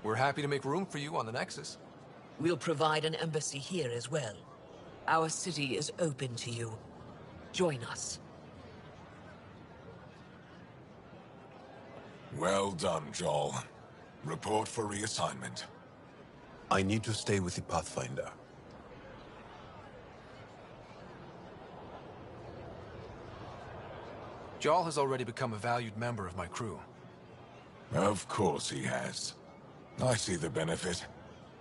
We're happy to make room for you on the Nexus. We'll provide an embassy here as well. Our city is open to you. Join us. Well done, Joel. Report for reassignment. I need to stay with the Pathfinder. Joel has already become a valued member of my crew. Of course he has. I see the benefit.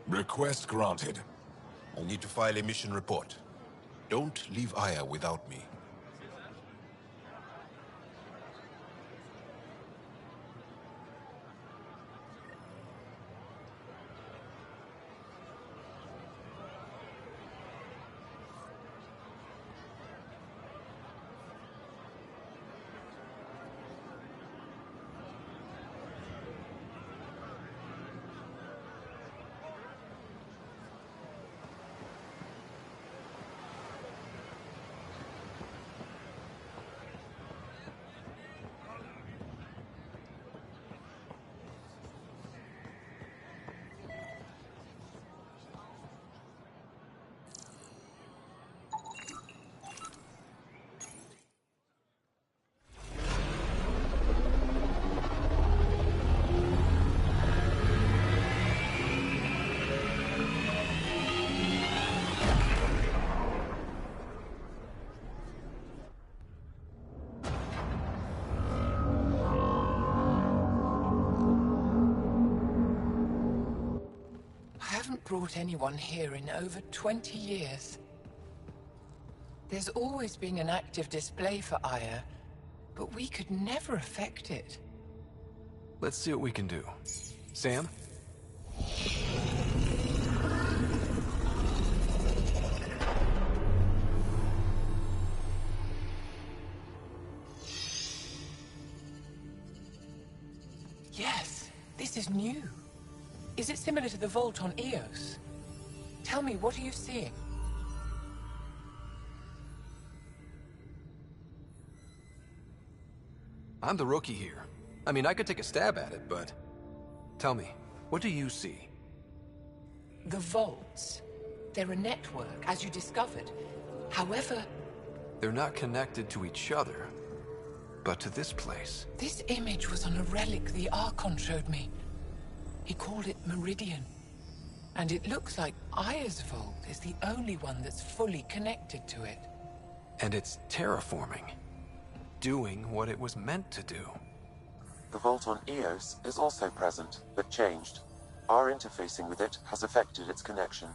Request granted. I need to file a mission report. Don't leave Aya without me. Brought anyone here in over 20 years. There's always been an active display for Aya, but we could never affect it. Let's see what we can do. Sam? Yes, this is new. Is it similar to the vault on Eos? Tell me, what are you seeing? I'm the rookie here. I mean, I could take a stab at it, but... Tell me, what do you see? The vaults. They're a network, as you discovered. However... They're not connected to each other, but to this place. This image was on a relic the Archon showed me. He called it Meridian. And it looks like Aya's vault is the only one that's fully connected to it. And it's terraforming. Doing what it was meant to do. The vault on Eos is also present, but changed. Our interfacing with it has affected its connection.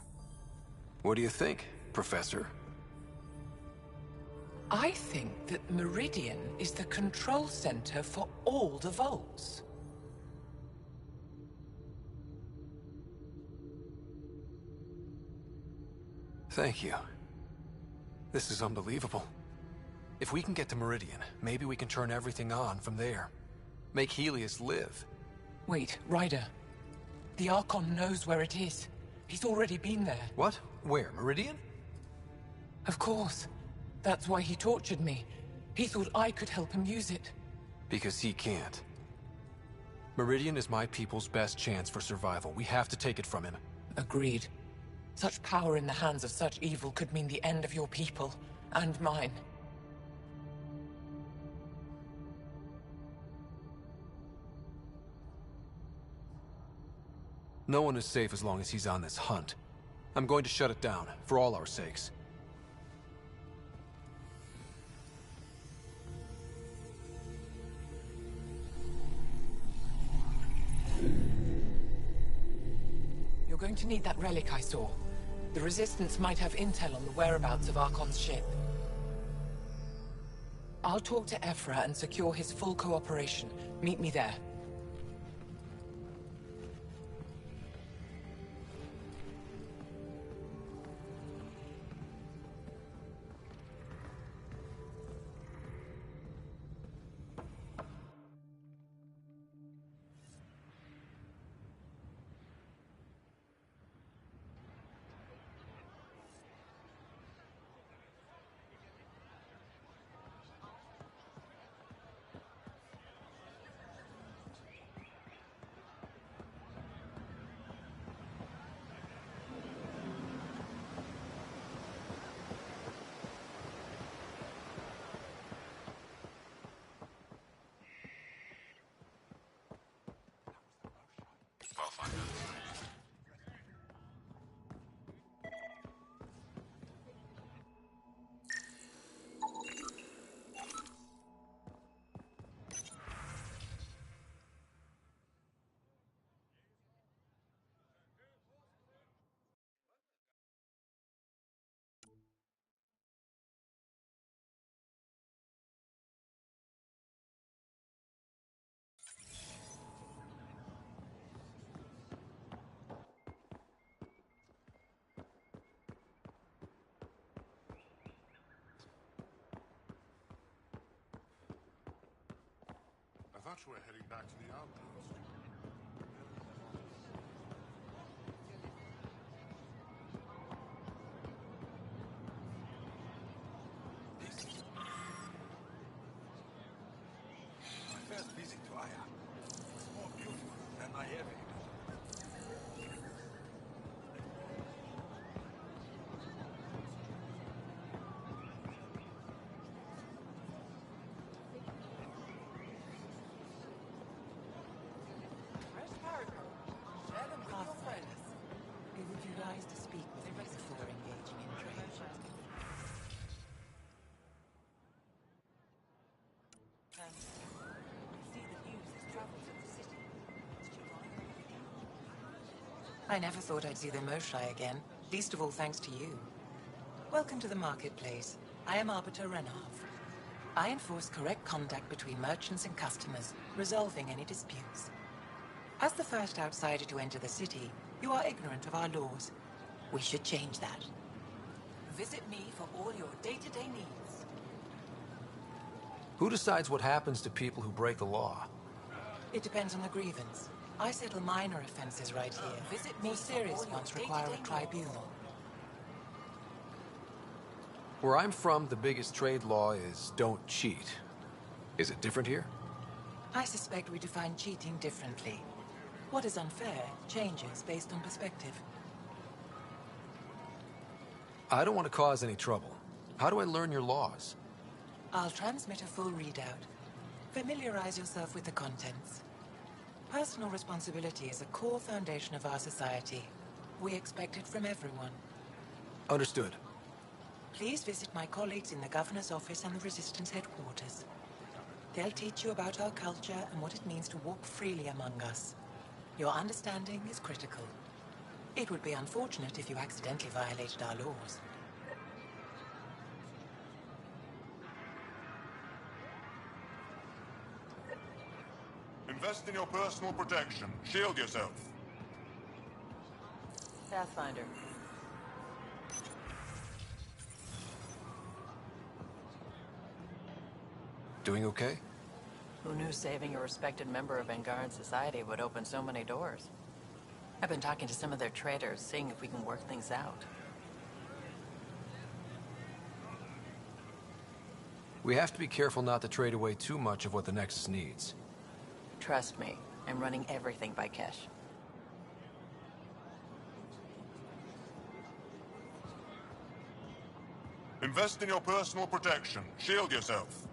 What do you think, Professor? I think that Meridian is the control center for all the vaults. Thank you. This is unbelievable. If we can get to Meridian, maybe we can turn everything on from there. Make Helios live. Wait, Ryder. The Archon knows where it is. He's already been there. What? Where? Meridian? Of course. That's why he tortured me. He thought I could help him use it. Because he can't. Meridian is my people's best chance for survival. We have to take it from him. Agreed. Such power in the hands of such evil could mean the end of your people, and mine. No one is safe as long as he's on this hunt. I'm going to shut it down, for all our sakes. You're going to need that relic I saw. The Resistance might have intel on the whereabouts of Archon's ship. I'll talk to Ephra and secure his full cooperation. Meet me there. I thought you were heading back to the outpost. My first visit to Aya was more beautiful than I ever imagined. It would be wise to speak with me before engaging in trade. I never thought I'd see the Moshai again, least of all thanks to you. Welcome to the marketplace. I am Arbiter Renov. I enforce correct conduct between merchants and customers, resolving any disputes. As the first outsider to enter the city, you are ignorant of our laws. We should change that. Visit me for all your day-to-day needs. Who decides what happens to people who break the law? It depends on the grievance. I settle minor offenses right here. Visit me. More serious ones require a tribunal. Where I'm from, the biggest trade law is don't cheat. Is it different here? I suspect we define cheating differently. What is unfair changes based on perspective. I don't want to cause any trouble. How do I learn your laws? I'll transmit a full readout. Familiarize yourself with the contents. Personal responsibility is a core foundation of our society. We expect it from everyone. Understood. Please visit my colleagues in the Governor's office and the Resistance headquarters. They'll teach you about our culture and what it means to walk freely among us. Your understanding is critical. It would be unfortunate if you accidentally violated our laws. Invest in your personal protection. Shield yourself. Pathfinder. Doing okay? Who knew saving a respected member of Vanguard society would open so many doors? I've been talking to some of their traders, seeing if we can work things out. We have to be careful not to trade away too much of what the Nexus needs. Trust me, I'm running everything by cash. Invest in your personal protection. Shield yourself.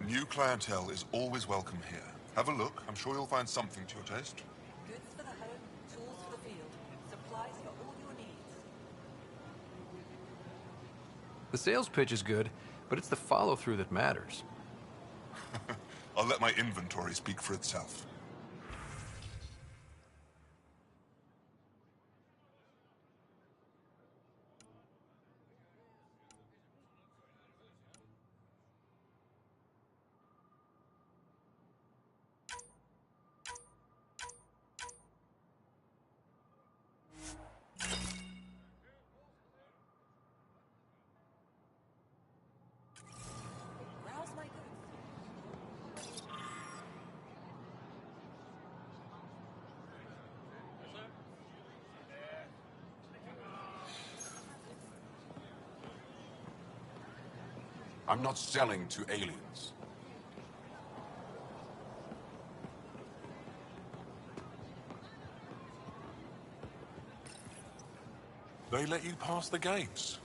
New clientele is always welcome here. Have a look. I'm sure you'll find something to your taste. Goods for the home, tools for the field, supplies for all your needs. The sales pitch is good, but it's the follow-through that matters. I'll let my inventory speak for itself. I'm not selling to aliens. They let you pass the gates.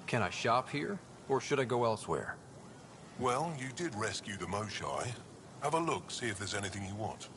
Can I shop here? Or should I go elsewhere? Well, you did rescue the Moshai. Have a look, see if there's anything you want.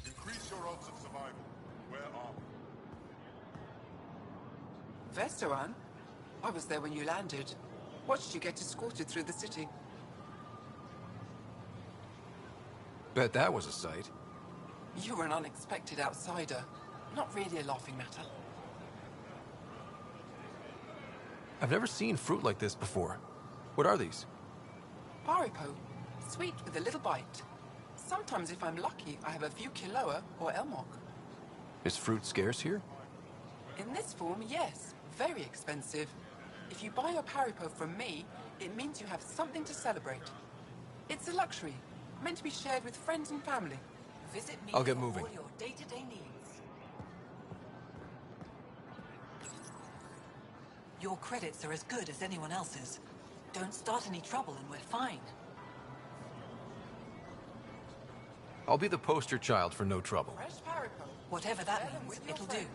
Increase your odds of survival. Where are we? Vesteran? I was there when you landed. Watched you get escorted through the city. Bet that was a sight. You were an unexpected outsider. Not really a laughing matter. I've never seen fruit like this before. What are these? Paripo. Sweet with a little bite. Sometimes, if I'm lucky, I have a few kiloa or elmok. Is fruit scarce here? In this form, yes. Very expensive. If you buy your paripo from me, it means you have something to celebrate. It's a luxury, meant to be shared with friends and family. Visit me I'll get for moving. all your day-to-day needs. Your credits are as good as anyone else's. Don't start any trouble and we're fine. I'll be the poster child for no trouble. Fresh paripo. Whatever Share that them means, with your it'll do. friends.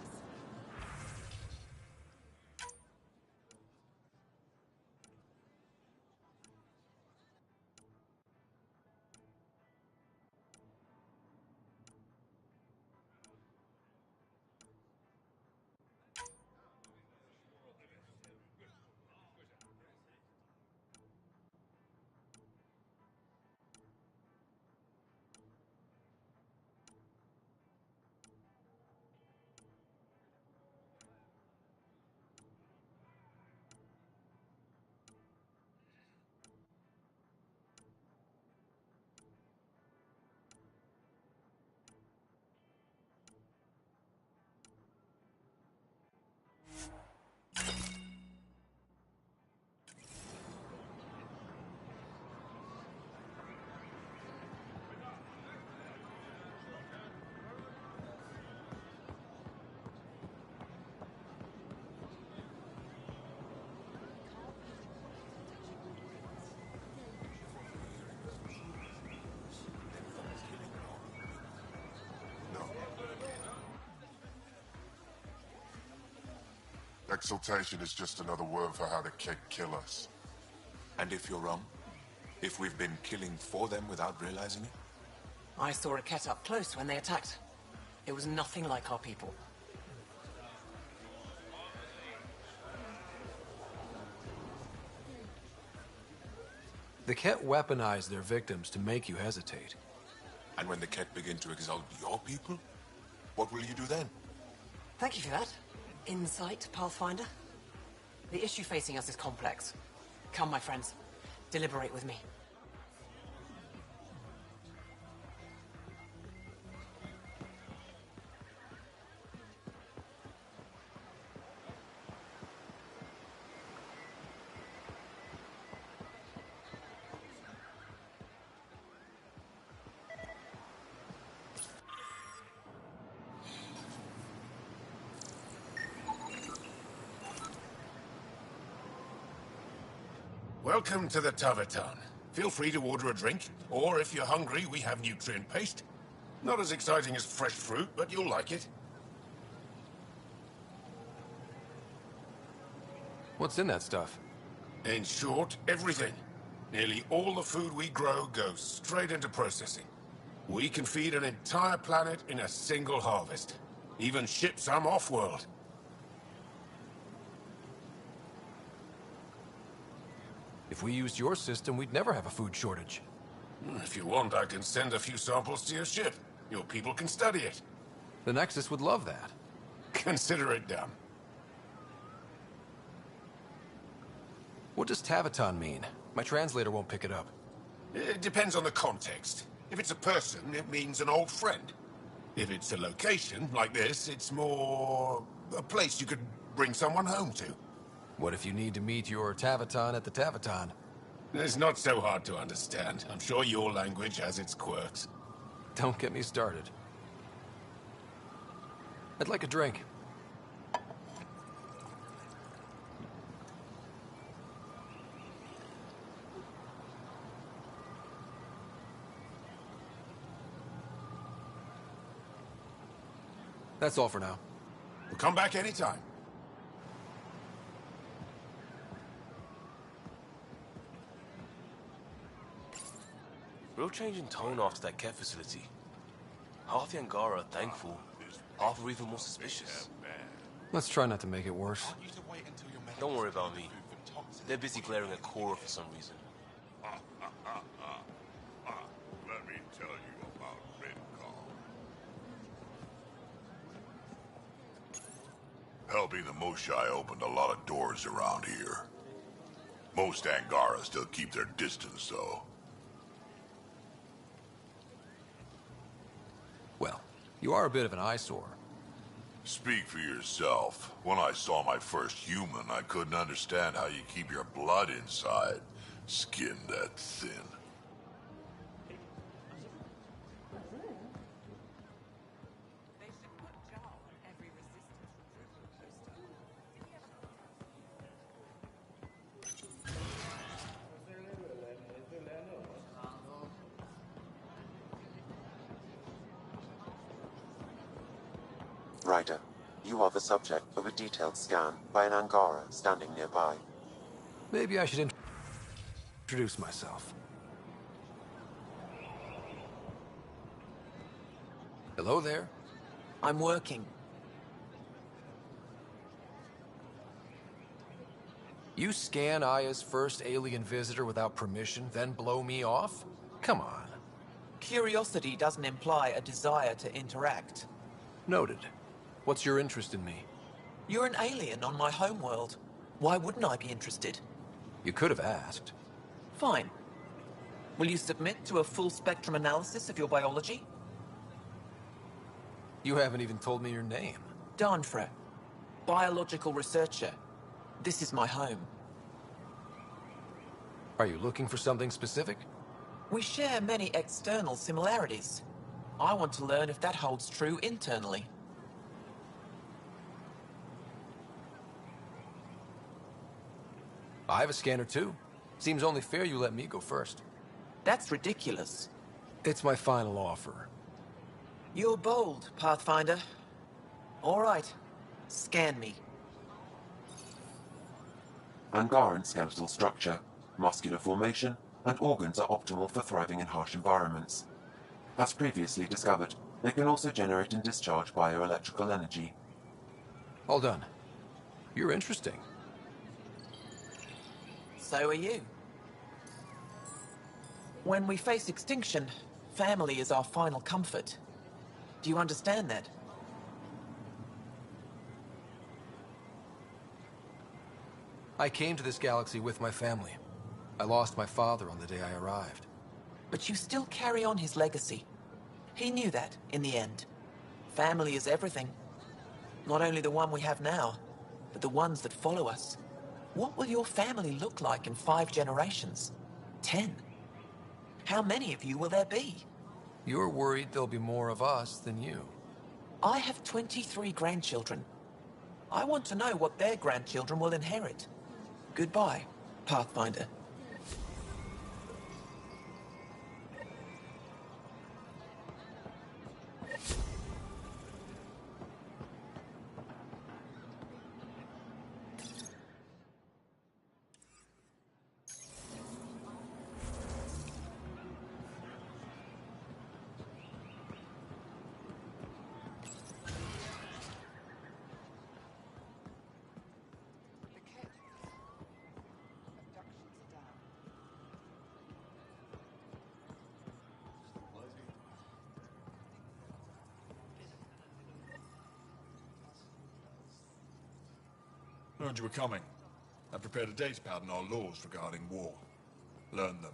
Exaltation is just another word for how the kid kill us. And if you're wrong? If we've been killing for them without realizing it? I saw a cat up close when they attacked. It was nothing like our people. The Ket weaponize their victims to make you hesitate. And when the Ket begin to exalt your people, what will you do then? Thank you for that. Insight, Pathfinder. The issue facing us is complex. Come, my friends. Deliberate with me. Welcome to the Tavatan. Feel free to order a drink, or if you're hungry, we have nutrient paste. Not as exciting as fresh fruit, but you'll like it. What's in that stuff? In short, everything. Nearly all the food we grow goes straight into processing. We can feed an entire planet in a single harvest. Even ship some off-world. If we used your system, we'd never have a food shortage. If you want, I can send a few samples to your ship. Your people can study it. The Nexus would love that. Consider it done. What does Taviton mean? My translator won't pick it up. It depends on the context. If it's a person, it means an old friend. If it's a location, like this, it's more a place you could bring someone home to. What if you need to meet your Taviton at the Taviton? It's not so hard to understand. I'm sure your language has its quirks. Don't get me started. I'd like a drink. That's all for now. We'll come back anytime. Real change in tone after that care facility. Half the Angara are thankful, half are even more suspicious. Let's try not to make it worse. Don't worry about me. They're busy glaring at Cora for some reason. Let me tell you about Redcall. Helping the Moshai opened a lot of doors around here. Most Angara still keep their distance, though. Well, you are a bit of an eyesore. Speak for yourself. When I saw my first human, I couldn't understand how you keep your blood inside. Skin that thin. Ryder, you are the subject of a detailed scan by an Angara standing nearby. Maybe I should introduce myself. Hello there. I'm working. You scan Aya's first alien visitor without permission, then blow me off? Come on. Curiosity doesn't imply a desire to interact. Noted. What's your interest in me? You're an alien on my homeworld. Why wouldn't I be interested? You could have asked. Fine. Will you submit to a full-spectrum analysis of your biology? You haven't even told me your name. Danfra. Biological researcher. This is my home. Are you looking for something specific? We share many external similarities. I want to learn if that holds true internally. I have a scanner too. Seems only fair you let me go first. That's ridiculous. It's my final offer. You're bold, Pathfinder. All right. Scan me. Angaran skeletal structure, muscular formation, and organs are optimal for thriving in harsh environments. As previously discovered, they can also generate and discharge bioelectrical energy. All done. You're interesting. So are you. When we face extinction, family is our final comfort. Do you understand that? I came to this galaxy with my family. I lost my father on the day I arrived. But you still carry on his legacy. He knew that, in the end. Family is everything. Not only the one we have now, but the ones that follow us. What will your family look like in 5 generations? 10? How many of you will there be? You're worried there'll be more of us than you. I have 23 grandchildren. I want to know what their grandchildren will inherit. Goodbye, Pathfinder. Heard you were coming. I prepared a data pad on our laws regarding war. Learn them.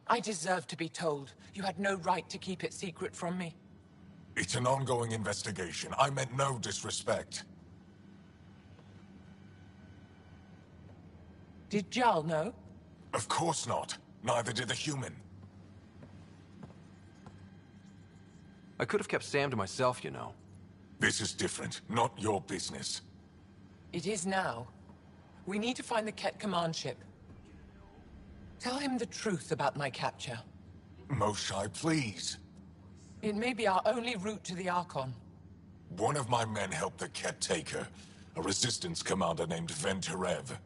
I deserve to be told. You had no right to keep it secret from me. It's an ongoing investigation. I meant no disrespect. Did Jarl know? Of course not. Neither did the human. I could have kept Sam to myself, you know. This is different. Not your business. It is now. We need to find the Ket command ship. Tell him the truth about my capture. Moshai, please. It may be our only route to the Archon. One of my men helped the Ket take her. A resistance commander named Venturev.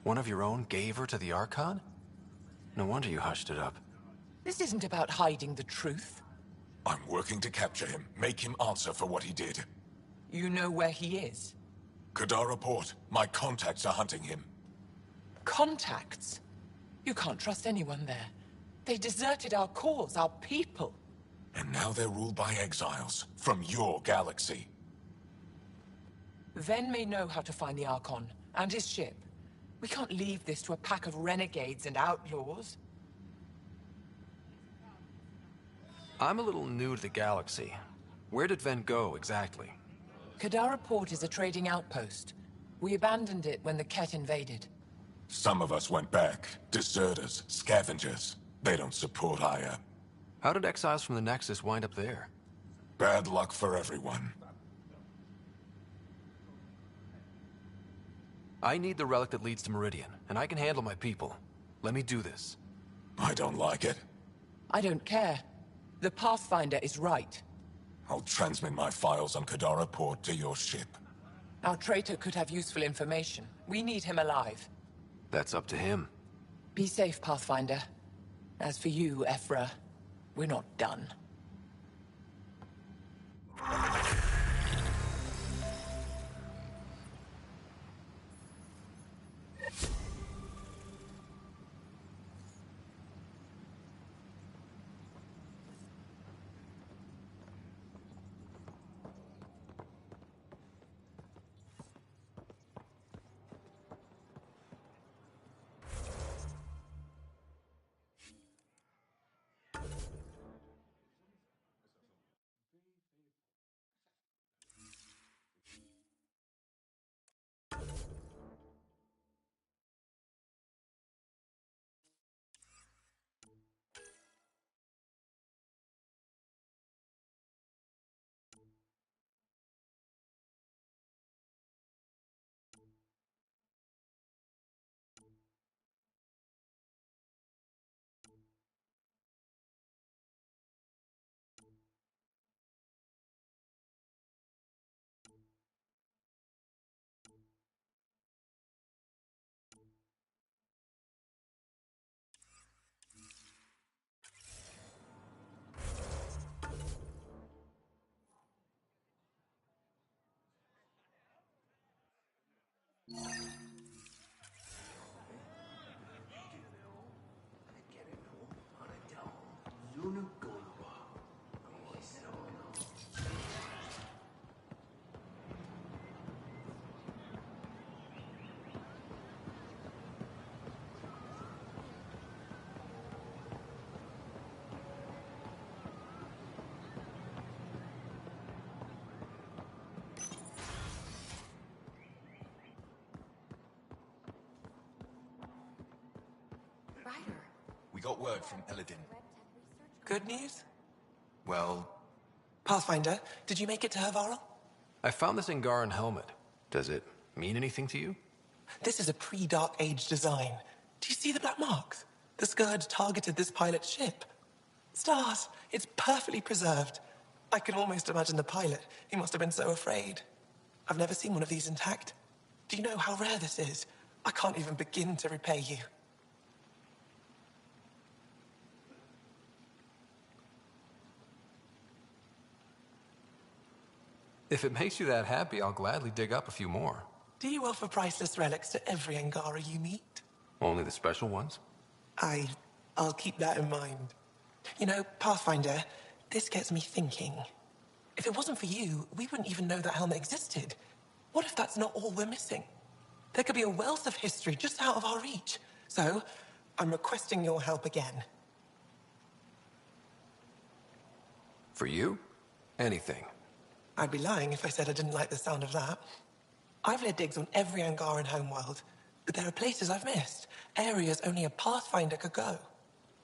One of your own gave her to the Archon? No wonder you hushed it up. This isn't about hiding the truth. I'm working to capture him. Make him answer for what he did. You know where he is? Kadara Port. My contacts are hunting him. Contacts? You can't trust anyone there. They deserted our cause, our people. And now they're ruled by exiles from your galaxy. Ven may know how to find the Archon and his ship. We can't leave this to a pack of renegades and outlaws. I'm a little new to the galaxy. Where did Ven go, exactly? Kadara Port is a trading outpost. We abandoned it when the Ket invaded. Some of us went back. Deserters, scavengers. They don't support Aya. How did exiles from the Nexus wind up there? Bad luck for everyone. I need the relic that leads to Meridian, and I can handle my people. Let me do this. I don't like it. I don't care. The Pathfinder is right. I'll transmit my files on Kadara Port to your ship. Our traitor could have useful information. We need him alive. That's up to him. Be safe, Pathfinder. As for you, Ephra, we're not done. We got word from Eladin. Good news? Well, Pathfinder, did you make it to Hervarl? I found this Angaran helmet. Does it mean anything to you? This is a pre-Dark Age design. Do you see the black marks? The Scourge targeted this pilot's ship. Stars, it's perfectly preserved. I can almost imagine the pilot. He must have been so afraid. I've never seen one of these intact. Do you know how rare this is? I can't even begin to repay you. If it makes you that happy, I'll gladly dig up a few more. Do you offer priceless relics to every Angara you meet? Only the special ones? I'll keep that in mind. You know, Pathfinder, this gets me thinking. If it wasn't for you, we wouldn't even know that helmet existed. What if that's not all we're missing? There could be a wealth of history just out of our reach. So, I'm requesting your help again. For you? Anything. I'd be lying if I said I didn't like the sound of that. I've led digs on every Angaran homeworld, but there are places I've missed, areas only a Pathfinder could go.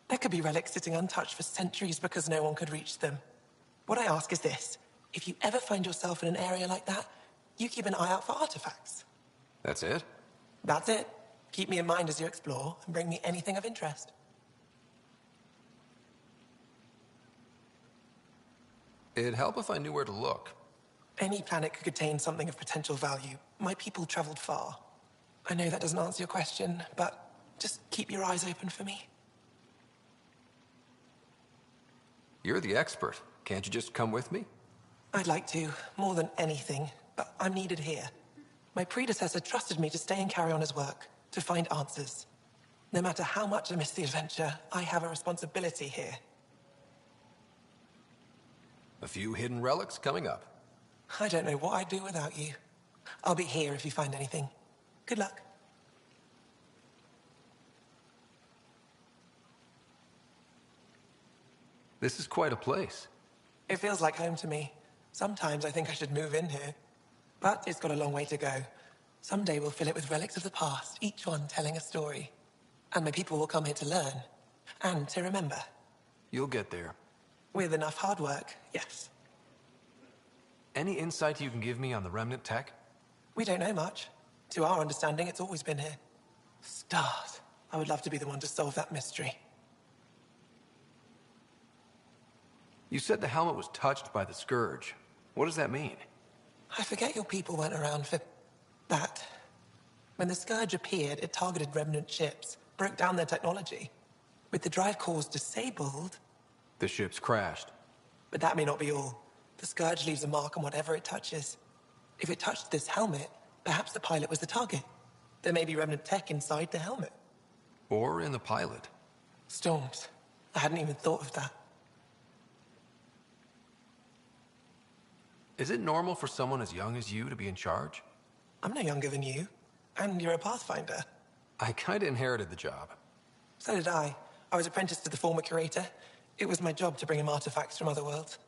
There could be relics sitting untouched for centuries because no one could reach them. What I ask is this: if you ever find yourself in an area like that, you keep an eye out for artifacts. That's it? That's it. Keep me in mind as you explore, and bring me anything of interest. It'd help if I knew where to look. Any planet could contain something of potential value. My people traveled far. I know that doesn't answer your question, but just keep your eyes open for me. You're the expert. Can't you just come with me? I'd like to, more than anything, but I'm needed here. My predecessor trusted me to stay and carry on his work, to find answers. No matter how much I miss the adventure, I have a responsibility here. A few hidden relics coming up. I don't know what I'd do without you. I'll be here if you find anything. Good luck. This is quite a place. It feels like home to me. Sometimes I think I should move in here. But it's got a long way to go. Someday we'll fill it with relics of the past, each one telling a story. And my people will come here to learn. And to remember. You'll get there. With enough hard work, yes. Any insight you can give me on the remnant tech? We don't know much. To our understanding, it's always been here. Stars. I would love to be the one to solve that mystery. You said the helmet was touched by the Scourge. What does that mean? I forget your people weren't around for that. When the Scourge appeared, it targeted remnant ships, broke down their technology. With the drive cores disabled... The ships crashed. But that may not be all. The Scourge leaves a mark on whatever it touches. If it touched this helmet, perhaps the pilot was the target. There may be remnant tech inside the helmet. Or in the pilot. Storms. I hadn't even thought of that. Is it normal for someone as young as you to be in charge? I'm no younger than you. And you're a Pathfinder. I kinda inherited the job. So did I. I was apprenticed to the former curator. It was my job to bring him artifacts from other worlds.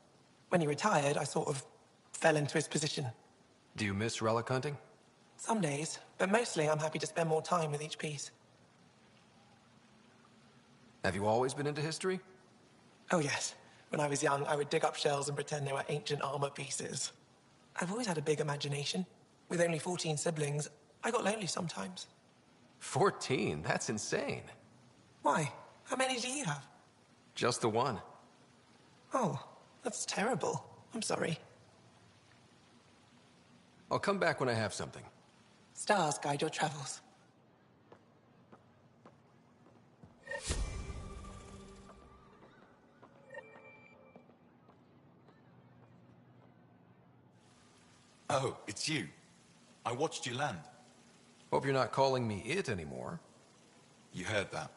When he retired, I sort of fell into his position. Do you miss relic hunting? Some days, but mostly I'm happy to spend more time with each piece. Have you always been into history? Oh yes. When I was young, I would dig up shells and pretend they were ancient armor pieces. I've always had a big imagination. With only 14 siblings, I got lonely sometimes. 14? That's insane. Why? How many do you have? Just the one. Oh, that's terrible. I'm sorry. I'll come back when I have something. Stars guide your travels. Oh, it's you. I watched you land. Hope you're not calling me it anymore. You heard that.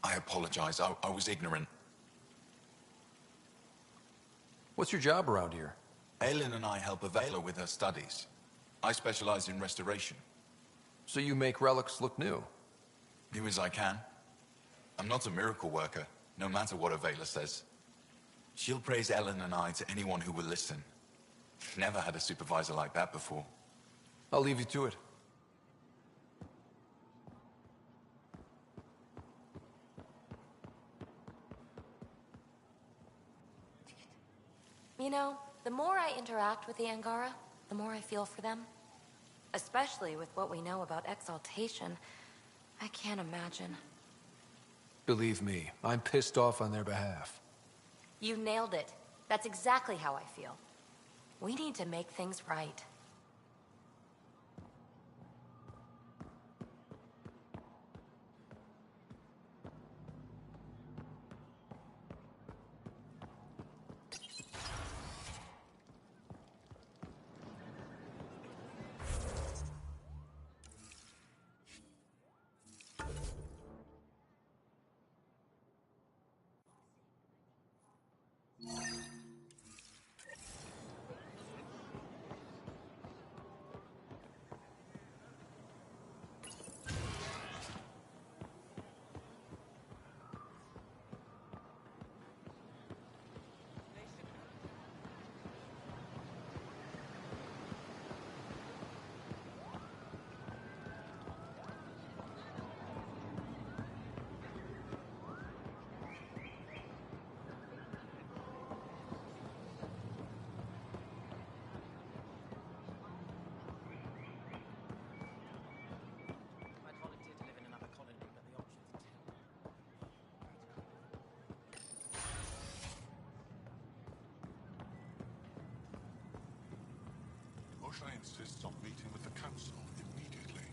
I apologize. I was ignorant. What's your job around here? Aylin and I help Avela with her studies. I specialize in restoration. So you make relics look new? Do as I can. I'm not a miracle worker, no matter what Avela says. She'll praise Ellen and I to anyone who will listen. Never had a supervisor like that before. I'll leave you to it. You know, the more I interact with the Angara, the more I feel for them. Especially with what we know about exaltation. I can't imagine. Believe me, I'm pissed off on their behalf. You nailed it. That's exactly how I feel. We need to make things right. Moshe insists on meeting with the council immediately.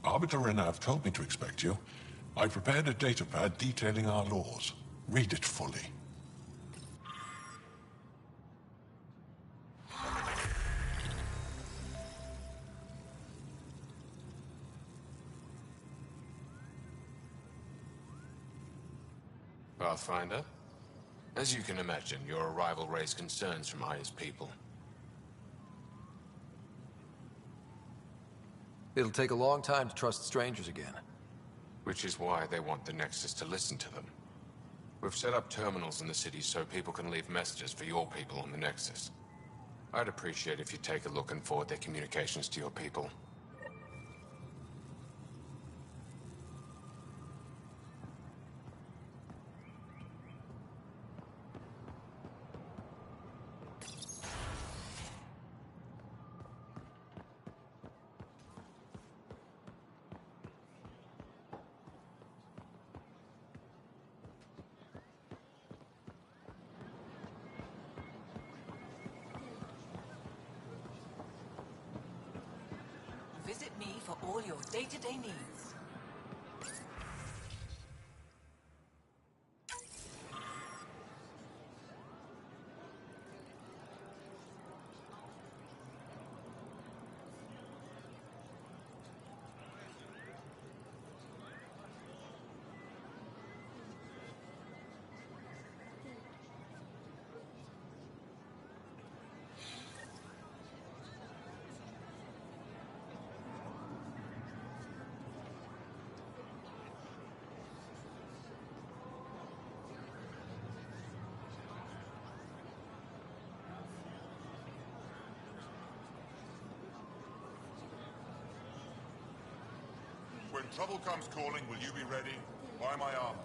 Arbiter Renav told me to expect you. I prepared a datapad detailing our laws. Read it fully. Pathfinder, as you can imagine, your arrival raised concerns from Aya's people. It'll take a long time to trust strangers again. Which is why they want the Nexus to listen to them. We've set up terminals in the city so people can leave messages for your people on the Nexus. I'd appreciate if you take a look and forward their communications to your people. Visit me for all your day-to-day needs. When trouble comes calling, will you be ready? Buy my armor.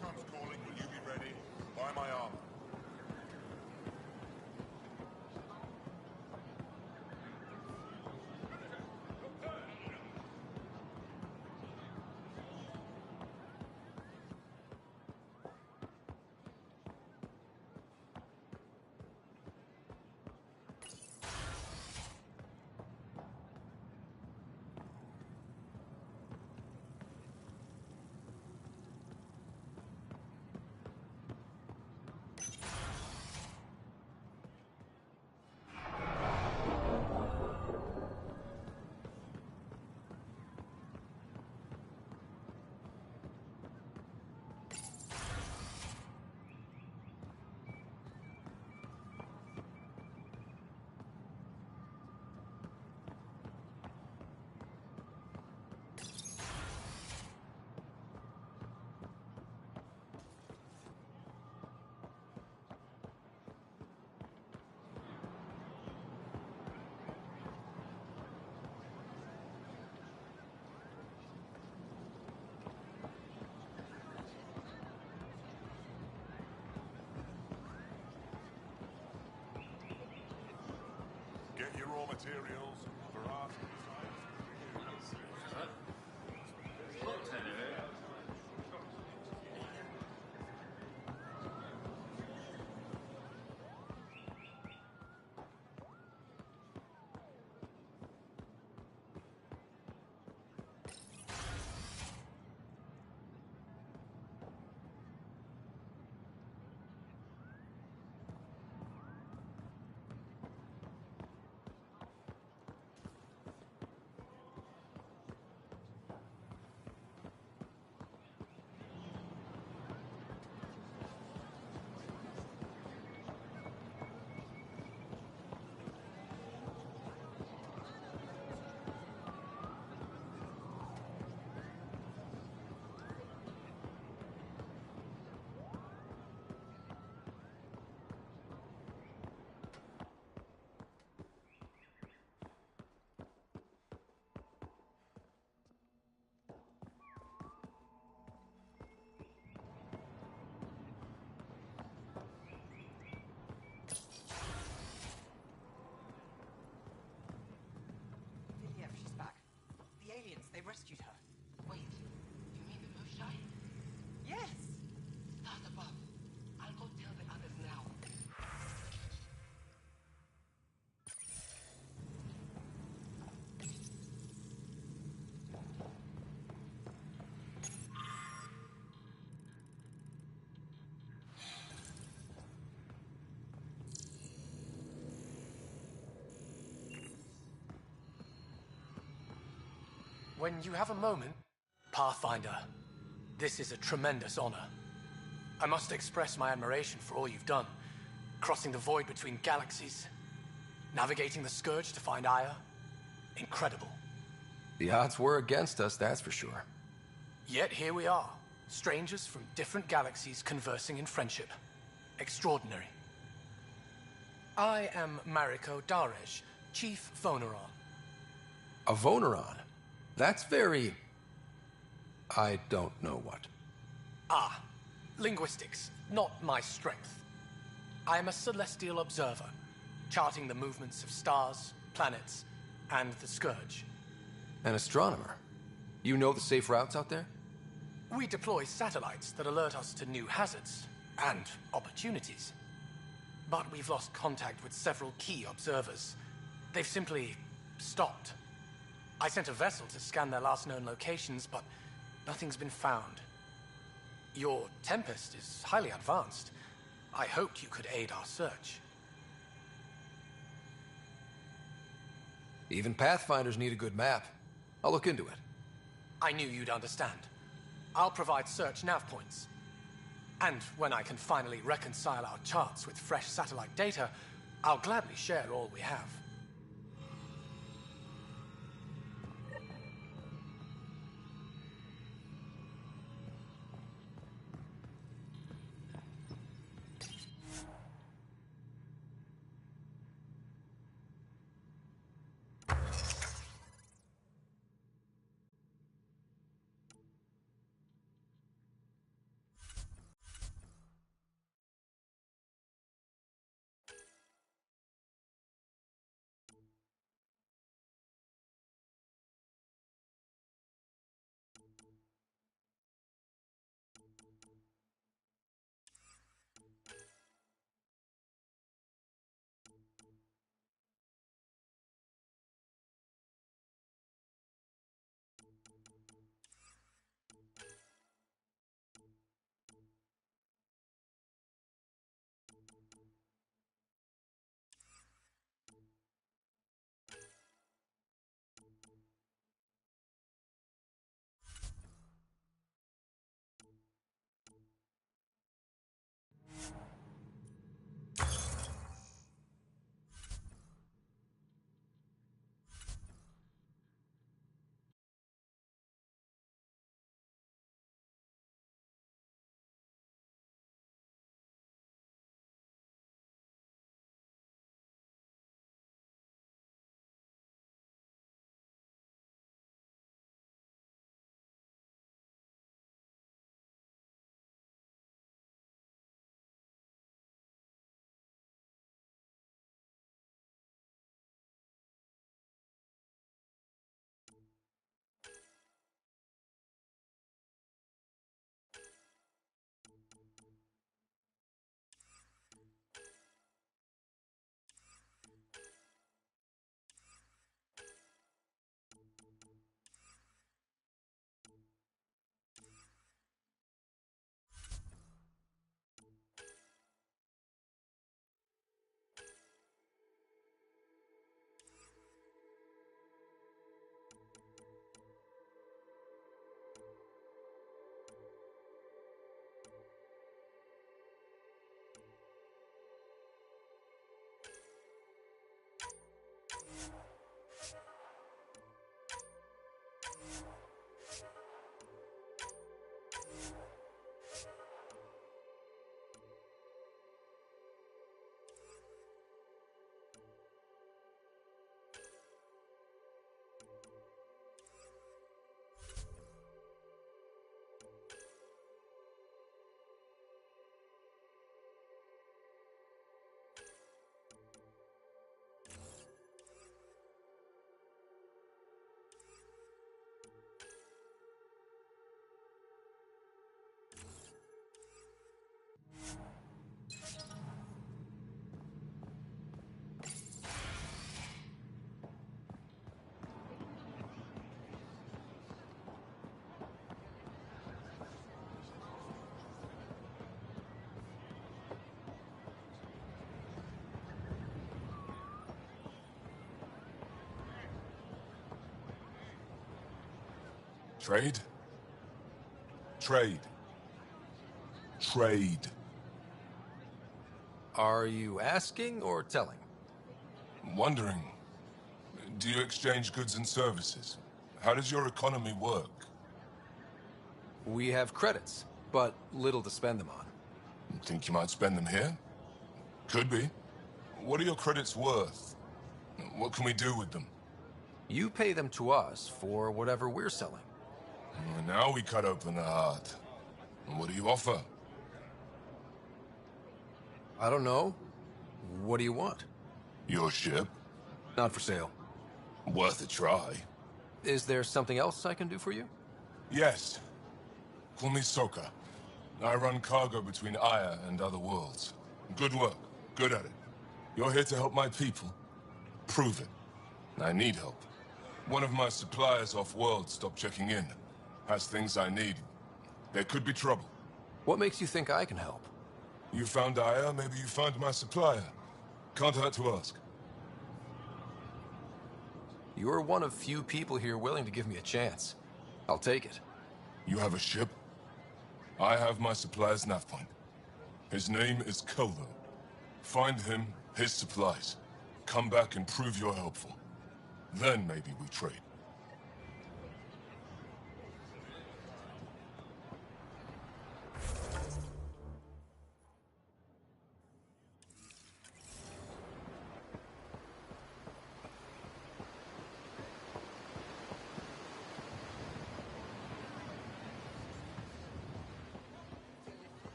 comes calling, will you be ready? Buy my armor. Get your raw materials for art. They rescued her. Wait, you mean the Moonshine? Yes! Start above. I'll go tell the others now. When you have a moment, Pathfinder, this is a tremendous honor. I must express my admiration for all you've done. Crossing the void between galaxies, navigating the Scourge to find Aya. Incredible. The odds were against us, that's for sure. Yet here we are, strangers from different galaxies conversing in friendship. Extraordinary. I am Mariko Darej, Chief Voneron. A Voneron? That's very... I don't know what. Ah, linguistics, not my strength. I am a celestial observer, charting the movements of stars, planets, and the Scourge. An astronomer? You know the safe routes out there? We deploy satellites that alert us to new hazards and opportunities. But we've lost contact with several key observers. They've simply stopped. I sent a vessel to scan their last known locations, but nothing's been found. Your Tempest is highly advanced. I hoped you could aid our search. Even Pathfinders need a good map. I'll look into it. I knew you'd understand. I'll provide search nav points. And when I can finally reconcile our charts with fresh satellite data, I'll gladly share all we have. Trade? Trade. Trade. Are you asking or telling? Wondering, do you exchange goods and services? How does your economy work? We have credits, but little to spend them on. Think you might spend them here? Could be. What are your credits worth? What can we do with them? You pay them to us for whatever we're selling. Now we cut open the heart. What do you offer? I don't know. What do you want? Your ship? Not for sale. Worth a try. Is there something else I can do for you? Yes. Call me Soka. I run cargo between Aya and other worlds. Good work. Good at it. You're here to help my people. Prove it. I need help. One of my suppliers off-world stopped checking in. Has things I need. There could be trouble. What makes you think I can help? You found Aya, maybe you found my supplier. Can't hurt to ask. You're one of few people here willing to give me a chance. I'll take it. You have a ship? I have my supplier's nav point. His name is Kolo. Find him, his supplies. Come back and prove you're helpful. Then maybe we trade.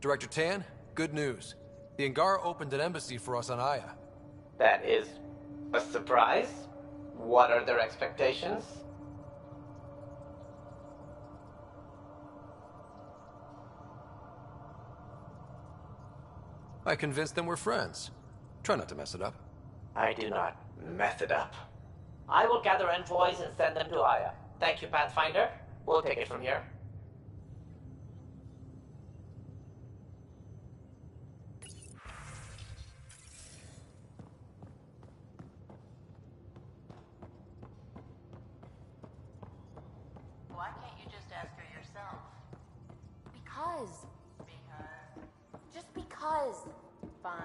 Director Tan, good news. The Angara opened an embassy for us on Aya. That is a surprise? What are their expectations? I convinced them we're friends. Try not to mess it up. I do not mess it up. I will gather envoys and send them to Aya. Thank you, Pathfinder. We'll take it from here. Why can't you just ask her yourself? Because. Because. Just because. Fine.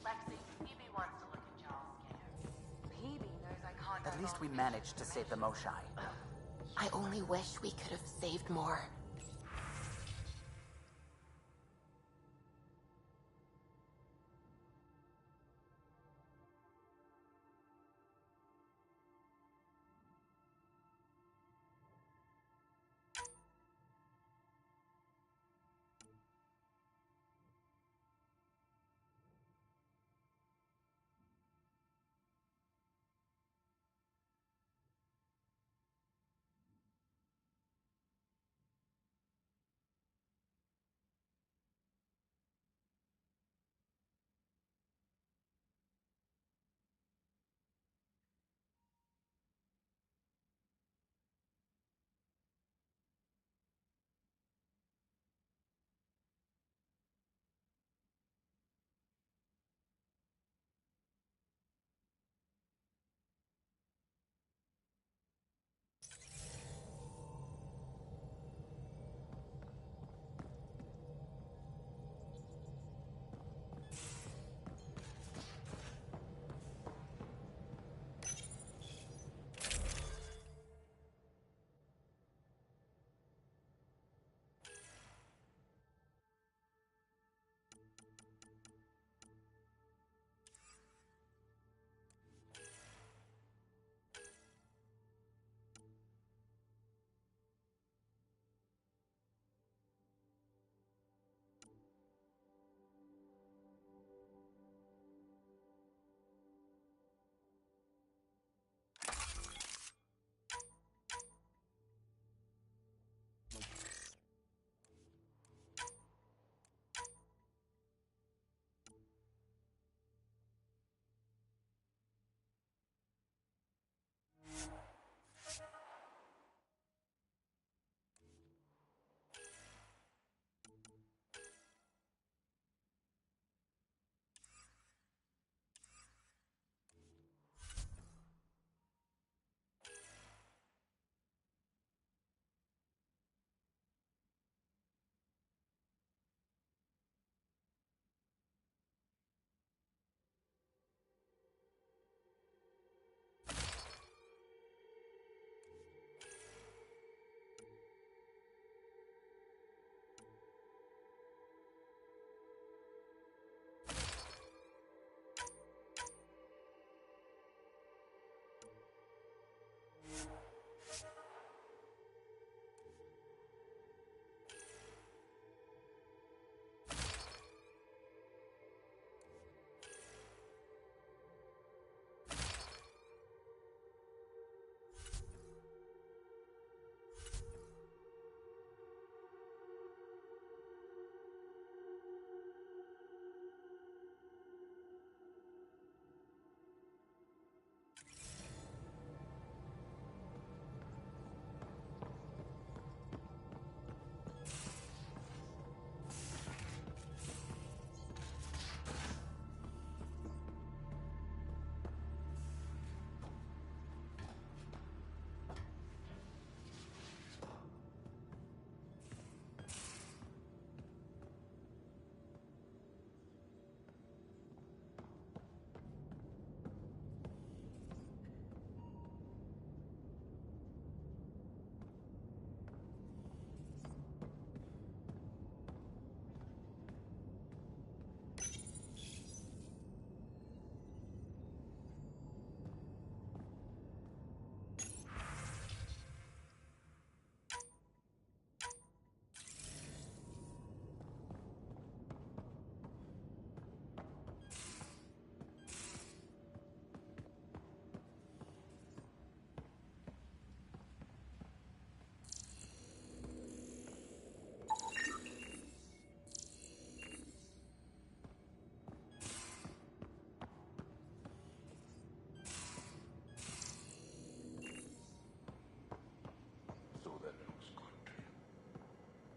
Lexi, Phoebe wants to look at y'all's scans. Phoebe knows I can't. At least we managed to save the Moshai. I only wish we could have saved more.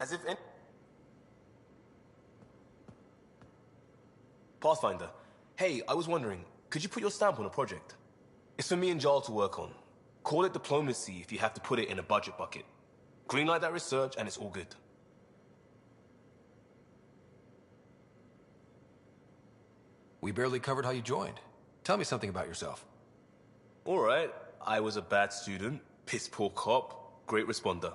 As if any... Pathfinder, hey, I was wondering, could you put your stamp on a project? It's for me and Jarl to work on. Call it diplomacy if you have to put it in a budget bucket. Greenlight that research and it's all good. We barely covered how you joined. Tell me something about yourself. Alright, I was a bad student, piss poor cop, great responder.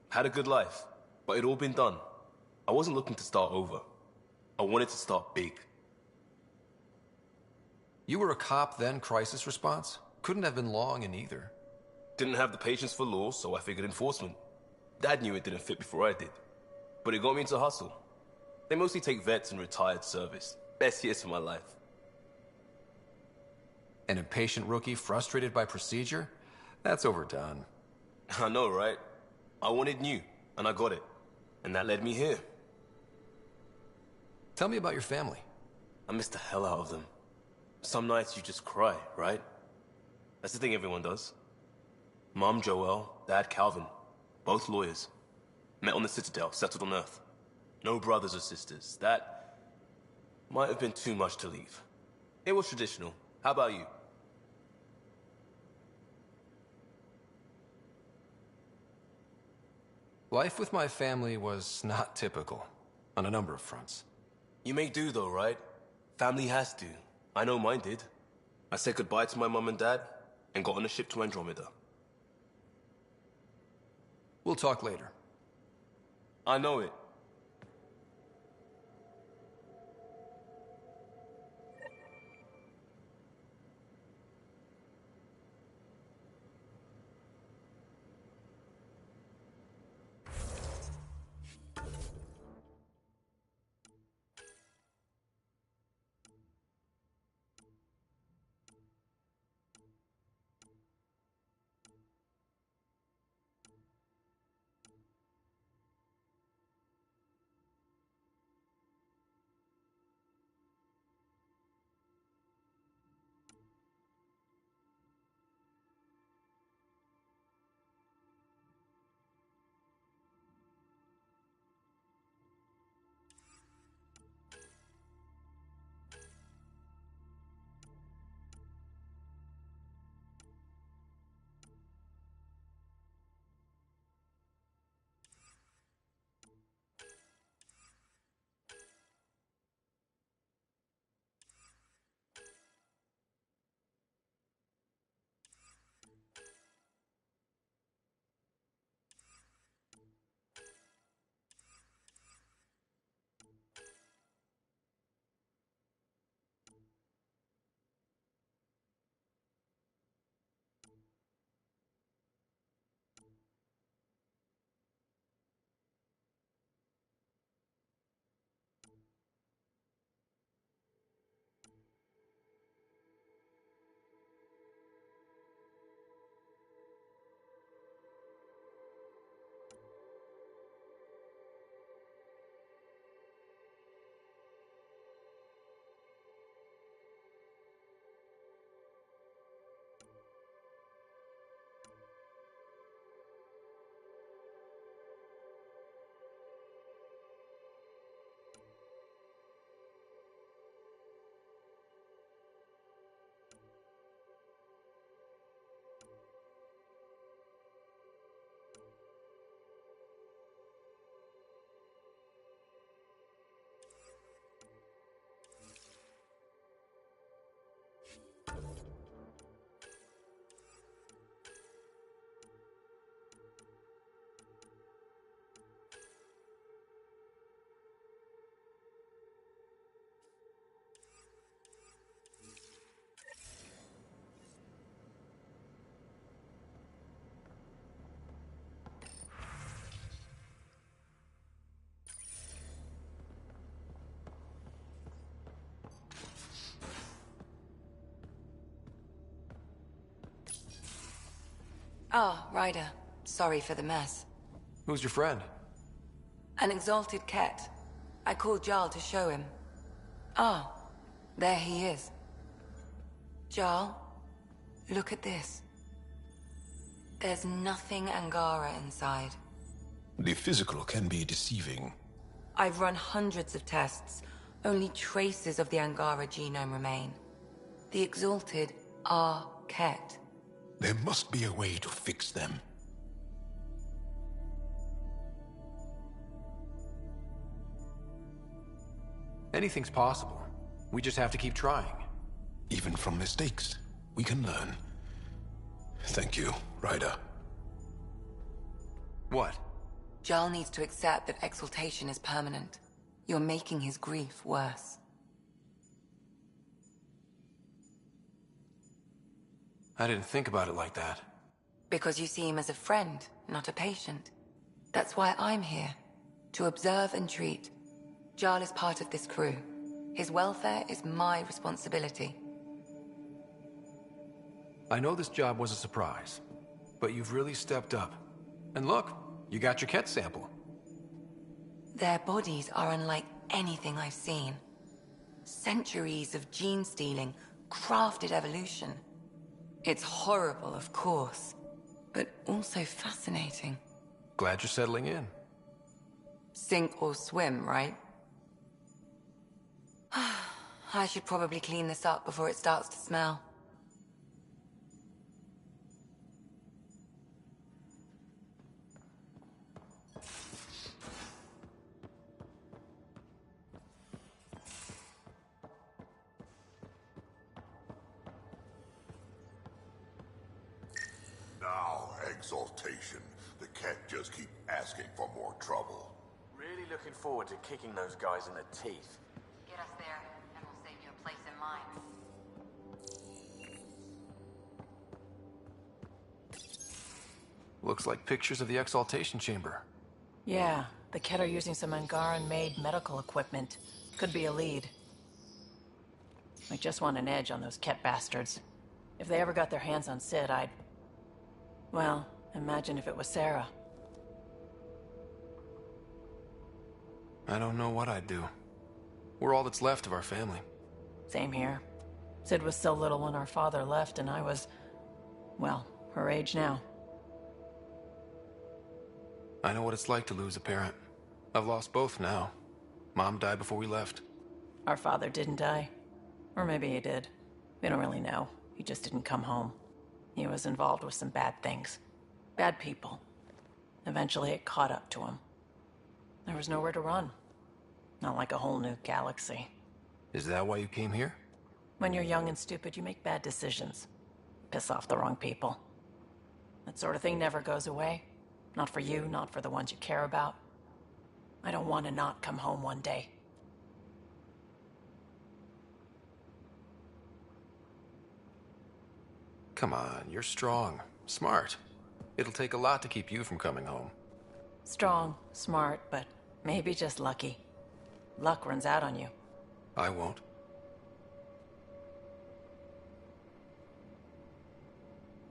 Had a good life, but it'd all been done. I wasn't looking to start over. I wanted to start big. You were a cop, then crisis response? Couldn't have been long in either. Didn't have the patience for law, so I figured enforcement. Dad knew it didn't fit before I did. But it got me into hustle. They mostly take vets and retired service. Best years of my life. An impatient rookie frustrated by procedure? That's overdone. I know, right? I wanted new, and I got it. And that led me here. Tell me about your family. I miss the hell out of them. Some nights you just cry, right? That's the thing everyone does. Mom Joelle, Dad Calvin. Both lawyers. Met on the Citadel, settled on Earth. No brothers or sisters. That might have been too much to leave. It was traditional. How about you? Life with my family was not typical, on a number of fronts. You make do though, right? Family has to. I know mine did. I said goodbye to my mum and dad, and got on a ship to Andrômeda. We'll talk later. I know it. Ah, Ryder. Sorry for the mess. Who's your friend? An exalted cat. I called Jarl to show him. Ah, there he is. Jarl, look at this. There's nothing Angara inside. The physical can be deceiving. I've run hundreds of tests. Only traces of the Angara genome remain. The Exalted are Ket. There must be a way to fix them. Anything's possible. We just have to keep trying. Even from mistakes, we can learn. Thank you, Ryder. What? Jarl needs to accept that exaltation is permanent. You're making his grief worse. I didn't think about it like that. Because you see him as a friend, not a patient. That's why I'm here. To observe and treat. Jarl is part of this crew. His welfare is my responsibility. I know this job was a surprise, but you've really stepped up. And look, you got your Ket sample. Their bodies are unlike anything I've seen. Centuries of gene stealing, crafted evolution. It's horrible, of course, but also fascinating. Glad you're settling in. Sink or swim, right? I should probably clean this up before it starts to smell. Now, exaltation. The Ket just keep asking for more trouble. Really looking forward to kicking those guys in the teeth. Get us there, and we'll save you a place in line. Looks like pictures of the exaltation chamber. Yeah, the Ket are using some Angaran-made medical equipment. Could be a lead. I just want an edge on those Ket bastards. If they ever got their hands on Sid, I'd... Well, imagine if it was Sarah. I don't know what I'd do. We're all that's left of our family. Same here. Sid was so little when our father left, and I was... well, her age now. I know what it's like to lose a parent. I've lost both now. Mom died before we left. Our father didn't die. Or maybe he did. We don't really know. He just didn't come home. He was involved with some bad things. Bad people. Eventually it caught up to him. There was nowhere to run. Not like a whole new galaxy. Is that why you came here? When you're young and stupid, you make bad decisions. Piss off the wrong people. That sort of thing never goes away. Not for you, not for the ones you care about. I don't want to not come home one day. Come on, you're strong, smart. It'll take a lot to keep you from coming home. Strong, smart, but maybe just lucky. Luck runs out on you. I won't.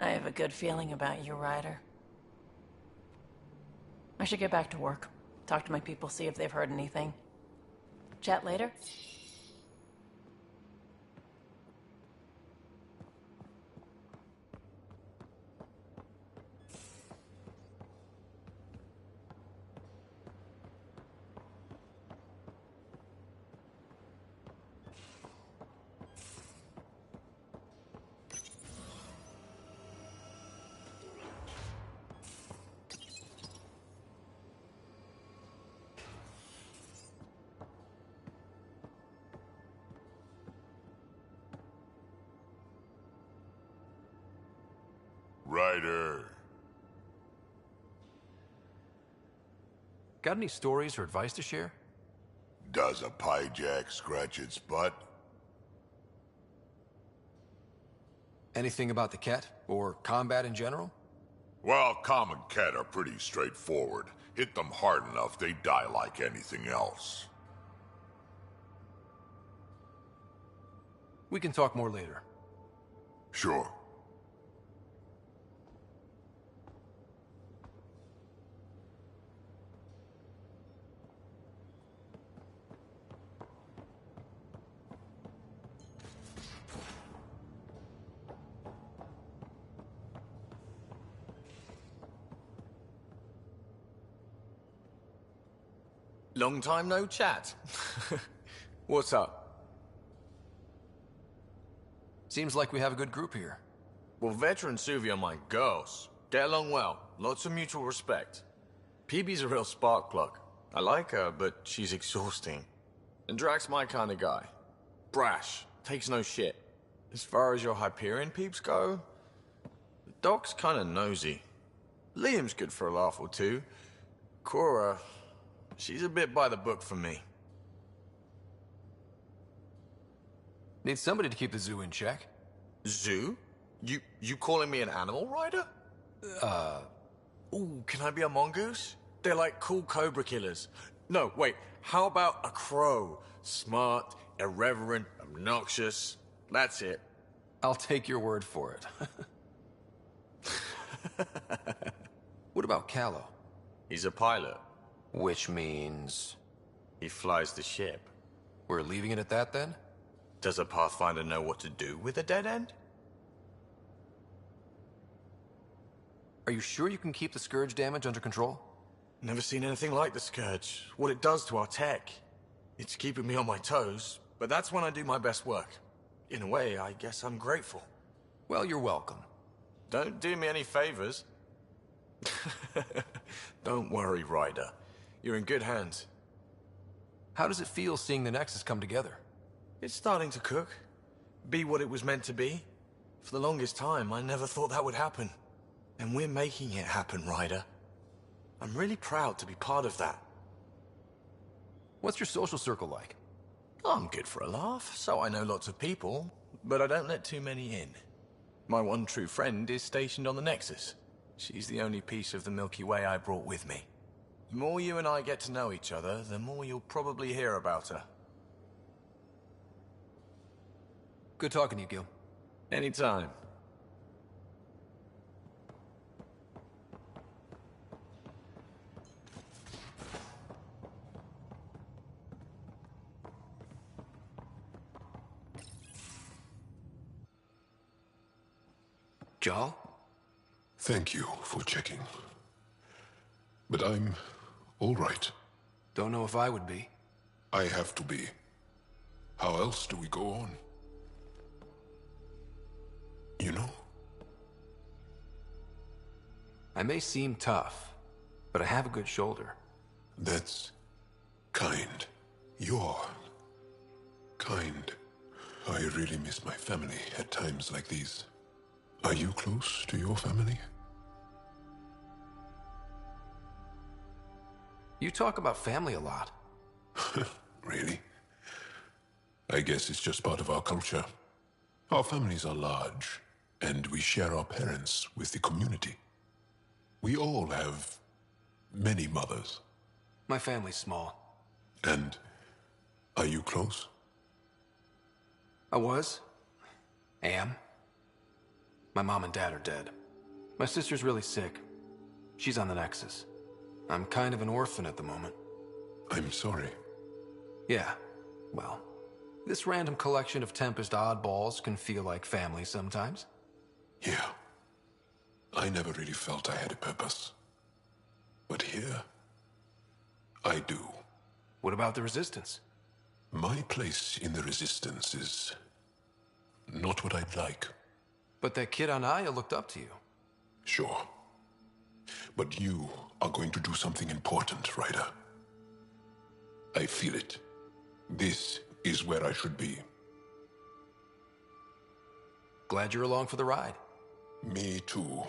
I have a good feeling about you, Ryder. I should get back to work. Talk to my people, see if they've heard anything. Chat later? Ryder. Got any stories or advice to share? Does a pyjak scratch its butt? Anything about the Ket, or combat in general? Well, common Ket are pretty straightforward. Hit them hard enough, they die like anything else. We can talk more later. Sure. Long time no chat. What's up? Seems like we have a good group here. Well, Veteran Suvi are my girls. Get along well. Lots of mutual respect. PB's a real spark plug. I like her, but she's exhausting. And Drax's my kind of guy. Brash. Takes no shit. As far as your Hyperion peeps go, the Doc's kind of nosy. Liam's good for a laugh or two. Cora, she's a bit by the book for me. Need somebody to keep the zoo in check. Zoo? You calling me an animal rider? Ooh, can I be a mongoose? They're like cool cobra killers. No, wait, how about a crow? Smart, irreverent, obnoxious. That's it. I'll take your word for it. What about Callow? He's a pilot. Which means... he flies the ship. We're leaving it at that, then? Does a Pathfinder know what to do with a dead end? Are you sure you can keep the Scourge damage under control? Never seen anything like the Scourge. What it does to our tech. It's keeping me on my toes, but that's when I do my best work. In a way, I guess I'm grateful. Well, you're welcome. Don't do me any favors. Don't worry, Ryder. You're in good hands. How does it feel seeing the Nexus come together? It's starting to cook. Be what it was meant to be. For the longest time, I never thought that would happen. And we're making it happen, Ryder. I'm really proud to be part of that. What's your social circle like? I'm good for a laugh, so I know lots of people, but I don't let too many in. My one true friend is stationed on the Nexus. She's the only piece of the Milky Way I brought with me. The more you and I get to know each other, the more you'll probably hear about her. Good talking to you, Gil. Anytime. Jarl? Thank you for checking. But I'm all right. Don't know if I would be. I have to be. How else do we go on? You know? I may seem tough, but I have a good shoulder. That's kind. You're kind. I really miss my family at times like these. Are you close to your family? You talk about family a lot. Really? I guess it's just part of our culture. Our families are large, and we share our parents with the community. We all have many mothers. My family's small. And are you close? I was. Am. My mom and dad are dead. My sister's really sick. She's on the Nexus. I'm kind of an orphan at the moment. I'm sorry. Yeah, well, this random collection of Tempest oddballs can feel like family sometimes. Yeah. I never really felt I had a purpose. But here, I do. What about the Resistance? My place in the Resistance is not what I'd like. But that kid on Aya looked up to you. Sure. But you are going to do something important, Ryder. I feel it. This is where I should be. Glad you're along for the ride. Me too.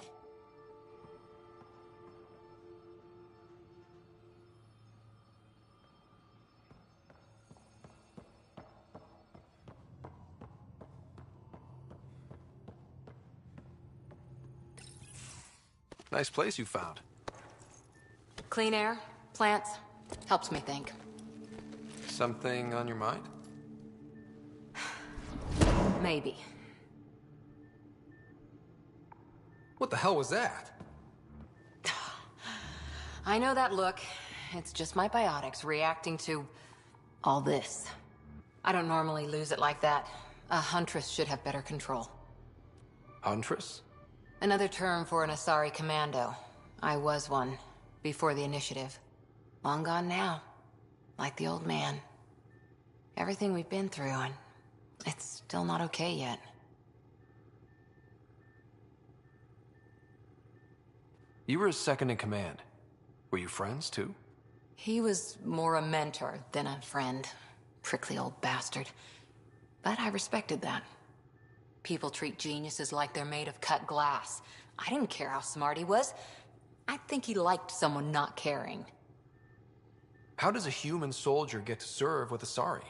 Nice place you found. Clean air, plants, helps me think. Something on your mind? Maybe. What the hell was that? I know that look. It's just my biotics reacting to all this. I don't normally lose it like that. A huntress should have better control. Huntress? Another term for an Asari commando. I was one, before the initiative. Long gone now. like the old man. Everything we've been through, and it's still not okay yet. You were his second in command. Were you friends, too? He was more a mentor than a friend. Prickly old bastard. But I respected that. People treat geniuses like they're made of cut glass. I didn't care how smart he was. I think he liked someone not caring. How does a human soldier get to serve with Asari?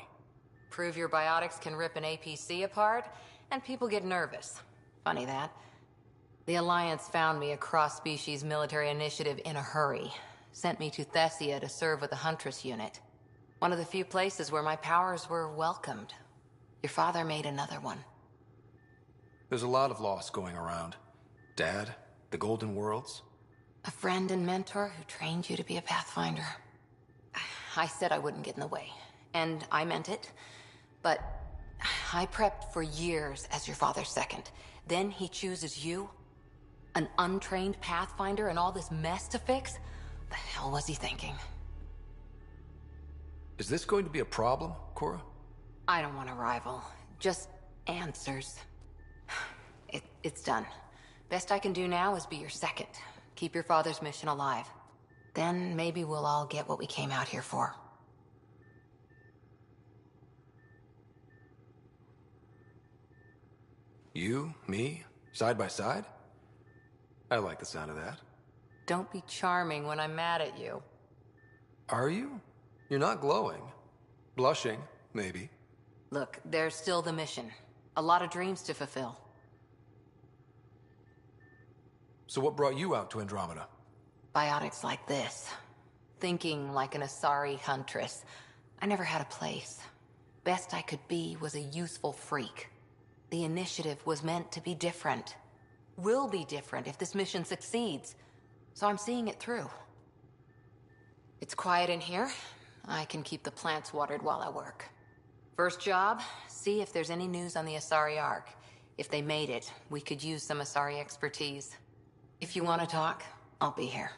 Prove your biotics can rip an APC apart, and people get nervous. Funny that. The Alliance found me a cross-species military initiative in a hurry. Sent me to Thessia to serve with the Huntress unit. One of the few places where my powers were welcomed. Your father made another one. There's a lot of loss going around. Dad, the Golden Worlds. A friend and mentor who trained you to be a Pathfinder. I said I wouldn't get in the way, and I meant it. But I prepped for years as your father's second. Then he chooses you? An untrained Pathfinder and all this mess to fix? The hell was he thinking? Is this going to be a problem, Cora? I don't want a rival. Just answers. It's done. Best I can do now is be your second. Keep your father's mission alive. Then maybe we'll all get what we came out here for. You, me, side by side? I like the sound of that. Don't be charming when I'm mad at you. Are you? You're not glowing. Blushing, maybe. Look, there's still the mission. A lot of dreams to fulfill. So what brought you out to Andromeda? Biotics like this. Thinking like an Asari huntress. I never had a place. Best I could be was a useful freak. The initiative was meant to be different. Will be different if this mission succeeds. So I'm seeing it through. It's quiet in here. I can keep the plants watered while I work. First job, see if there's any news on the Asari Ark. If they made it, we could use some Asari expertise. If you want to talk, I'll be here.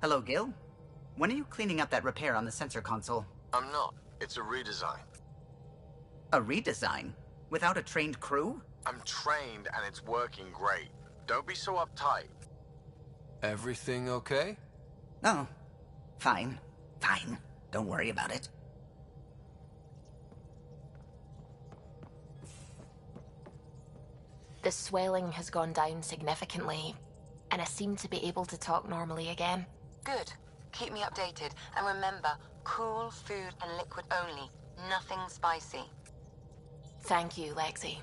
Hello, Gil. When are you cleaning up that repair on the sensor console? I'm not. It's a redesign. A redesign? Without a trained crew? I'm trained and it's working great. Don't be so uptight. Everything okay? Oh, fine. Fine. Don't worry about it. The swelling has gone down significantly, and I seem to be able to talk normally again. Good. Keep me updated. And remember, cool food and liquid only. Nothing spicy. Thank you, Lexi.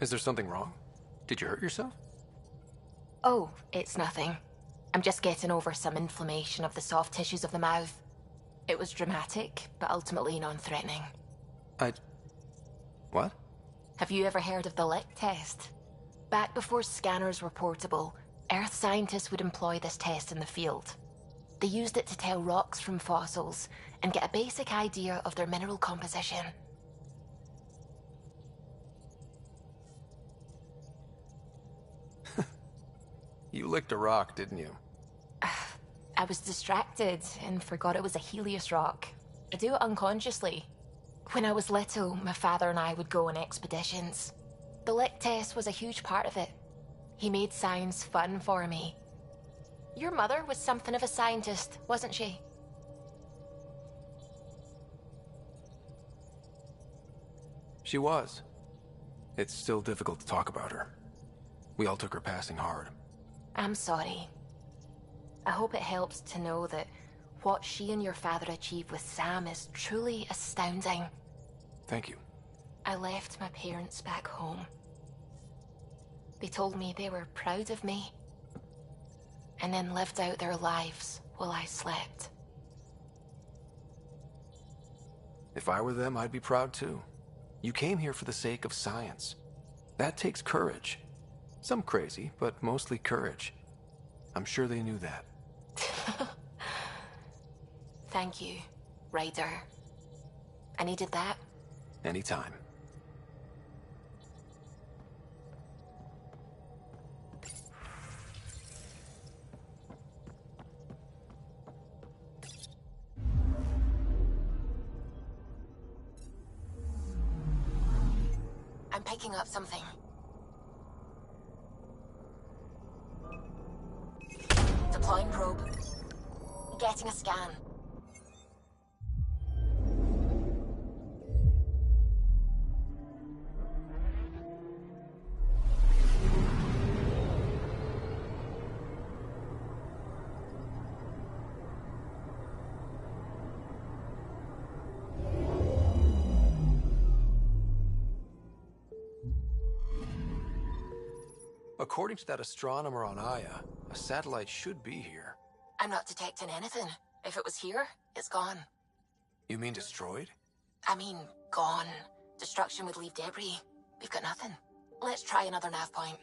Is there something wrong? Did you hurt yourself? Oh, it's nothing. I'm just getting over some inflammation of the soft tissues of the mouth. It was dramatic, but ultimately non-threatening. What? Have you ever heard of the lick test? Back before scanners were portable, Earth scientists would employ this test in the field. They used it to tell rocks from fossils and get a basic idea of their mineral composition. You licked a rock, didn't you? I was distracted and forgot it was a Helios rock. I do it unconsciously. When I was little, my father and I would go on expeditions. The lick test was a huge part of it. He made science fun for me. Your mother was something of a scientist, wasn't she? She was. It's still difficult to talk about her. We all took her passing hard. I'm sorry. I hope it helps to know that what she and your father achieved with Sam is truly astounding. Thank you. I left my parents back home. They told me they were proud of me, and then lived out their lives while I slept. If I were them, I'd be proud too. You came here for the sake of science. That takes courage. Some crazy, but mostly courage. I'm sure they knew that. Thank you, Ryder. I needed that. Anytime. I'm picking up something. Deploying probe. Getting a scan. According to that astronomer on Aya, a satellite should be here. I'm not detecting anything. If it was here, it's gone. You mean destroyed? I mean, gone. Destruction would leave debris. We've got nothing. Let's try another nav point.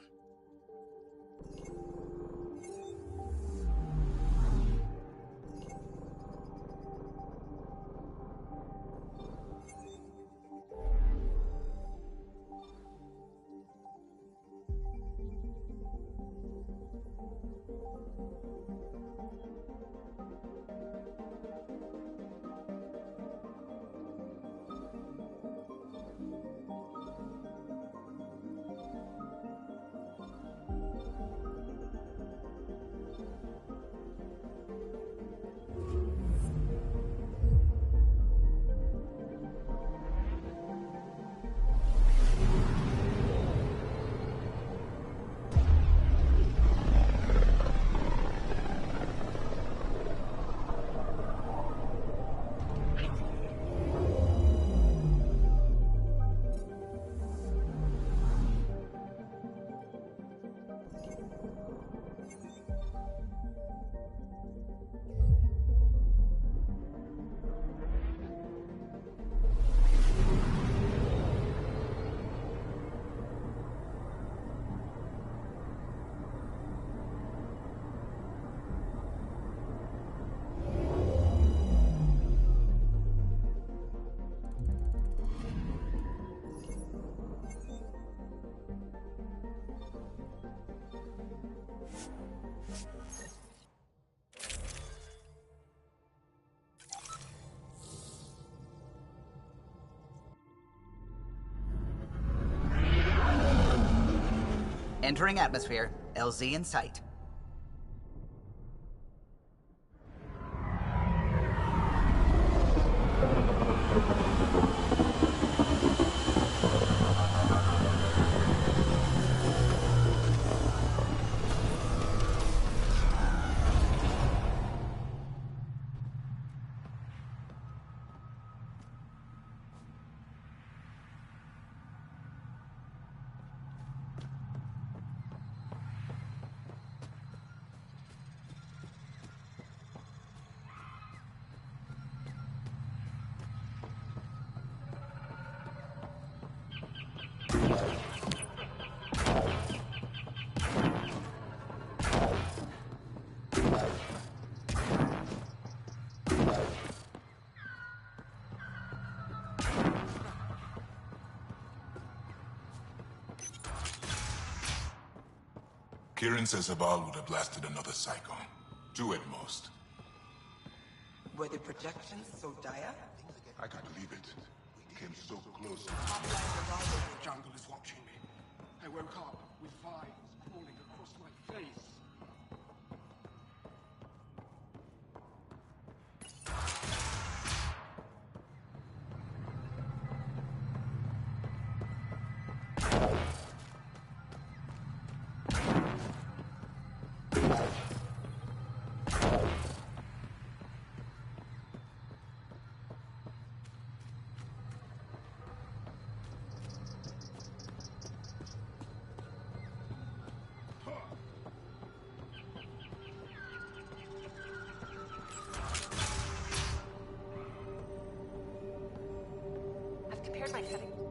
Entering atmosphere. LZ in sight. Kieran says Abal would have blasted another cyclone. Two at most. Were the projections so dire? I can't believe it. Came so close. The jungle is watching me. I woke up with vines falling across my face.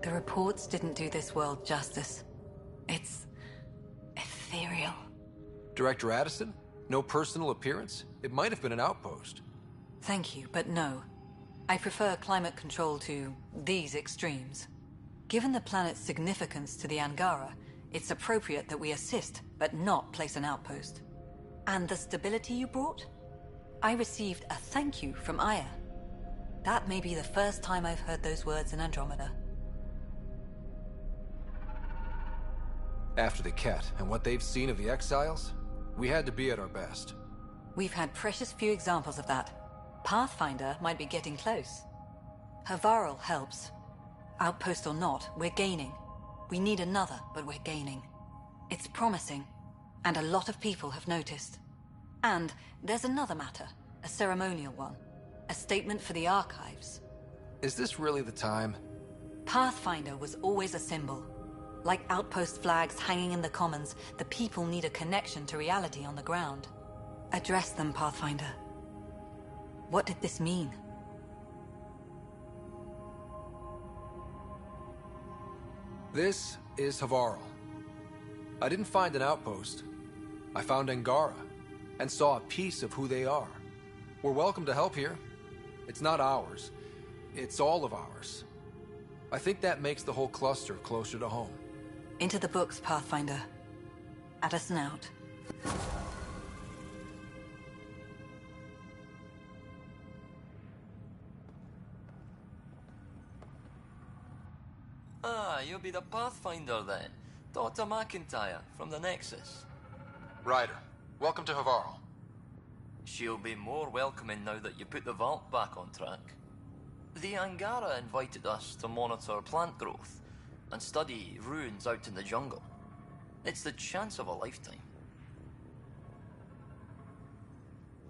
The reports didn't do this world justice. It's ethereal. Director Addison? No personal appearance? It might have been an outpost. Thank you, but no. I prefer climate control to these extremes. Given the planet's significance to the Angara, it's appropriate that we assist, but not place an outpost. And the stability you brought? I received a thank you from Aya. That may be the first time I've heard those words in Andromeda. After the Ket and what they've seen of the exiles, we had to be at our best. We've had precious few examples of that. Pathfinder might be getting close. Havarl helps. Outpost or not, we're gaining. We need another, but we're gaining. It's promising, and a lot of people have noticed. And there's another matter, a ceremonial one. A statement for the archives. Is this really the time? Pathfinder was always a symbol. Like outpost flags hanging in the commons, the people need a connection to reality on the ground. Address them, Pathfinder. What did this mean? This is Havarl. I didn't find an outpost. I found Angara, and saw a piece of who they are. We're welcome to help here. It's not ours. It's all of ours. I think that makes the whole cluster closer to home. Into the books, Pathfinder. Addison out. Ah, you'll be the Pathfinder then. Dr. McIntyre from the Nexus. Ryder, welcome to Havarl. She'll be more welcoming now that you put the vault back on track. The Angara invited us to monitor plant growth and study ruins out in the jungle. It's the chance of a lifetime.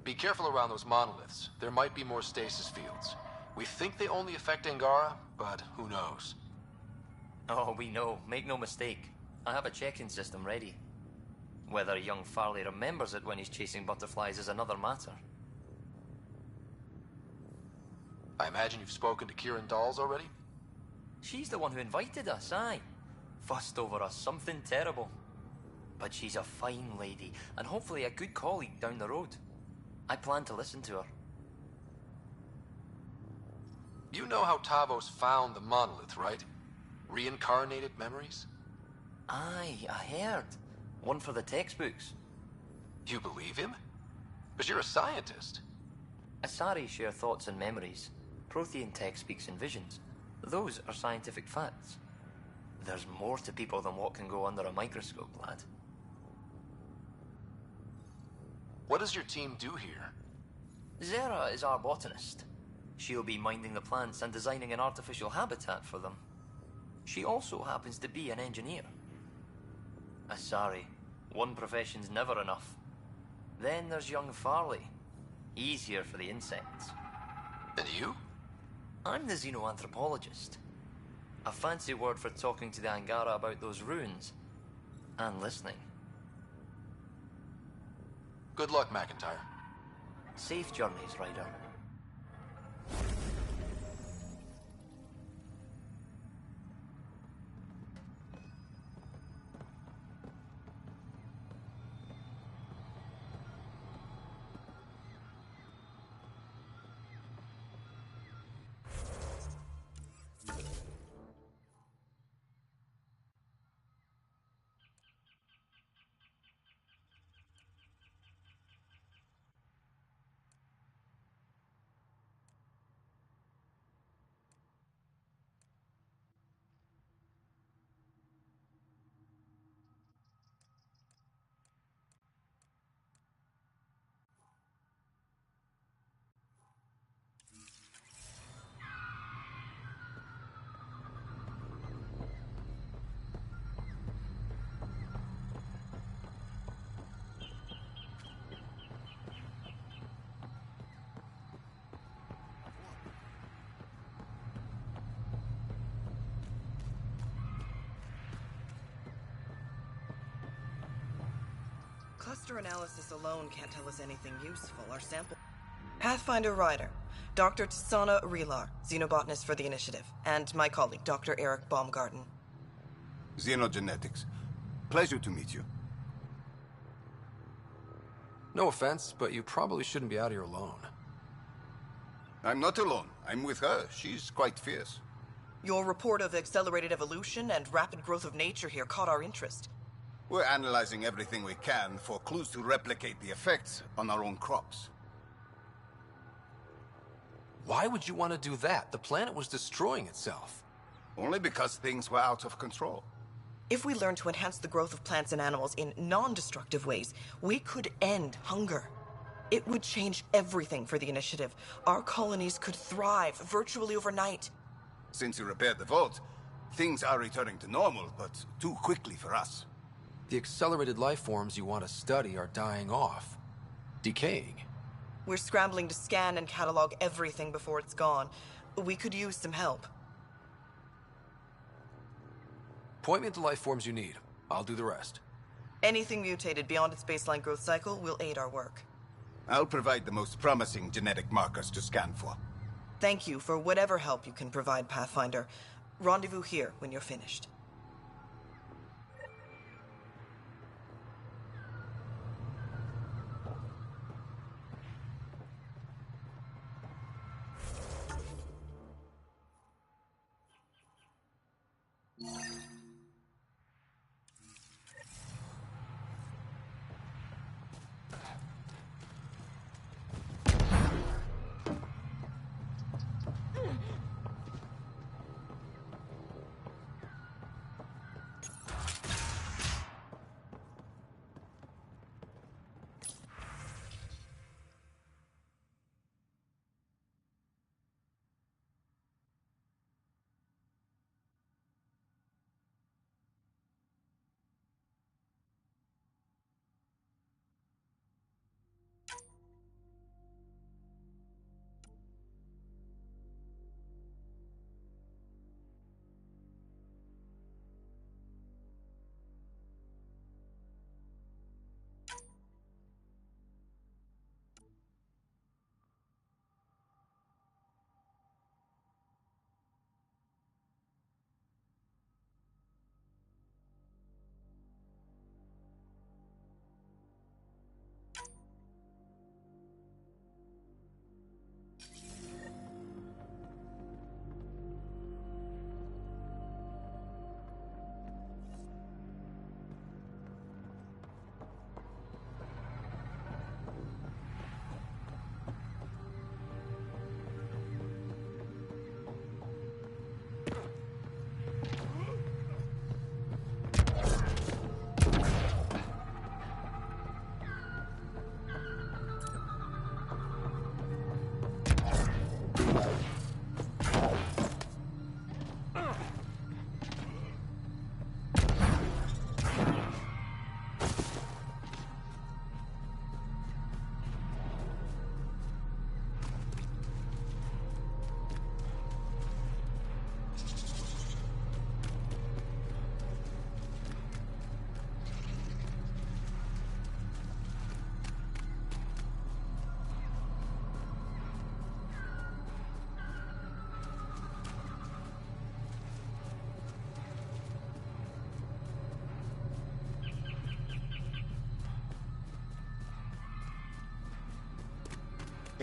Be careful around those monoliths. There might be more stasis fields. We think they only affect Angara, but who knows? Oh, we know. Make no mistake. I have a check-in system ready. Whether young Farley remembers it when he's chasing butterflies is another matter. I imagine you've spoken to Kieran Dawes already? She's the one who invited us, aye. Fussed over us something terrible. But she's a fine lady, and hopefully a good colleague down the road. I plan to listen to her. You know how Tavos found the monolith, right? Reincarnated memories? Aye, I heard. One for the textbooks. You believe him? But you're a scientist. Asari share thoughts and memories. Prothean tech speaks in visions. Those are scientific facts. There's more to people than what can go under a microscope, lad. What does your team do here? Zera is our botanist. She'll be minding the plants and designing an artificial habitat for them. She also happens to be an engineer. Asari, one profession's never enough. Then there's young Farley. Easier for the insects. And you? I'm the xenoanthropologist. A fancy word for talking to the Angara about those ruins. And listening. Good luck, McIntyre. Safe journeys, Ryder. Cluster analysis alone can't tell us anything useful. Our sample... Pathfinder Ryder, Dr. Tsana Relar, xenobotanist for the Initiative, and my colleague, Dr. Eric Baumgarten. Xenogenetics. Pleasure to meet you. No offense, but you probably shouldn't be out here alone. I'm not alone. I'm with her. She's quite fierce. Your report of accelerated evolution and rapid growth of nature here caught our interest. We're analyzing everything we can for clues to replicate the effects on our own crops. Why would you want to do that? The planet was destroying itself. Only because things were out of control. If we learn to enhance the growth of plants and animals in non-destructive ways, we could end hunger. It would change everything for the Initiative. Our colonies could thrive virtually overnight. Since you repaired the vault, things are returning to normal, but too quickly for us. The accelerated life forms you want to study are dying off. Decaying. We're scrambling to scan and catalog everything before it's gone. We could use some help. Point me at the life forms you need. I'll do the rest. Anything mutated beyond its baseline growth cycle will aid our work. I'll provide the most promising genetic markers to scan for. Thank you for whatever help you can provide, Pathfinder. Rendezvous here when you're finished.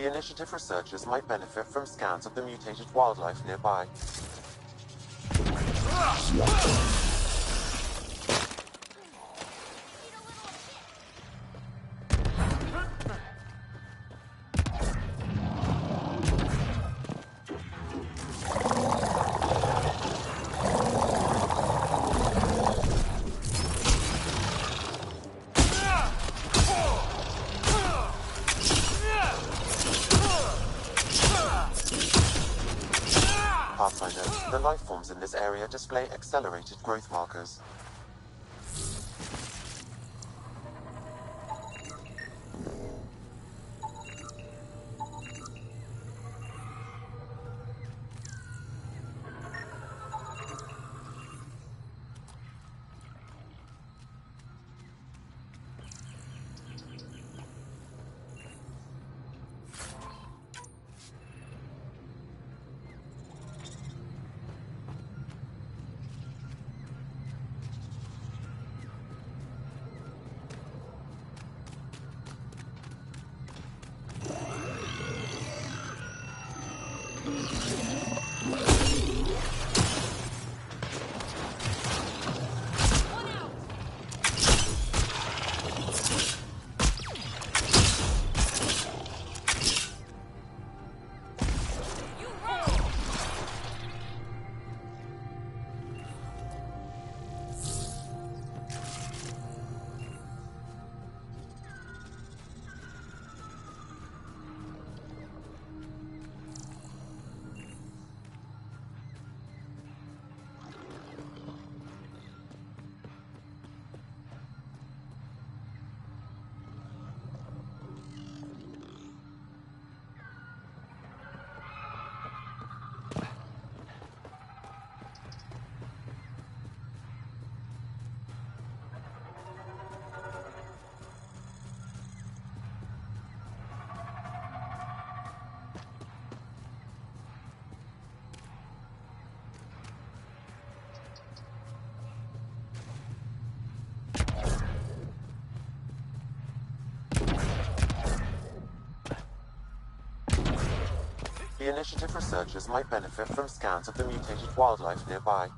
The Initiative researchers might benefit from scans of the mutated wildlife nearby. The life forms in this area display accelerated growth markers. The initiative researchers might benefit from scans of the mutated wildlife nearby.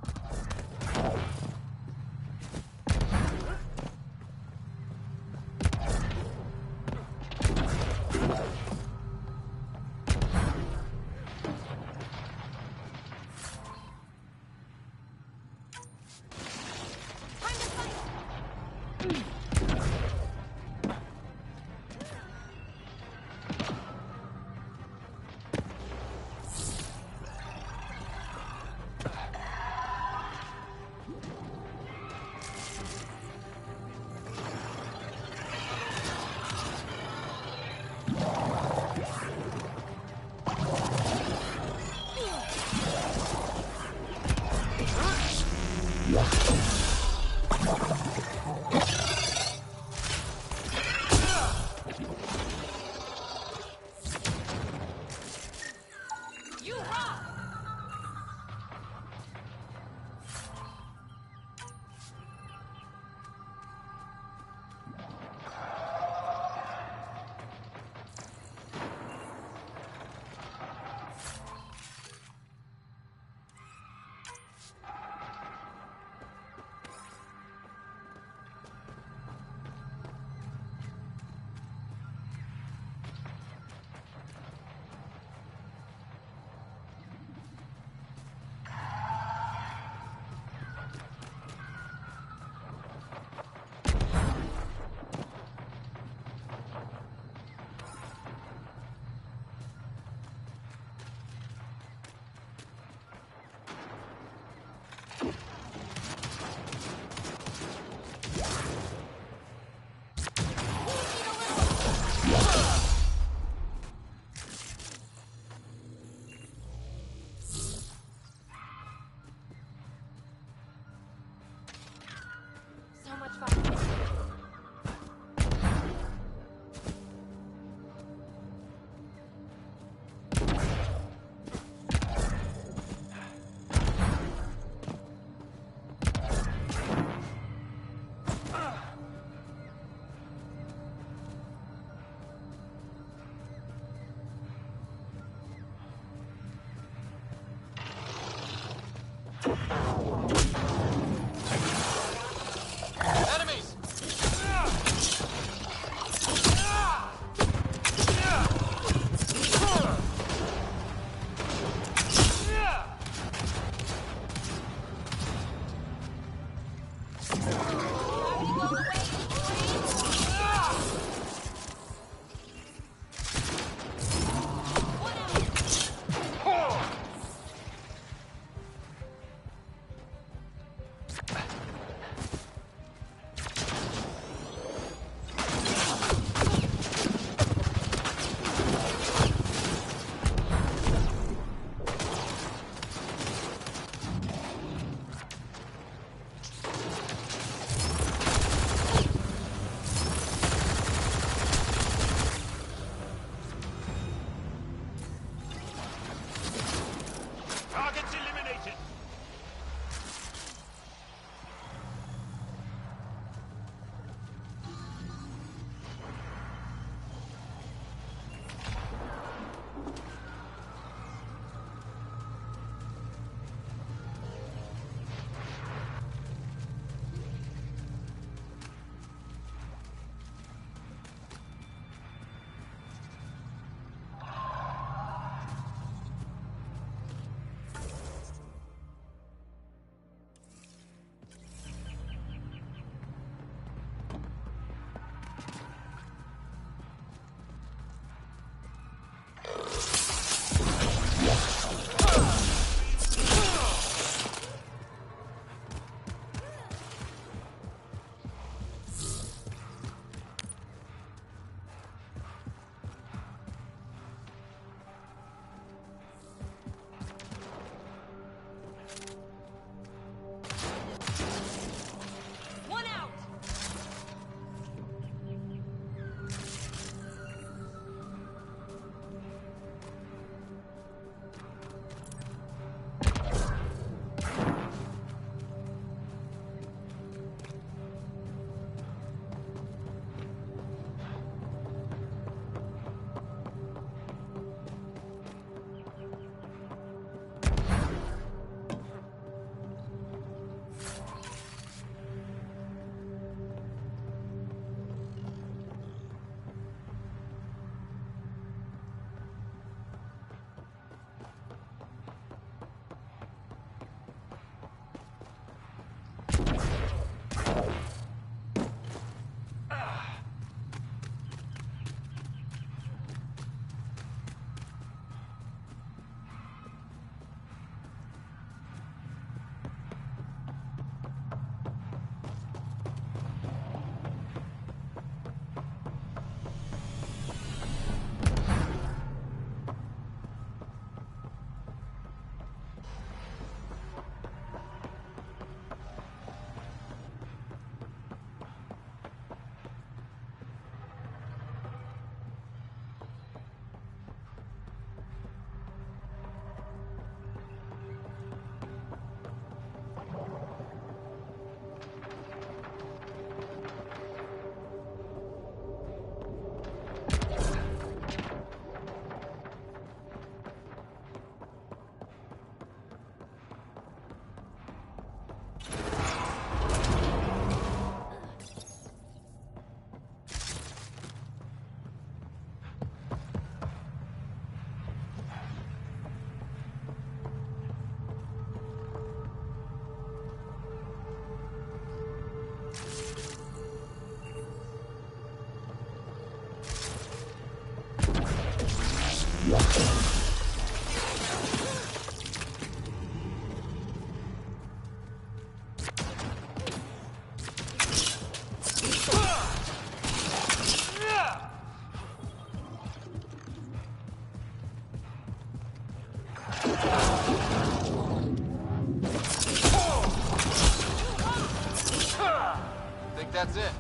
that's it.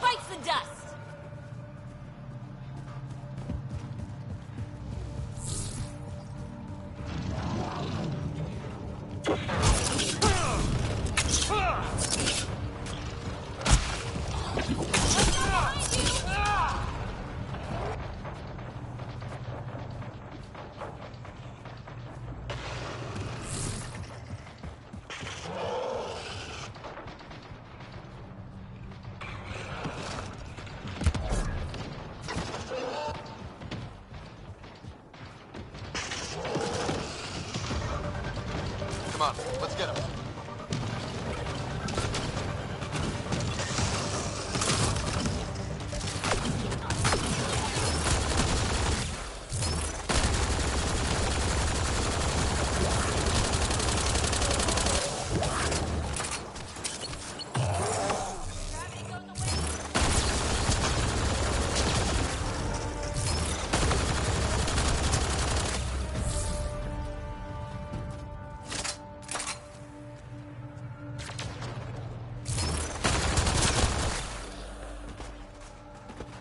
Bites the dust! Come on, let's get him.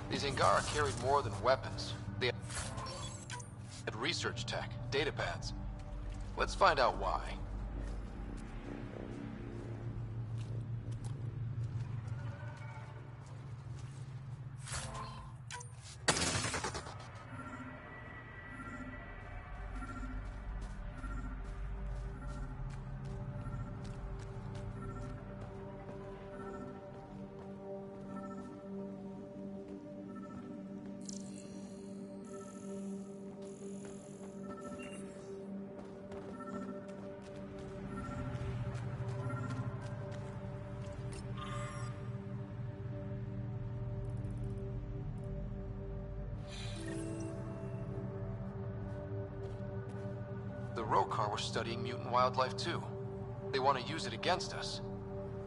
These Angara carried more than weapons. They had research tech, data pads. Let's find out why. The Rokar were studying mutant wildlife too. They want to use it against us.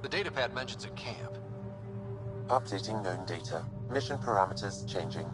The datapad mentions a camp. Updating known data. Mission parameters changing.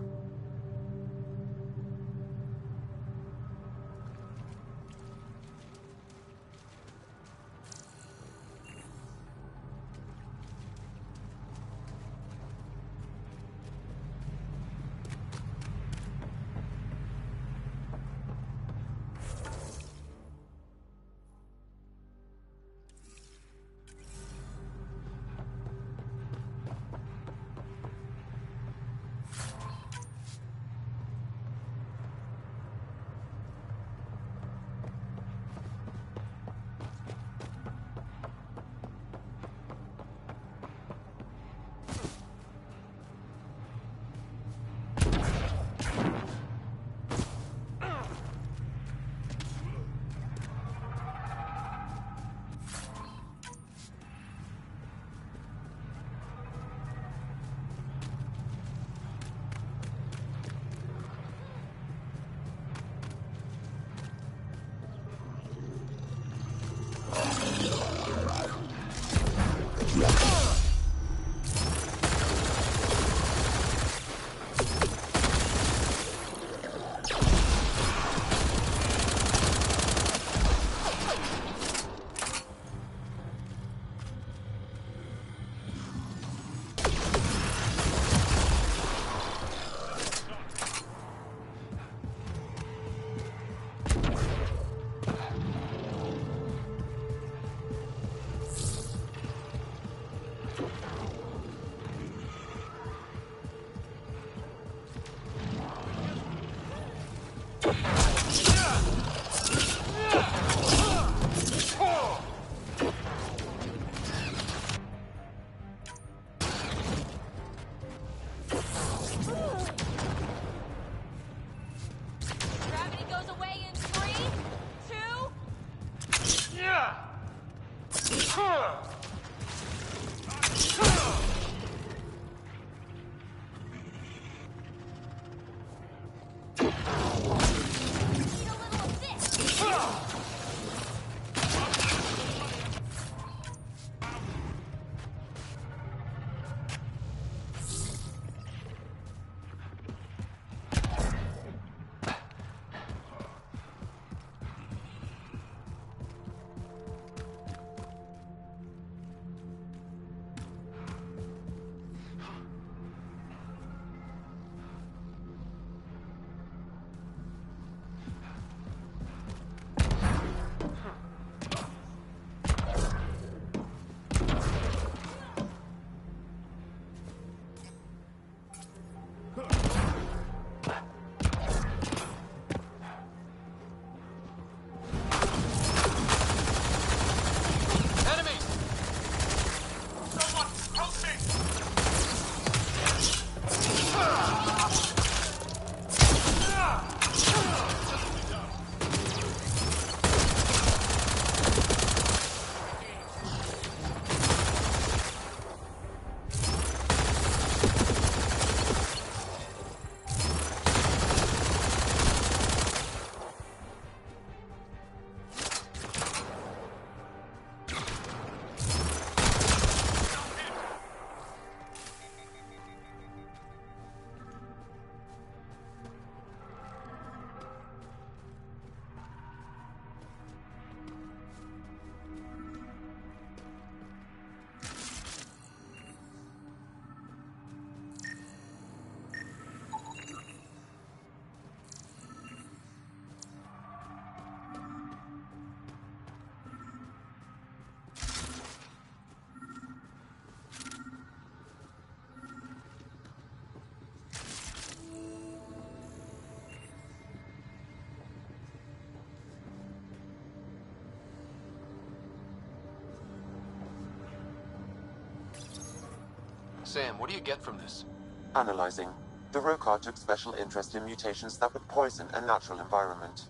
Sam, what do you get from this? Analyzing. The Rokar took special interest in mutations that would poison a natural environment.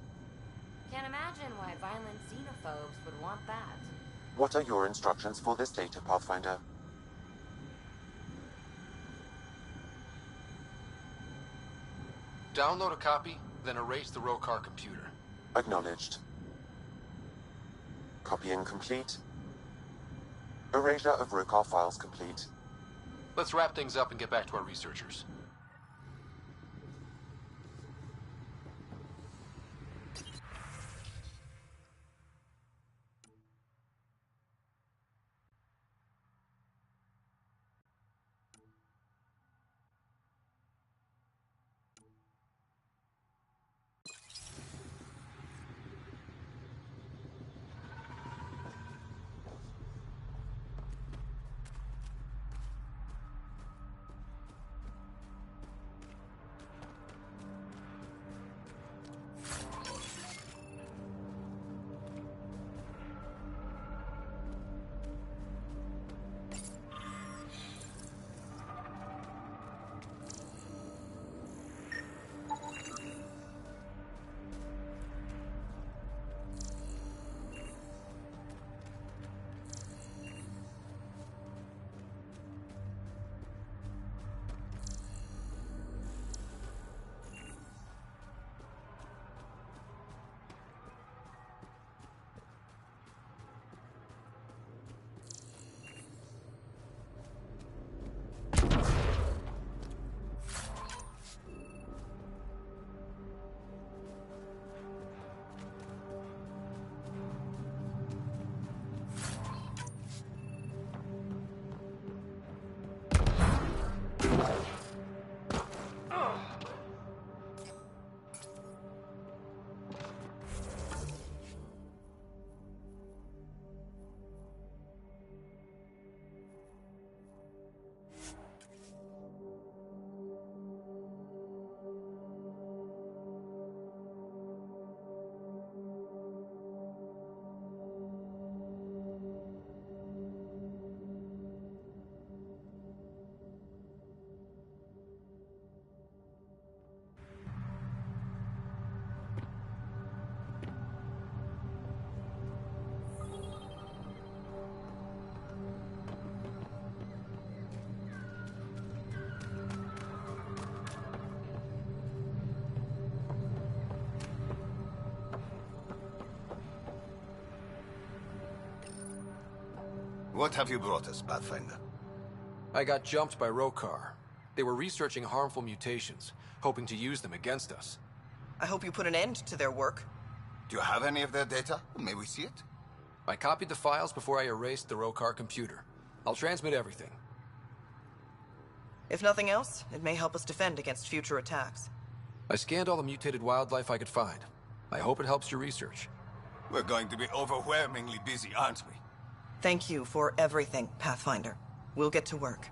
Can't imagine why violent xenophobes would want that. What are your instructions for this data, Pathfinder? Download a copy, then erase the Rokar computer. Acknowledged. Copying complete. Erasure of Rokar files complete. Let's wrap things up and get back to our researchers. What have you brought us, Pathfinder? I got jumped by Rokar. They were researching harmful mutations, hoping to use them against us. I hope you put an end to their work. Do you have any of their data? May we see it? I copied the files before I erased the Rokar computer. I'll transmit everything. If nothing else, it may help us defend against future attacks. I scanned all the mutated wildlife I could find. I hope it helps your research. We're going to be overwhelmingly busy, aren't we? Thank you for everything, Pathfinder. We'll get to work.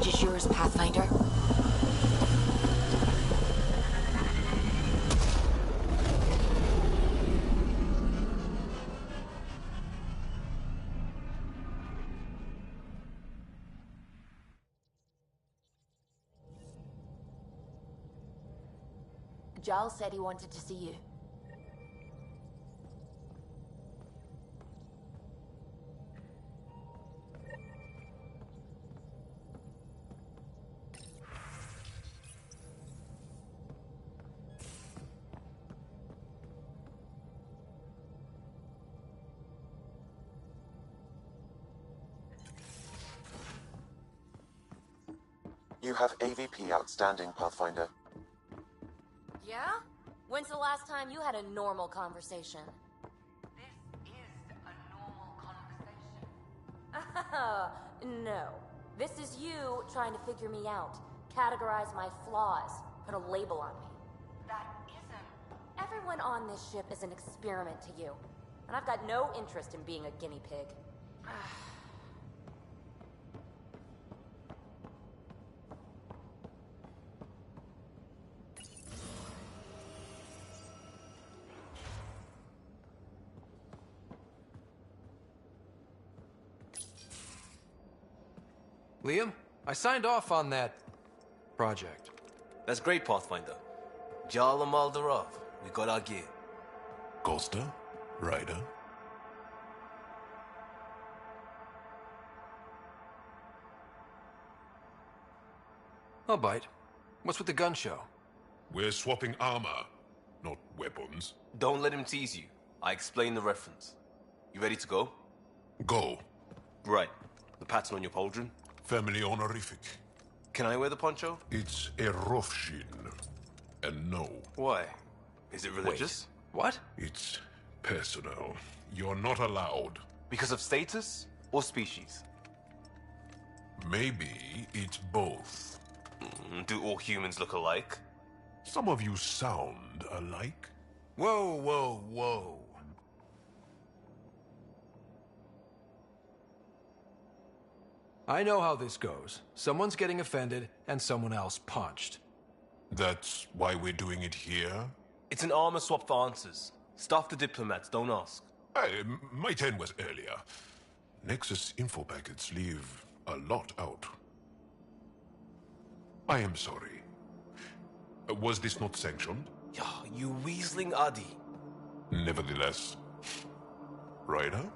stage is yours, Pathfinder. Giles said he wanted to see you. You have AVP outstanding, Pathfinder. Yeah? When's the last time you had a normal conversation? This is a normal conversation. No. This is you trying to figure me out, categorize my flaws, put a label on me. That isn't. Everyone on this ship is an experiment to you, and I've got no interest in being a guinea pig. Liam, I signed off on that project. That's great, Pathfinder. Jarl and Maldarov, we got our gear. Costa? Ryder? I'll bite. What's with the gun show? We're swapping armor, not weapons. Don't let him tease you. I explained the reference. You ready to go? Go. Right. The pattern on your pauldron? Family honorific. Can I wear the poncho? It's a Rofshin. And no. Why? Is it religious? Wait, what? It's personal. You're not allowed. Because of status or species? Maybe it's both. Do all humans look alike? Some of you sound alike. Whoa, whoa, whoa. I know how this goes. Someone's getting offended, and someone else punched. That's why we're doing it here? It's an armor swap for answers. Stuff the diplomats, don't ask. My turn was earlier. Nexus info packets leave a lot out. I am sorry. Was this not sanctioned? You weaseling Adi. Nevertheless. Ryder?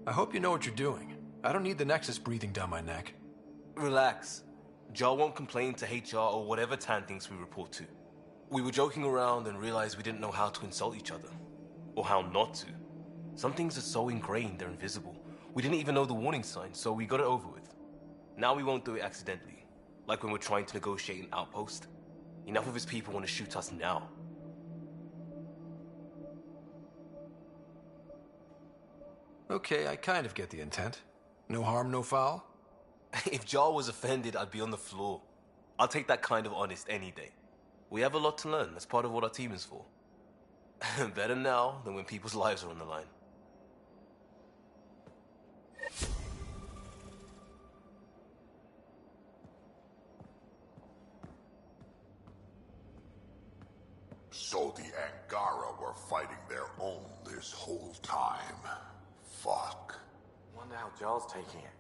I hope you know what you're doing. I don't need the Nexus breathing down my neck. Relax. Jar won't complain to HR or whatever Tan thinks we report to. We were joking around and realized we didn't know how to insult each other. Or how not to. Some things are so ingrained they're invisible. We didn't even know the warning signs, so we got it over with. Now we won't do it accidentally. Like when we're trying to negotiate an outpost. Enough of his people want to shoot us now. Okay, I kind of get the intent. No harm, no foul? If Jar was offended, I'd be on the floor. I'll take that kind of honest any day. We have a lot to learn. That's part of what our team is for. Better now than when people's lives are on the line. So the Angara were fighting their own this whole time. Fuck. Wonder how Jar's taking it.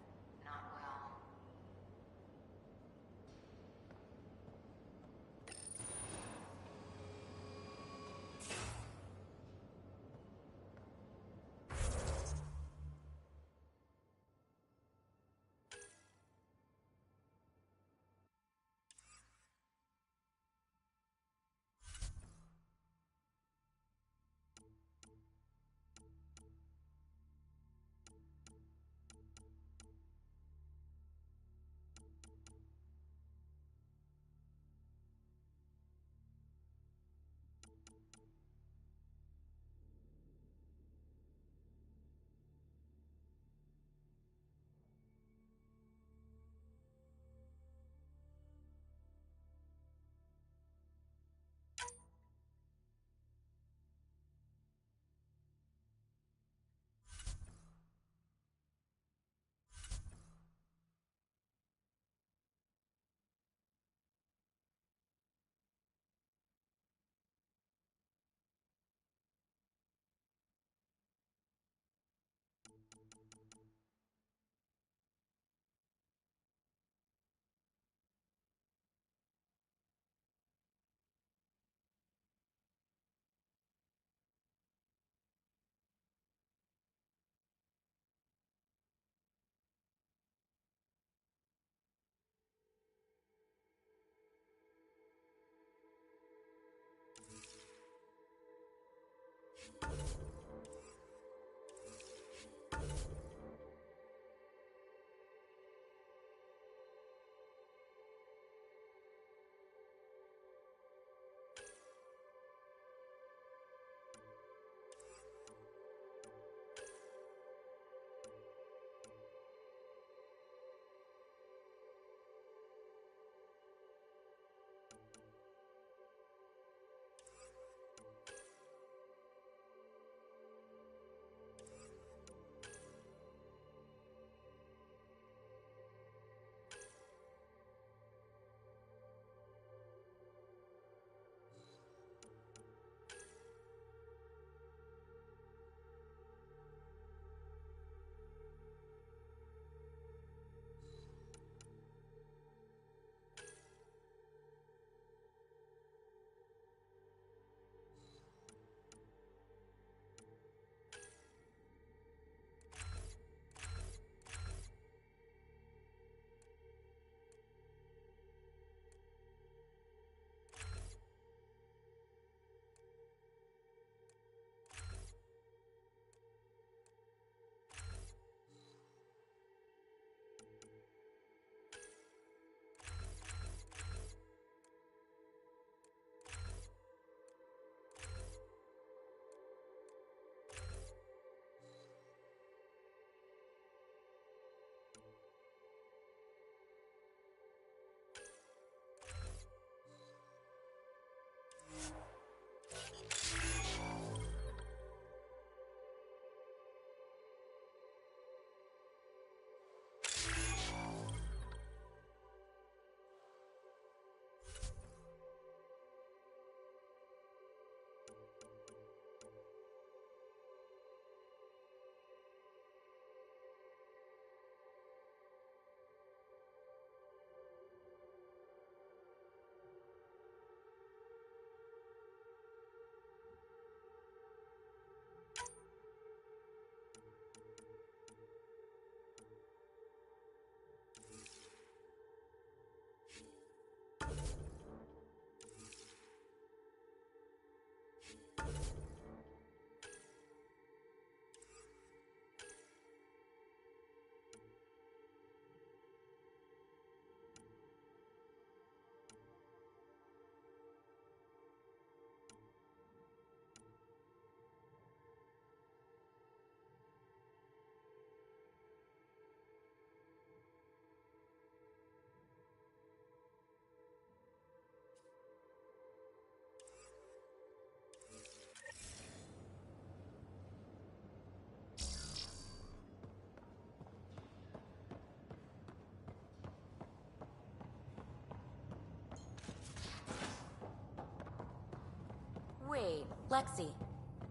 Lexi,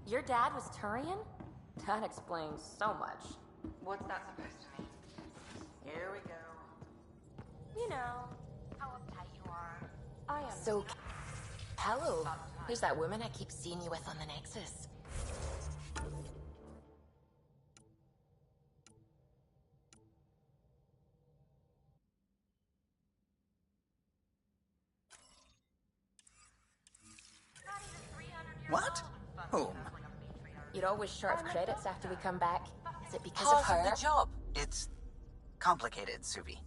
your dad was Turian? That explains so much. What's that supposed to mean? Here we go. You know, how uptight you are. I am. So, hello. Who's that woman I keep seeing you with on the Nexus? What? Whom? You're always short of credits after we come back. Is it because Half of her? the job. It's complicated, Suvi.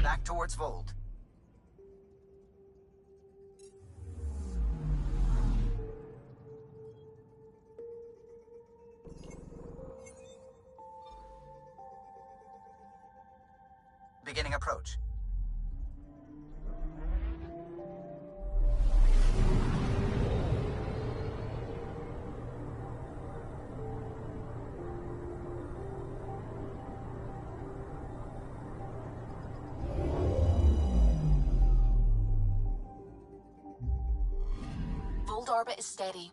Back towards Voeld. Beginning approach. Voeld orbit is steady.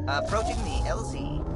Approaching the LZ.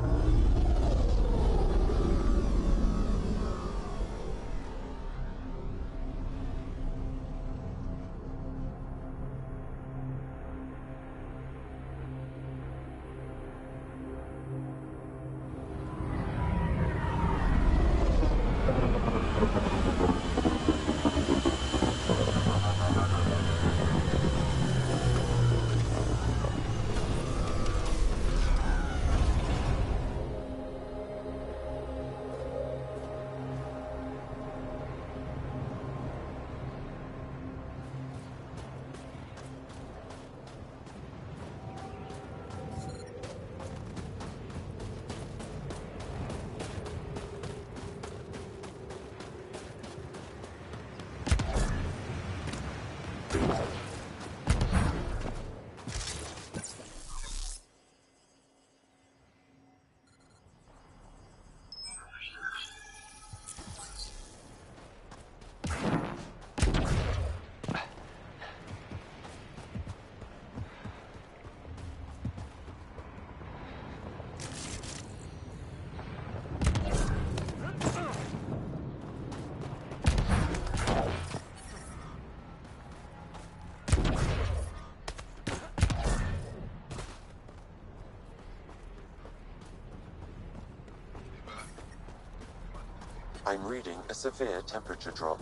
I'm reading a severe temperature drop.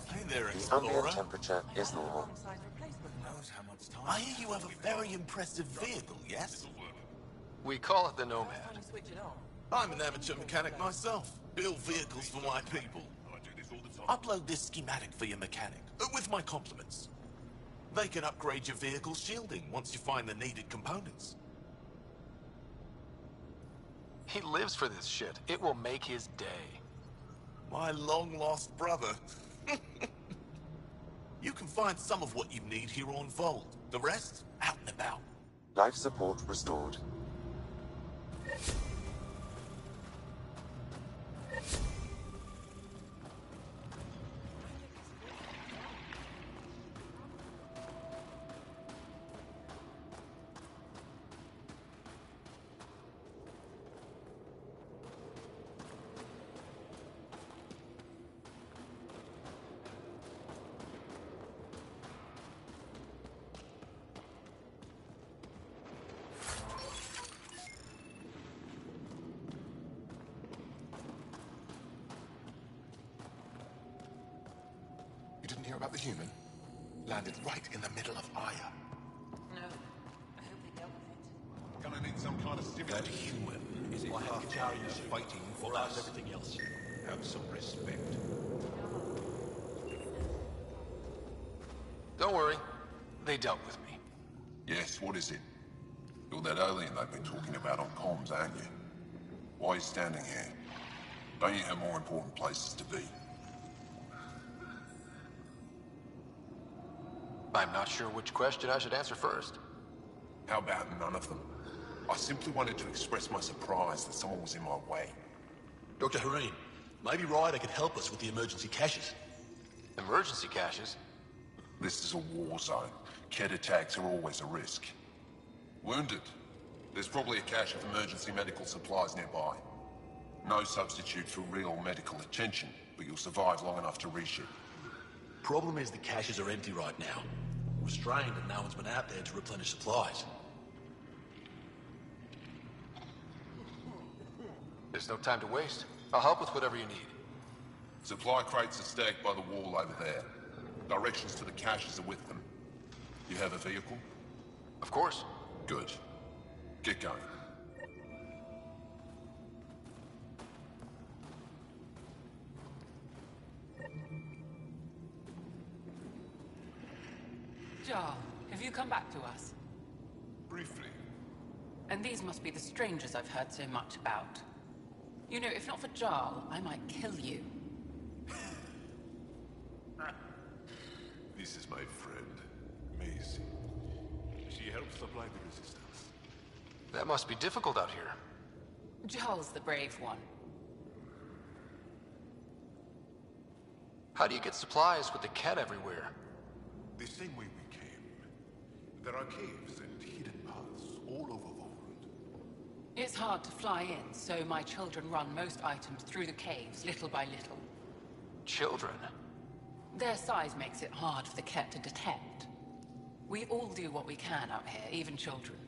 Hey there, The Explorer. ambient temperature is normal. I hear you have a very impressive vehicle, yes? We call it the Nomad. I'm an amateur mechanic myself. Build vehicles for my people. Upload this schematic for your mechanic, with my compliments. They can upgrade your vehicle's shielding once you find the needed components. He lives for this shit. It will make his day. My long-lost brother. You can find some of what you need here on Voeld. The rest, out and about. Life support restored. the human landed right in the middle of Aya. No. I hope they dealt with it. Gonna need some kind of stimulus. That human is a carrier fighting for us. Everything else. Have some respect. Don't worry. They dealt with me. Yes, what is it? You're that alien they've been talking about on comms, aren't you? Why are you standing here? Don't you have more important places to be? I'm not sure which question I should answer first. How about none of them? I simply wanted to express my surprise that someone was in my way. Dr. Hareen, maybe Ryder could help us with the emergency caches. Emergency caches? This is a war zone. Kett attacks are always a risk. Wounded. There's probably a cache of emergency medical supplies nearby. No substitute for real medical attention, but you'll survive long enough to reship. Problem is the caches are empty right now. We're strained and no one's been out there to replenish supplies. There's no time to waste. I'll help with whatever you need. Supply crates are stacked by the wall over there. Directions to the caches are with them. You have a vehicle? Of course. Good. Get going. Jarl, have you come back to us? Briefly. And these must be the strangers I've heard so much about. You know, if not for Jarl, I might kill you. This is my friend, Maisie. She helps supply the resistance. That must be difficult out here. Jarl's the brave one. How do you get supplies with the Kett everywhere? The same way we came. There are caves and hidden paths all over Voeld. It's hard to fly in, so my children run most items through the caves, little by little. Children? Their size makes it hard for the Kett to detect. We all do what we can out here, even children.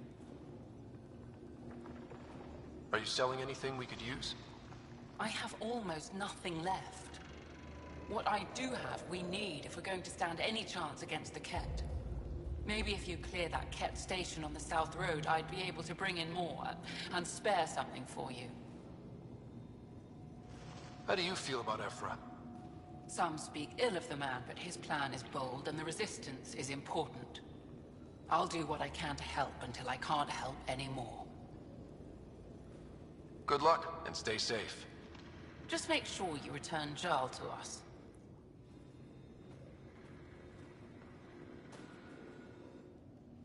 Are you selling anything we could use? I have almost nothing left. What I do have, we need if we're going to stand any chance against the Kett. Maybe if you clear that Kett station on the South Road, I'd be able to bring in more and spare something for you. How do you feel about Ephra? Some speak ill of the man, but his plan is bold and the resistance is important. I'll do what I can to help until I can't help anymore. Good luck, and stay safe. Just make sure you return Jarl to us.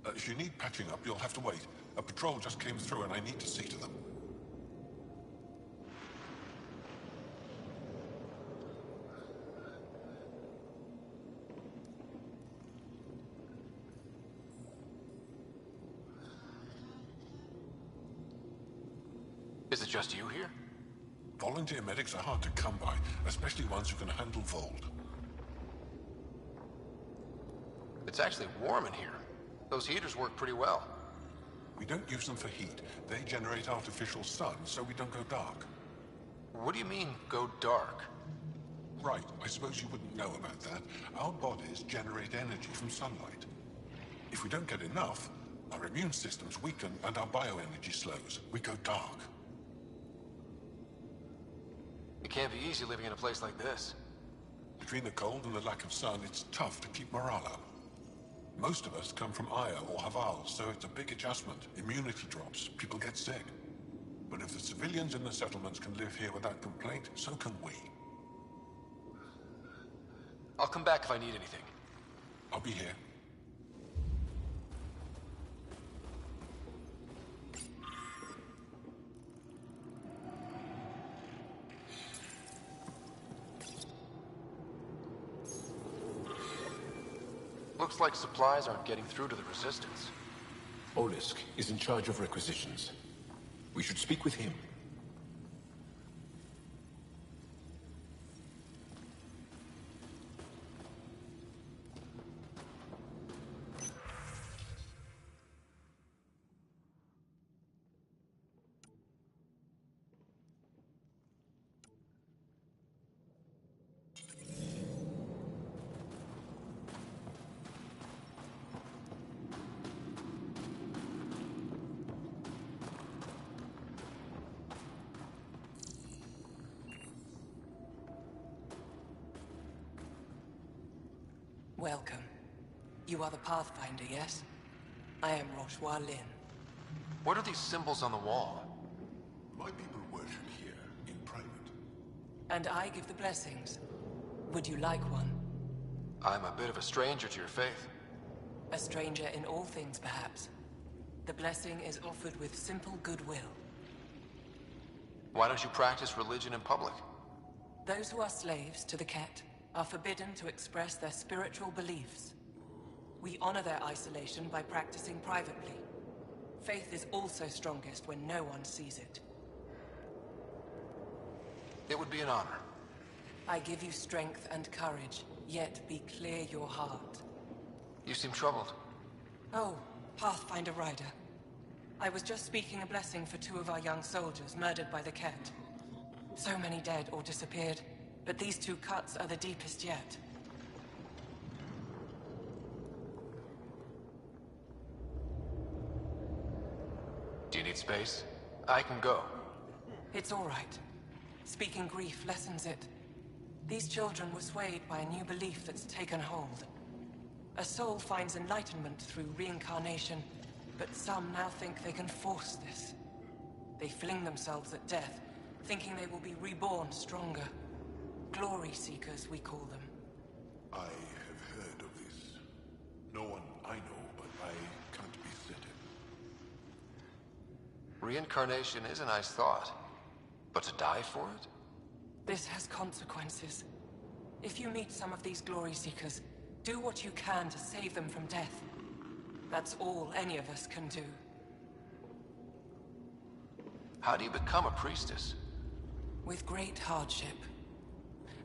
If you need patching up, you'll have to wait. A patrol just came through and I need to see to them. Is it just you here? Volunteer medics are hard to come by, especially ones who can handle Voeld. It's actually warm in here. Those heaters work pretty well. We don't use them for heat. They generate artificial sun, so we don't go dark. What do you mean, go dark? Right, I suppose you wouldn't know about that. Our bodies generate energy from sunlight. If we don't get enough, our immune systems weaken and our bioenergy slows. We go dark. It can't be easy living in a place like this. Between the cold and the lack of sun, it's tough to keep morale up. Most of us come from Aya or Haval, so it's a big adjustment. Immunity drops, people get sick. But if the civilians in the settlements can live here without complaint, so can we. I'll come back if I need anything. I'll be here. Looks like supplies aren't getting through to the Resistance. Olisk is in charge of requisitions. We should speak with him. Welcome. You are the Pathfinder, yes? I am Roshua Lin. What are these symbols on the wall? My people worship here, in private. And I give the blessings. Would you like one? I'm a bit of a stranger to your faith. A stranger in all things, perhaps. The blessing is offered with simple goodwill. Why don't you practice religion in public? Those who are slaves to the Ket are forbidden to express their spiritual beliefs. We honor their isolation by practicing privately. Faith is also strongest when no one sees it. It would be an honor. I give you strength and courage, yet be clear your heart. You seem troubled. Oh, Pathfinder Rider. I was just speaking a blessing for 2 of our young soldiers murdered by the Ket. So many dead or disappeared, but these 2 cuts are the deepest yet. Do you need space? I can go. It's all right. Speaking grief lessens it. These children were swayed by a new belief that's taken hold. A soul finds enlightenment through reincarnation, but some now think they can force this. They fling themselves at death, thinking they will be reborn stronger. Glory seekers, we call them. I have heard of this. No one I know, but I can't be certain. Reincarnation is a nice thought. But to die for it? This has consequences. If you meet some of these glory seekers, do what you can to save them from death. That's all any of us can do. How do you become a priestess? With great hardship.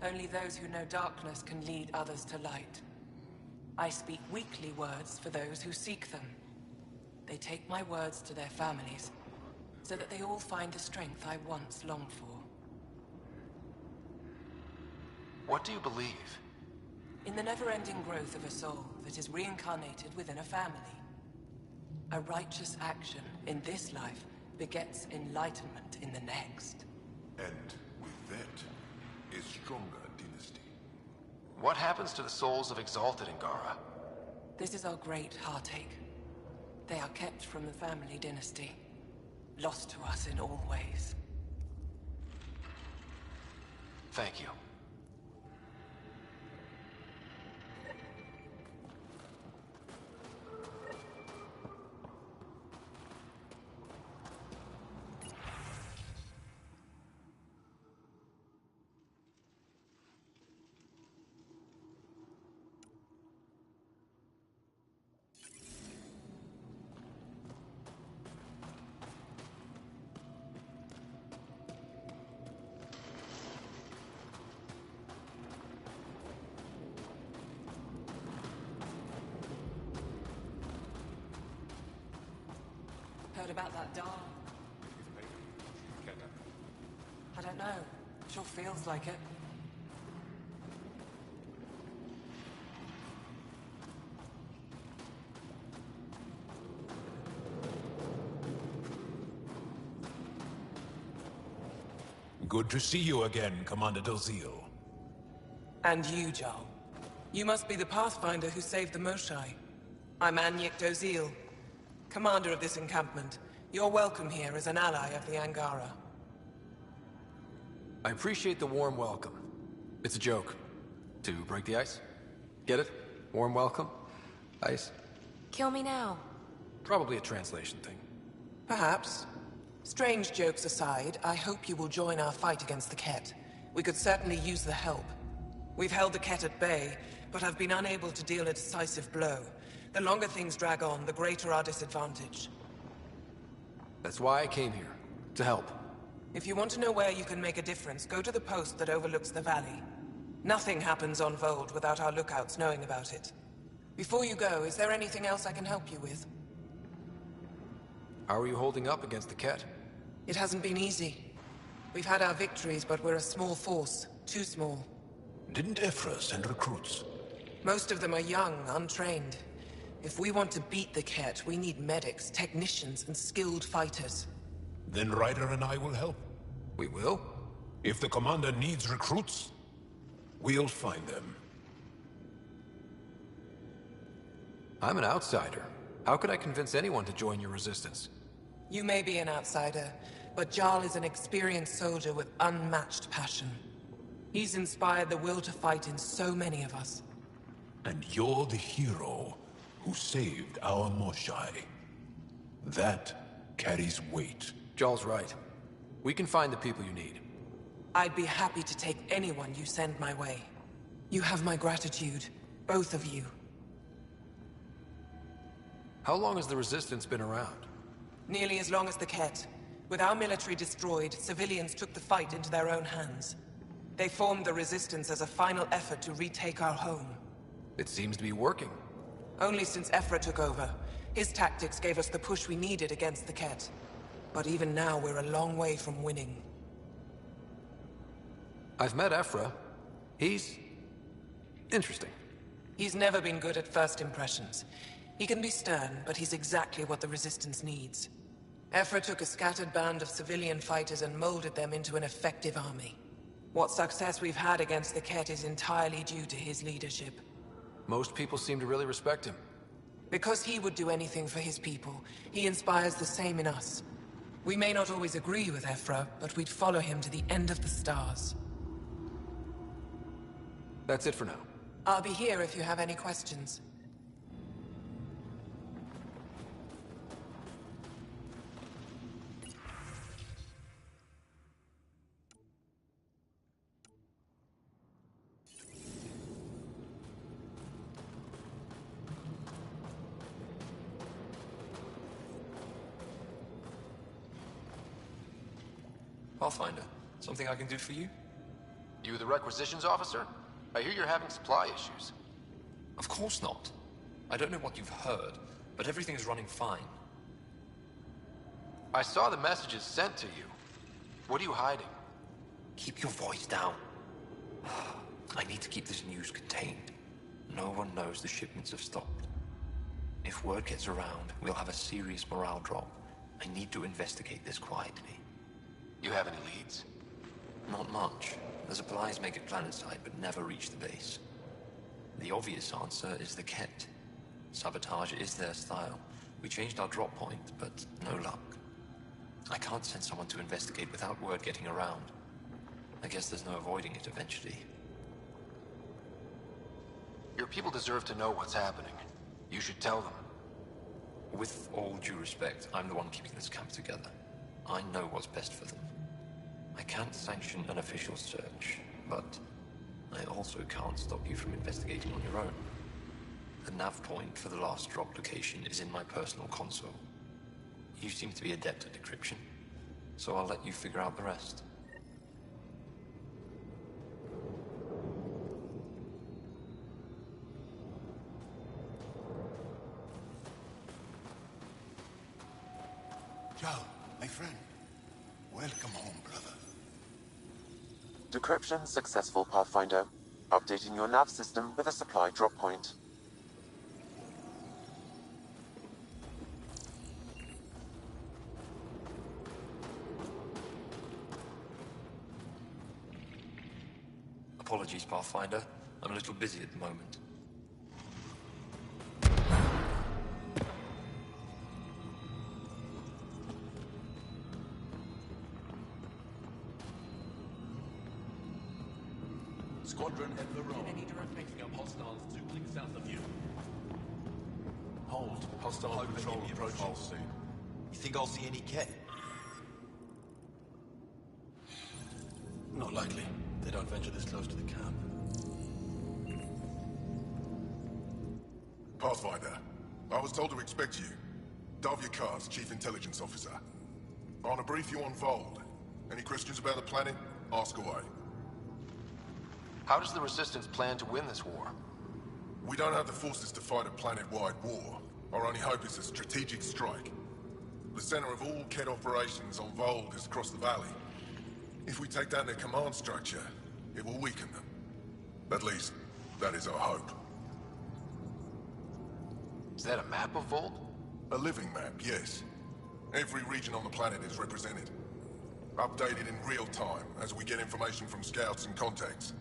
Only those who know darkness can lead others to light. I speak weekly words for those who seek them. They take my words to their families, so that they all find the strength I once longed for. What do you believe? In the never-ending growth of a soul that is reincarnated within a family. A righteous action in this life begets enlightenment in the next. And with that, a stronger dynasty. What happens to the souls of exalted Angara? This is our great heartache. They are kept from the family dynasty. Lost to us in all ways. Thank you. Heard about that doll? I don't know. Sure feels like it. Good to see you again, Commander Dozil. And you, Joel. You must be the Pathfinder who saved the Moshai. I'm Anyik Dozil, commander of this encampment. You're welcome here as an ally of the Angara. I appreciate the warm welcome. It's a joke. To break the ice? Get it? Warm welcome? Ice? Kill me now. Probably a translation thing. Perhaps. Strange jokes aside, I hope you will join our fight against the Ket. We could certainly use the help. We've held the Ket at bay, but have been unable to deal a decisive blow. The longer things drag on, the greater our disadvantage. That's why I came here. To help. If you want to know where you can make a difference, go to the post that overlooks the valley. Nothing happens on Voeld without our lookouts knowing about it. Before you go, is there anything else I can help you with? How are you holding up against the Ket? It hasn't been easy. We've had our victories, but we're a small force. Too small. Didn't Ephra send recruits? Most of them are young, untrained. If we want to beat the Ket, we need medics, technicians, and skilled fighters. Then Ryder and I will help. We will? If the commander needs recruits, we'll find them. I'm an outsider. How could I convince anyone to join your resistance? You may be an outsider, but Jarl is an experienced soldier with unmatched passion. He's inspired the will to fight in so many of us. And you're the hero who saved our Moshai. That carries weight. Jarl's right. We can find the people you need. I'd be happy to take anyone you send my way. You have my gratitude, both of you. How long has the Resistance been around? Nearly as long as the Ket. With our military destroyed, civilians took the fight into their own hands. They formed the Resistance as a final effort to retake our home. It seems to be working. Only since Ephra took over. His tactics gave us the push we needed against the Ket. But even now, we're a long way from winning. I've met Ephra. He's interesting. He's never been good at first impressions. He can be stern, but he's exactly what the Resistance needs. Ephra took a scattered band of civilian fighters and molded them into an effective army. What success we've had against the Ket is entirely due to his leadership. Most people seem to really respect him. Because he would do anything for his people, he inspires the same in us. We may not always agree with Ephra, but we'd follow him to the end of the stars. That's it for now. I'll be here if you have any questions. Pathfinder, something I can do for you? You the requisitions officer? I hear you're having supply issues. Of course not. I don't know what you've heard, but everything is running fine. I saw the messages sent to you. What are you hiding? Keep your voice down. I need to keep this news contained. No one knows the shipments have stopped. If word gets around, we'll have a serious morale drop. I need to investigate this quietly. You have any leads? Not much. The supplies make it planetside, but never reach the base. The obvious answer is the Ket. Sabotage is their style. We changed our drop point, but no luck. I can't send someone to investigate without word getting around. I guess there's no avoiding it eventually. Your people deserve to know what's happening. You should tell them. With all due respect, I'm the one keeping this camp together. I know what's best for them. I can't sanction an official search, but I also can't stop you from investigating on your own. The nav point for the last drop location is in my personal console. You seem to be adept at decryption, so I'll let you figure out the rest. Joe, my friend. Welcome home, brother. Decryption successful, Pathfinder. Updating your nav system with a supply drop point. Apologies, Pathfinder. I'm a little busy at the moment. Squadron at the road. Picking up hostiles 2 clicks south of you. Hold. Hostile patrol approaching. You think I'll see any Ket? Not likely. They don't venture this close to the camp. Pathfinder, I was told to expect you. Davyakar's Chief Intelligence Officer. I want to brief you on Voeld. Any questions about the planet? Ask away. How does the Resistance plan to win this war? We don't have the forces to fight a planet-wide war. Our only hope is a strategic strike. The center of all Ket operations on Voeld is across the valley. If we take down their command structure, it will weaken them. At least, that is our hope. Is that a map of Voeld? A living map, yes. Every region on the planet is represented. Updated in real time as we get information from scouts and contacts.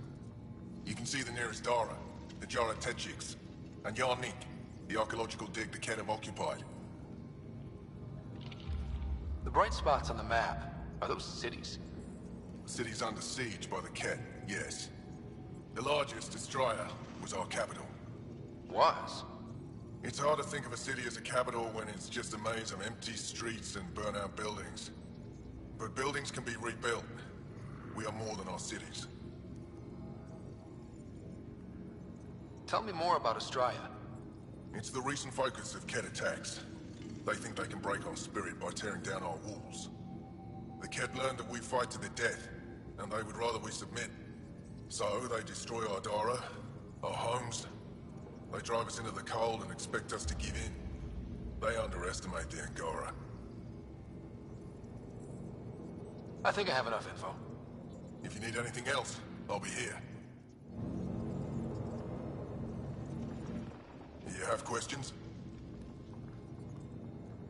You can see the nearest Dara, the Jara Tetchiks, and Yarnik. The archaeological dig the Ket have occupied. The bright spots on the map, are those cities? The city's under siege by the Ket, yes. The largest, Destroyer, was our capital. Was? It's hard to think of a city as a capital when it's just a maze of empty streets and burnt-out buildings. But buildings can be rebuilt. We are more than our cities. Tell me more about Astraea. It's the recent focus of Ket attacks. They think they can break our spirit by tearing down our walls. The Ket learned that we fight to the death, and they would rather we submit. So they destroy our Dara, our homes. They drive us into the cold and expect us to give in. They underestimate the Angara. I think I have enough info. If you need anything else, I'll be here. You have questions?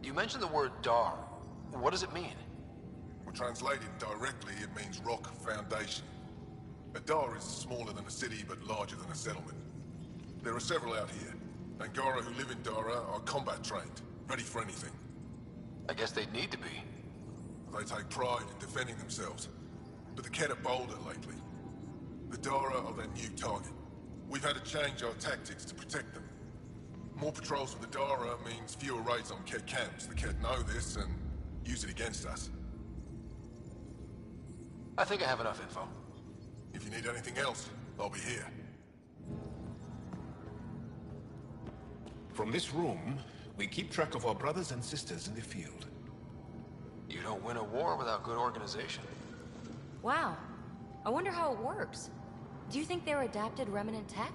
You mentioned the word Dar. What does it mean? Well, translated directly, it means rock foundation. A Dar is smaller than a city, but larger than a settlement. There are several out here. Angara who live in Dara are combat trained, ready for anything. I guess they'd need to be. They take pride in defending themselves. But the Ket are bolder lately. The Dara are their new target. We've had to change our tactics to protect them. More patrols for the Dara means fewer raids on Ket camps. The Ket know this and use it against us. I think I have enough info. If you need anything else, I'll be here. From this room, we keep track of our brothers and sisters in the field. You don't win a war without good organization. Wow. I wonder how it works. Do you think they're adapted remnant tech?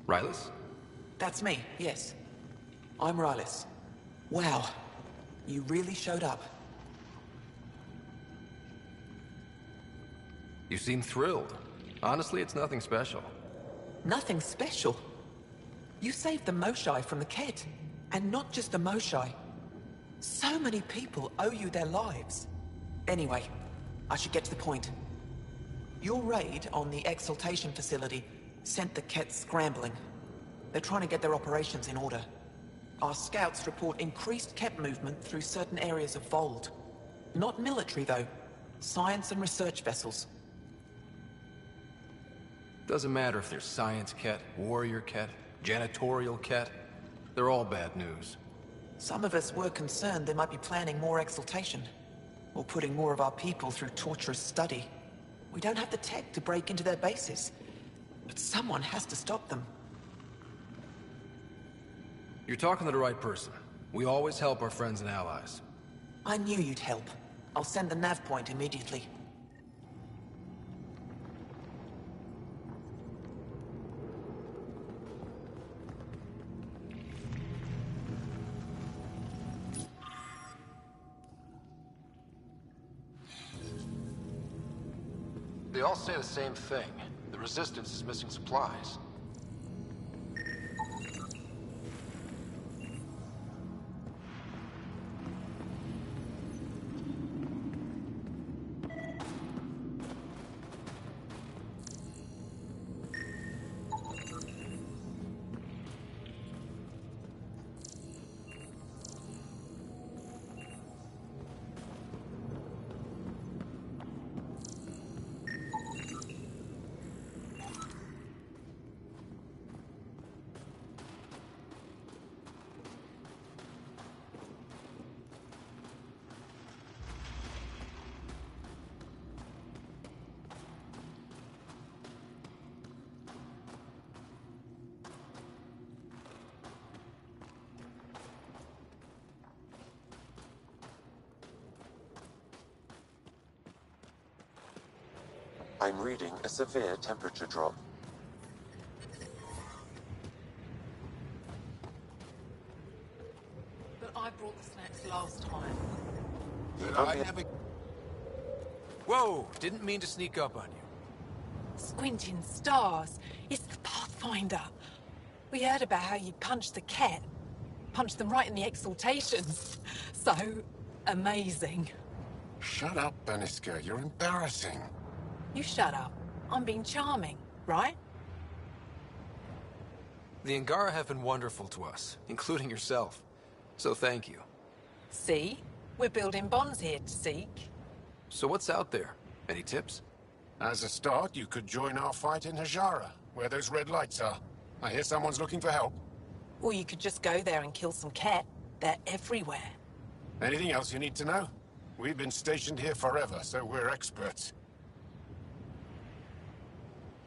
Rylas? That's me, yes. I'm Rylas. Wow. You really showed up. You seem thrilled. Honestly, it's nothing special. Nothing special? You saved the Moshai from the Ket. And not just the Moshai. So many people owe you their lives. Anyway, I should get to the point. Your raid on the exaltation facility sent the Ket scrambling. They're trying to get their operations in order. Our scouts report increased Ket movement through certain areas of Voeld. Not military, though. Science and research vessels. Doesn't matter if they're science Ket, warrior Ket, janitorial Ket. They're all bad news. Some of us were concerned they might be planning more exaltation. Or putting more of our people through torturous study. We don't have the tech to break into their bases. But someone has to stop them. You're talking to the right person. We always help our friends and allies. I knew you'd help. I'll send the nav point immediately. They all say the same thing. The Resistance is missing supplies. I'm reading a severe temperature drop. But I brought the snacks last time. Whoa! Didn't mean to sneak up on you. Squinting stars. It's the Pathfinder. We heard about how you punched the Ket. Punched them right in the exaltations. So amazing. Shut up, Beniska. You're embarrassing. You shut up. I'm being charming, right? The Angara have been wonderful to us, including yourself. So thank you. See? We're building bonds here to seek. So what's out there? Any tips? As a start, you could join our fight in Hajara, where those red lights are. I hear someone's looking for help. Or you could just go there and kill some Ket. They're everywhere. Anything else you need to know? We've been stationed here forever, so we're experts.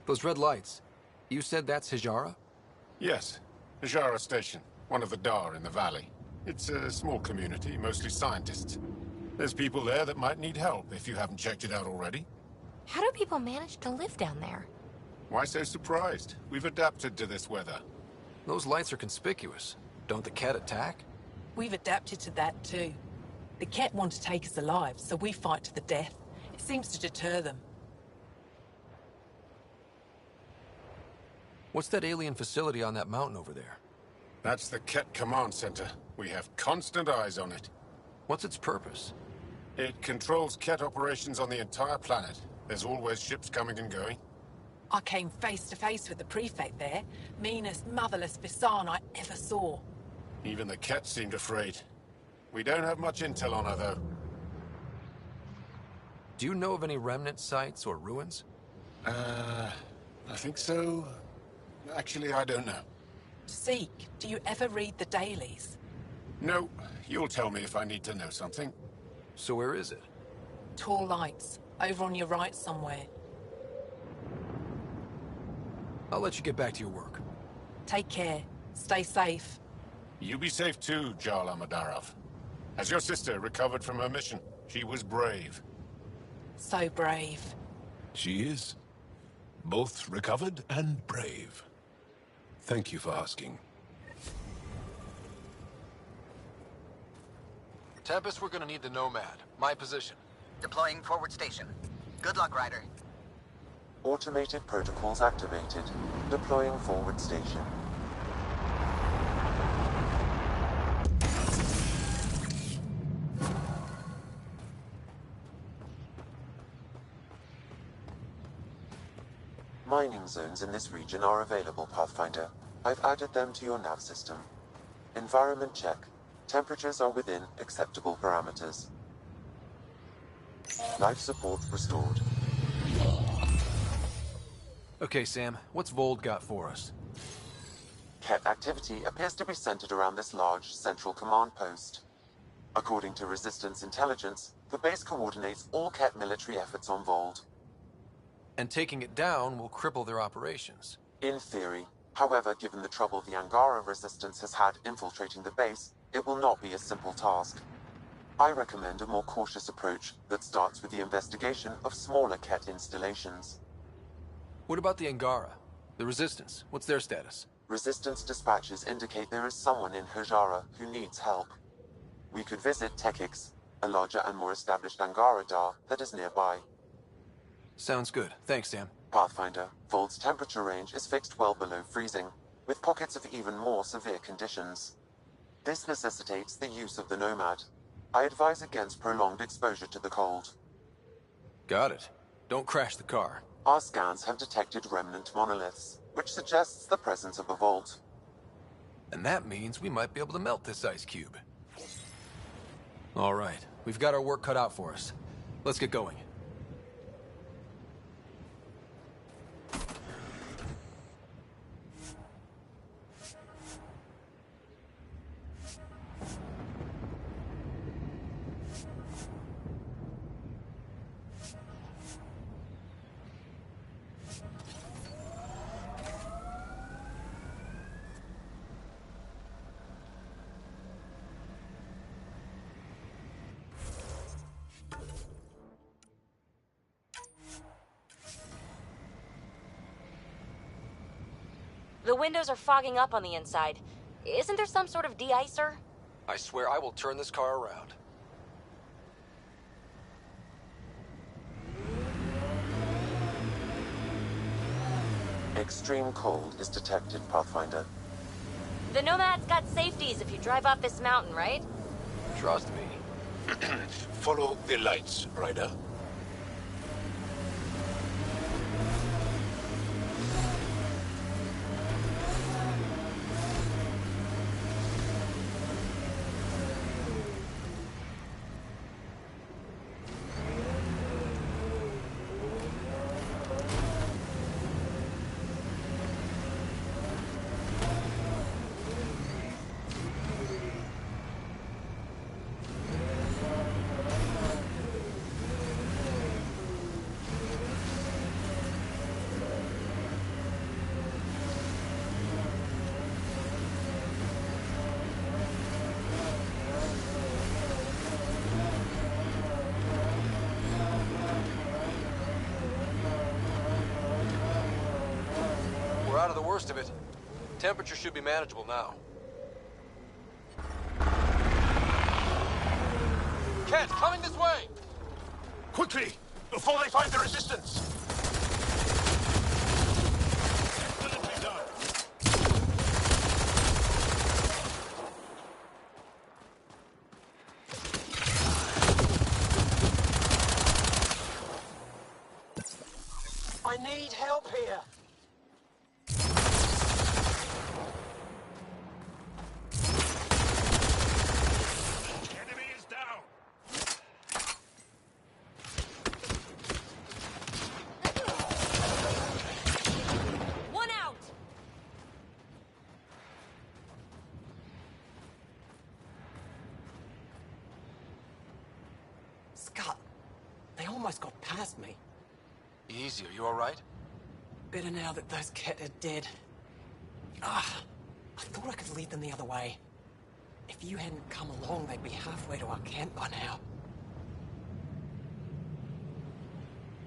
Those red lights. You said that's Hajara? Yes. Hajara Station, one of the Dar in the valley. It's a small community, mostly scientists. There's people there that might need help, if you haven't checked it out already. How do people manage to live down there? Why so surprised? We've adapted to this weather. Those lights are conspicuous. Don't the Ket attack? We've adapted to that too. The Ket want to take us alive, so we fight to the death. It seems to deter them. What's that alien facility on that mountain over there? That's the Ket Command Center. We have constant eyes on it. What's its purpose? It controls Ket operations on the entire planet. There's always ships coming and going. I came face to face with the prefect there. Meanest, motherless Bisan I ever saw. Even the Ket seemed afraid. We don't have much intel on her, though. Do you know of any remnant sites or ruins? I think so. Actually, I don't know. Seek, do you ever read the dailies? No. You'll tell me if I need to know something. So where is it? Tall lights, over on your right somewhere. I'll let you get back to your work. Take care. Stay safe. You be safe too, Jarl Amadarov. Has your sister recovered from her mission? She was brave. So brave. She is. Both recovered and brave. Thank you for asking. Tempest, we're gonna need the Nomad. My position. Deploying forward station. Good luck, Ryder. Automated protocols activated. Deploying forward station. Mining zones in this region are available, Pathfinder. I've added them to your nav system. Environment check. Temperatures are within acceptable parameters. Life support restored. Okay, Sam. What's Voeld got for us? Ket activity appears to be centered around this large central command post. According to Resistance intelligence, the base coordinates all Ket military efforts on Voeld. And taking it down will cripple their operations. In theory. However, given the trouble the Angara Resistance has had infiltrating the base, it will not be a simple task. I recommend a more cautious approach that starts with the investigation of smaller Ket installations. What about the Angara? The Resistance? What's their status? Resistance dispatches indicate there is someone in Hajara who needs help. We could visit Tekix, a larger and more established Angara Dar that is nearby. Sounds good. Thanks, Sam. Pathfinder, Voeld's temperature range is fixed well below freezing, with pockets of even more severe conditions. This necessitates the use of the Nomad. I advise against prolonged exposure to the cold. Got it. Don't crash the car. Our scans have detected remnant monoliths, which suggests the presence of a vault. And that means we might be able to melt this ice cube. All right. We've got our work cut out for us. Let's get going. The windows are fogging up on the inside. Isn't there some sort of de-icer? I swear I will turn this car around. Extreme cold is detected, Pathfinder. The Nomad's got safeties if you drive off this mountain, right? Trust me. Follow the lights, Ryder. out of the worst of it. Temperature should be manageable now. Kent, coming this way! Quickly! Before they find the resistance! Excellently done. I need help here. Enemy is down. One out! Scott, they almost got past me. Easy, are you alright? Better now that those Ket are dead. Ah, I thought I could lead them the other way. If you hadn't come along, they'd be halfway to our camp by now.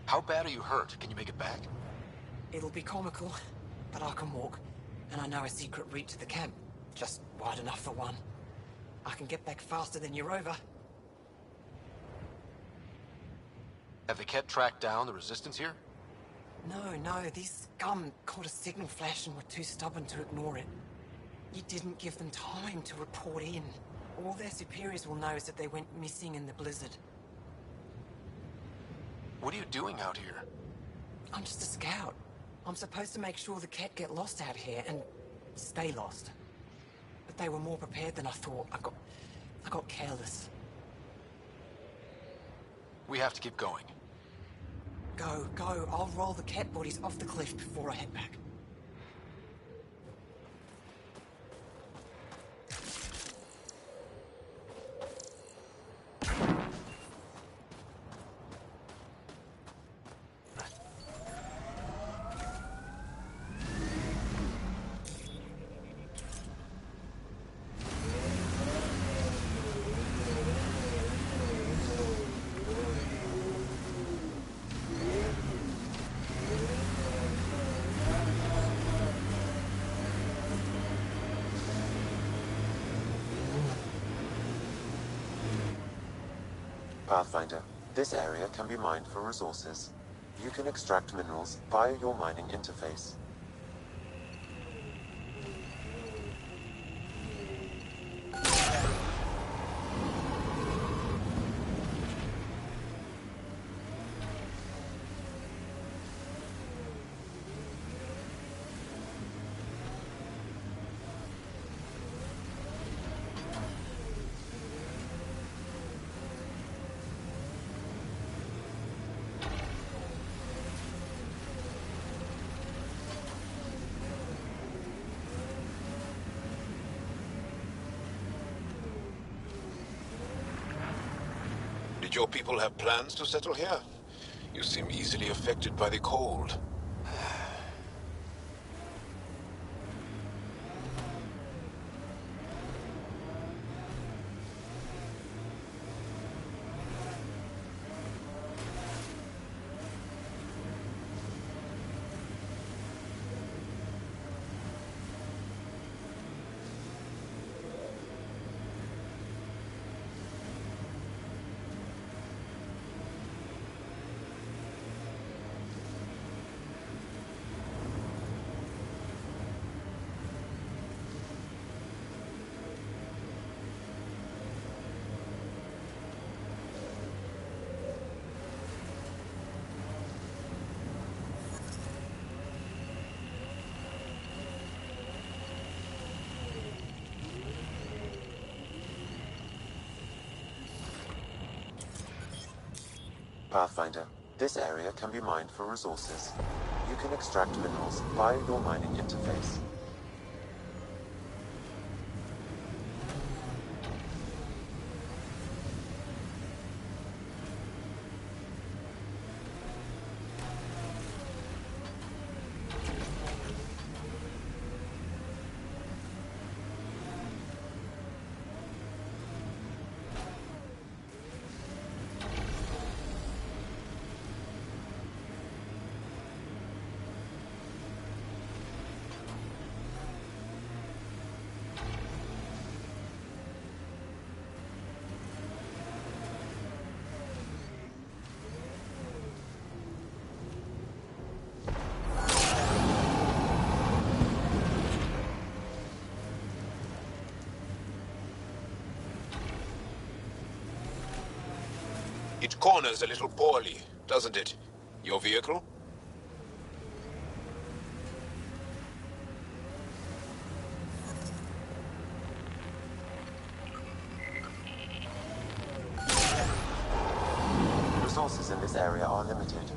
How bad are you hurt? Can you make it back? It'll be comical, but I can walk, and I know a secret route to the camp. Just wide enough for one. I can get back faster than your rover. Have the Ket tracked down the resistance here? No, these scum caught a signal flash and were too stubborn to ignore it. You didn't give them time to report in. All their superiors will know is that they went missing in the blizzard. What are you doing out here? I'm just a scout. I'm supposed to make sure the Ket get lost out here and stay lost. But they were more prepared than I thought. I got careless. We have to keep going. Go. I'll roll the Ket bodies off the cliff before I head back. Pathfinder, this area can be mined for resources. You can extract minerals via your mining interface. Did your people have plans to settle here? You seem easily affected by the cold. Pathfinder, this area can be mined for resources. You can extract minerals via your mining interface. It corners a little poorly, doesn't it? Your vehicle? Resources in this area are limited.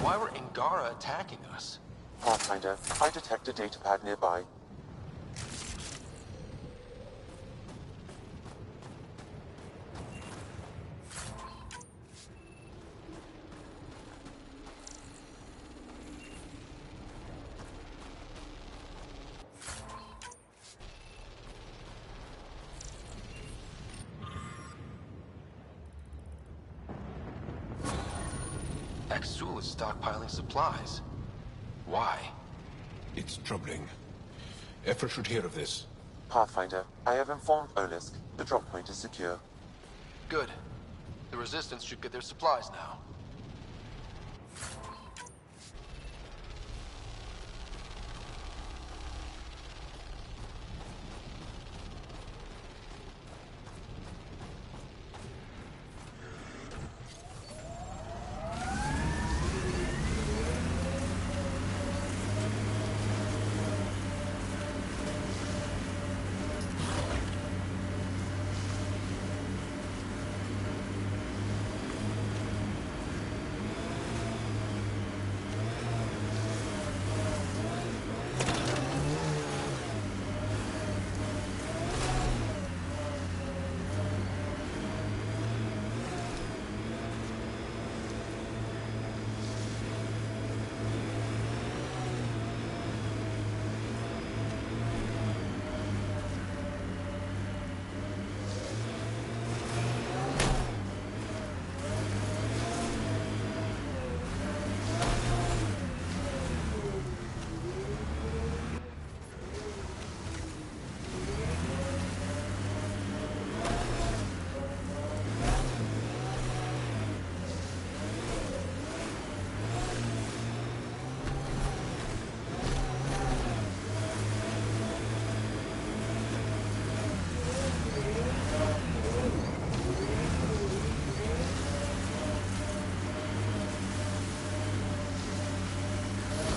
Why were Angara attacking us? Pathfinder, I detect a datapad nearby. Exul is stockpiling supplies. Why? It's troubling. Efra should hear of this. Pathfinder, I have informed Olisk. The drop point is secure. Good. The Resistance should get their supplies now.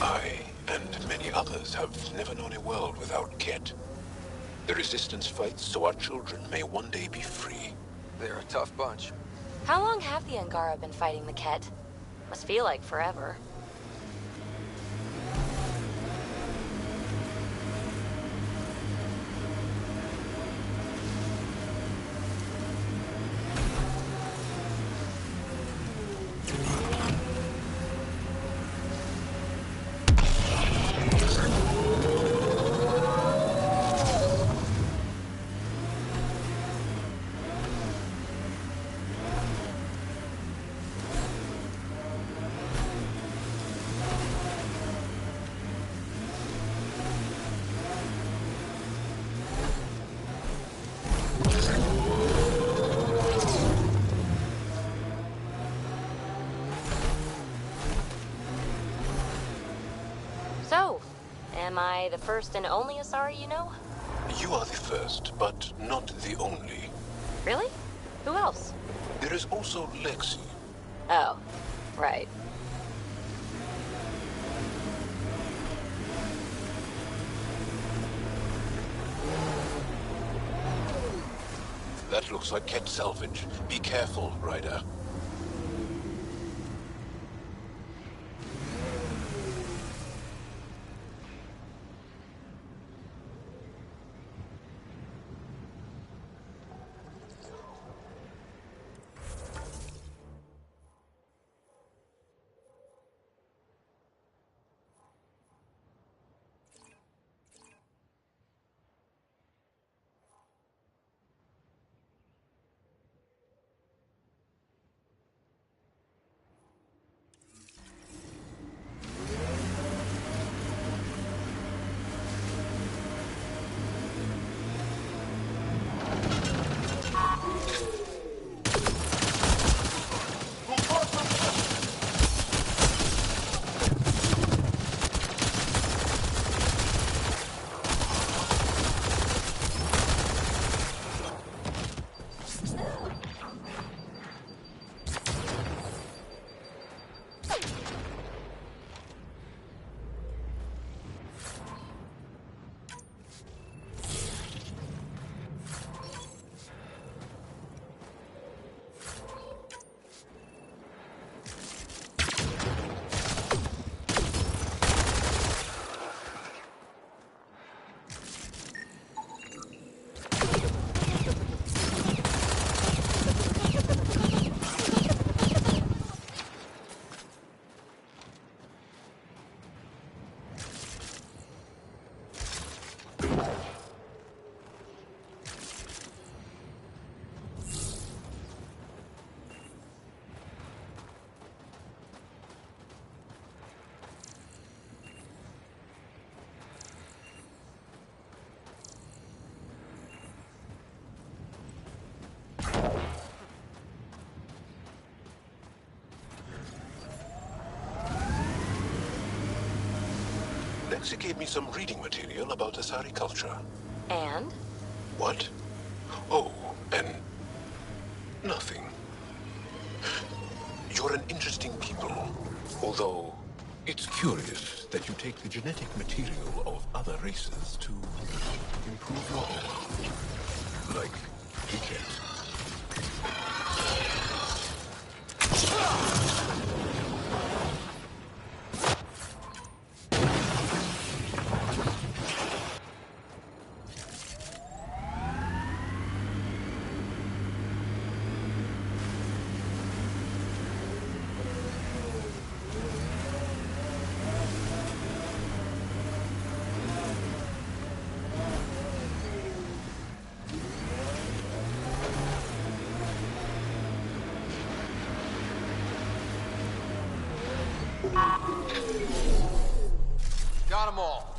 I and many others have never known a world without Ket. The Resistance fights so our children may one day be free. They're a tough bunch. How long have the Angara been fighting the Ket? Must feel like forever. So, am I the first and only Asari you know? You are the first, but not the only. Really? Who else? There is also Lexi. Oh, right. That looks like Ket salvage. Be careful, Ryder. She gave me some reading material about Asari culture. And? What? Oh, and... nothing. You're an interesting people. Although, it's curious that you take the genetic material of other races to improve your own. Like, you can't. Got them all.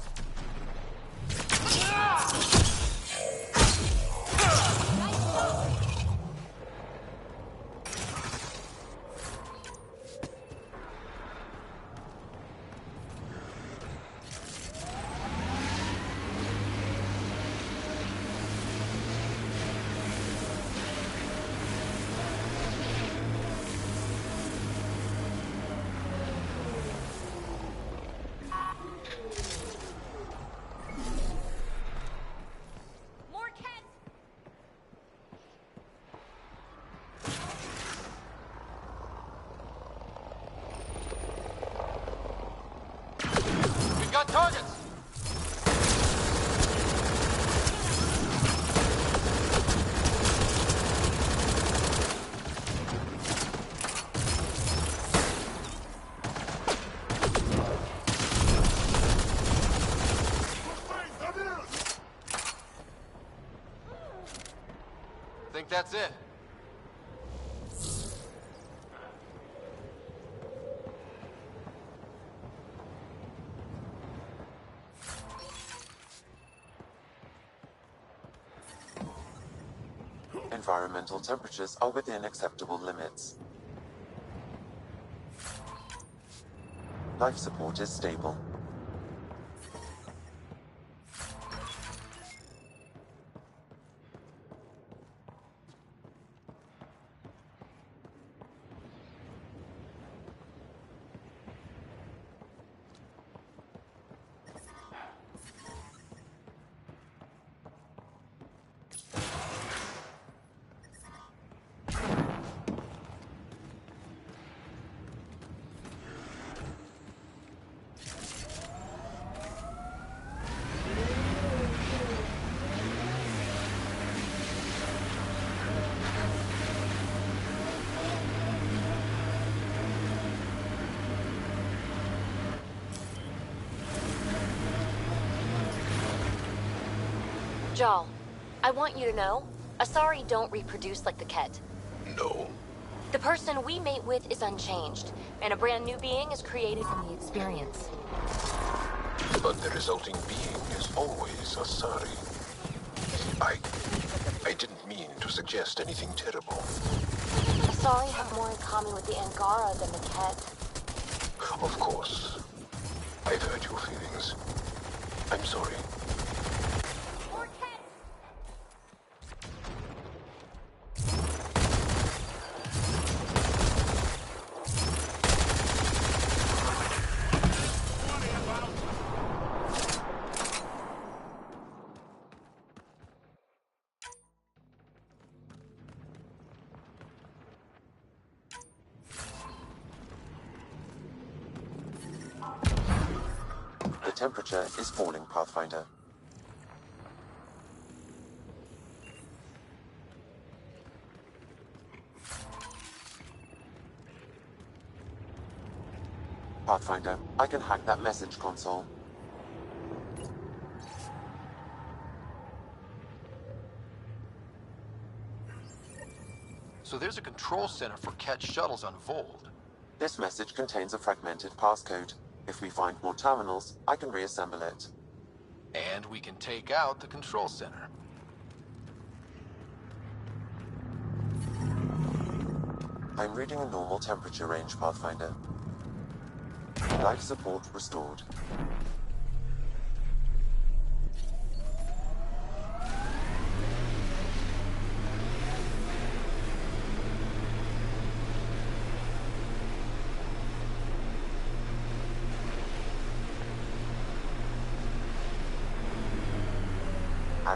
Got targets! Think that's it. Environmental temperatures are within acceptable limits. Life support is stable. Jal, I want you to know, Asari don't reproduce like the Ket. No. The person we mate with is unchanged, and a brand new being is created from the experience. But the resulting being is always Asari. I didn't mean to suggest anything terrible. Asari have more in common with the Angara than the Ket. Of course. I've hurt your feelings. I'm sorry. The temperature is falling, Pathfinder. Pathfinder, I can hack that message console. So there's a control center for Ket shuttles on Voeld. This message contains a fragmented passcode. If we find more terminals, I can reassemble it. And we can take out the control center. I'm reading a normal temperature range, Pathfinder. Life support restored.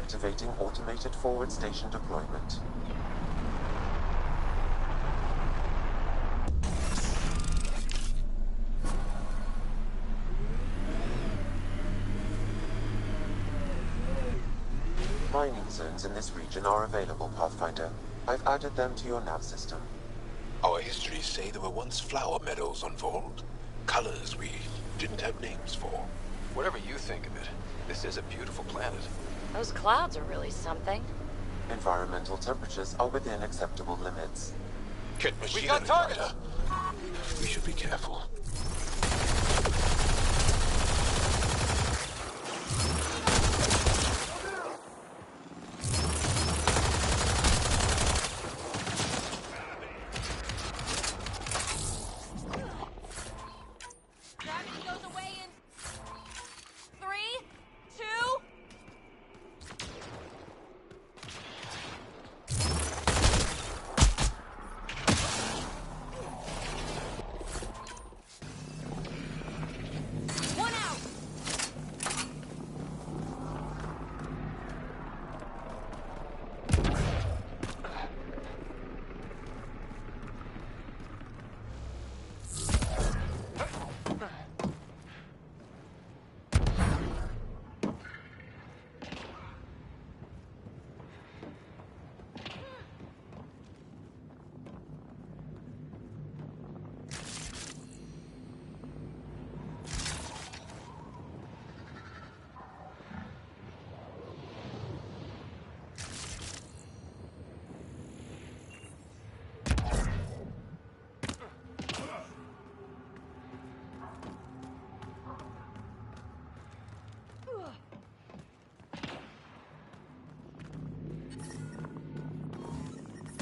Activating automated forward station deployment. Mining zones in this region are available, Pathfinder. I've added them to your nav system. Our histories say there were once flower meadows on Voeld. Colors we didn't have names for. Whatever you think of it, this is a beautiful planet. Those clouds are really something. Environmental temperatures are within acceptable limits. We've got targets! We should be careful.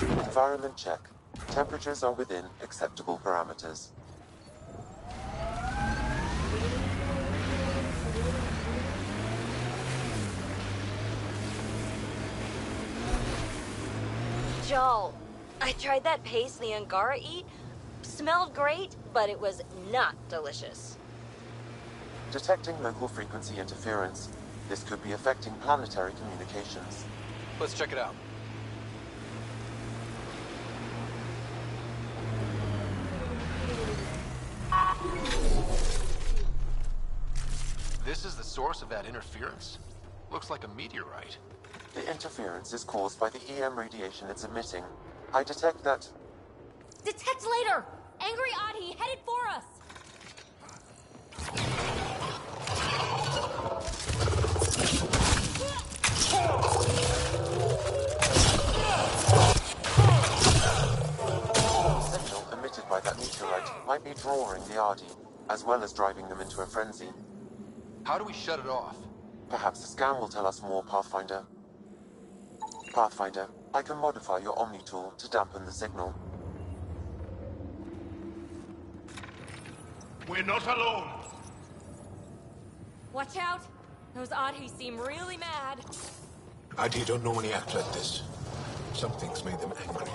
Environment check. Temperatures are within acceptable parameters. Joel, I tried that paste the Angara eat. Smelled great, but it was not delicious. Detecting local frequency interference. This could be affecting planetary communications. Let's check it out. This is the source of that interference? Looks like a meteorite. The interference is caused by the EM radiation it's emitting. I detect that... Detect later! Angry Adhi headed for us! The signal emitted by that meteorite might be drawing the Adi, as well as driving them into a frenzy. How do we shut it off? Perhaps the scan will tell us more, Pathfinder. Pathfinder, I can modify your Omni tool to dampen the signal. We're not alone. Watch out! Those Adhi seem really mad. Adi don't normally act like this. Something's made them angry.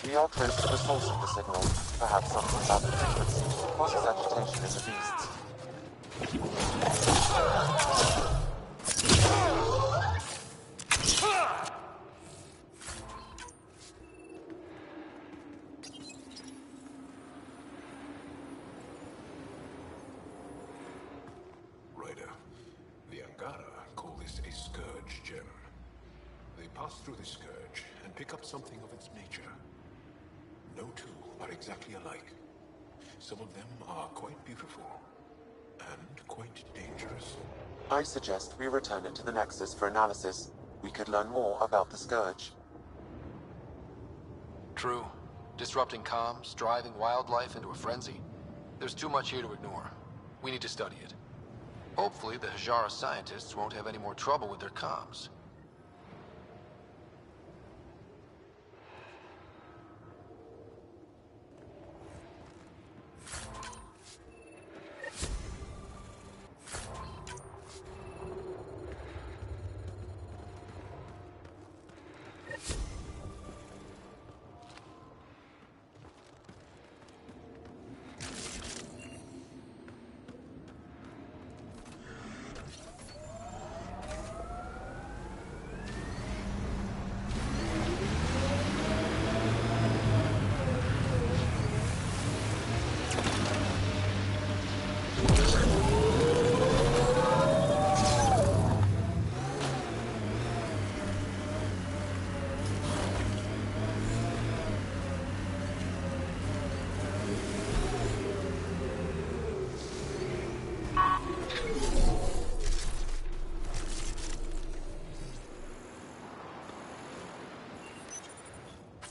We are close to the source of the signal. Perhaps something about the frequency causes agitation in the beasts. Ryder, the Angara call this a scourge gem. They pass through the scourge and pick up something of its nature. No two are exactly alike. Some of them are quite beautiful, and quite dangerous. I suggest we return it to the Nexus for analysis. We could learn more about the Scourge. True. Disrupting comms, driving wildlife into a frenzy. There's too much here to ignore. We need to study it. Hopefully the Hajara scientists won't have any more trouble with their comms.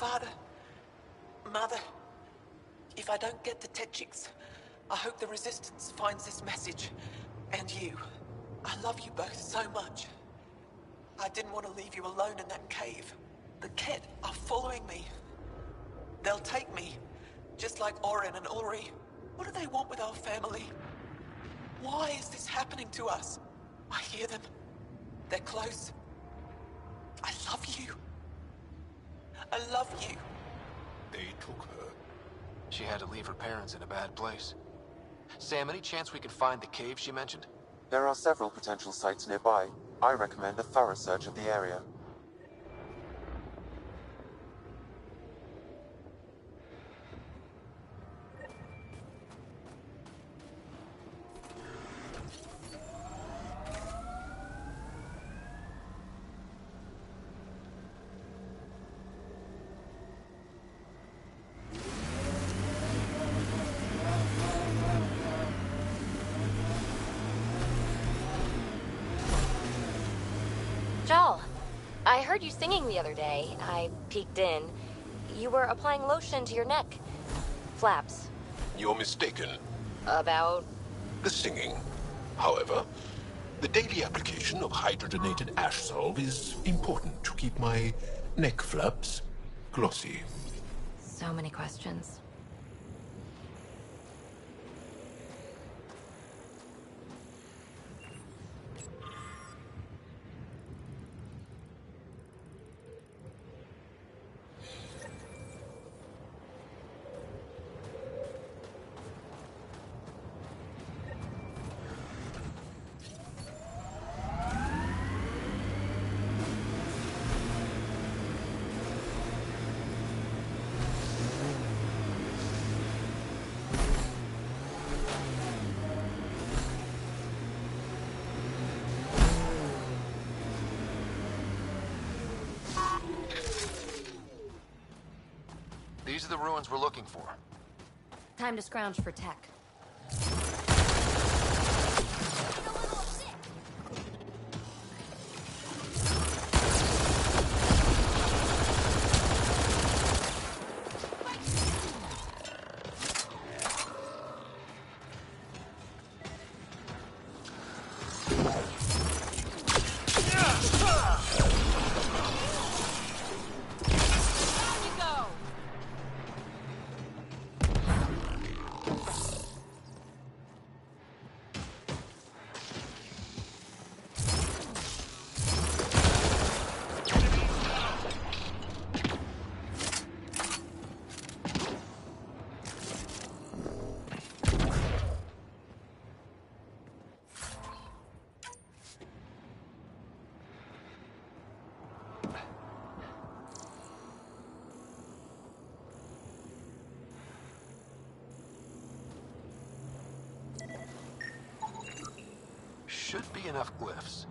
Father, Mother, if I don't get the Tetchiks, I hope the Resistance finds this message. And you. I love you both so much. I didn't want to leave you alone in that cave. The Ket are following me. They'll take me, just like Oren and Ulri. What do they want with our family? Why is this happening to us? I hear them. They're close. I love you. I love you. They took her. She had to leave her parents in a bad place. Sam, any chance we can find the cave she mentioned? There are several potential sites nearby. I recommend a thorough search of the area. Jal, I heard you singing the other day. I peeked in. You were applying lotion to your neck. Flaps. You're mistaken. About? The singing. However, the daily application of hydrogenated ash salve is important to keep my neck flaps glossy. So many questions. These are the ruins we're looking for. Time to scrounge for tech. Should be enough glyphs.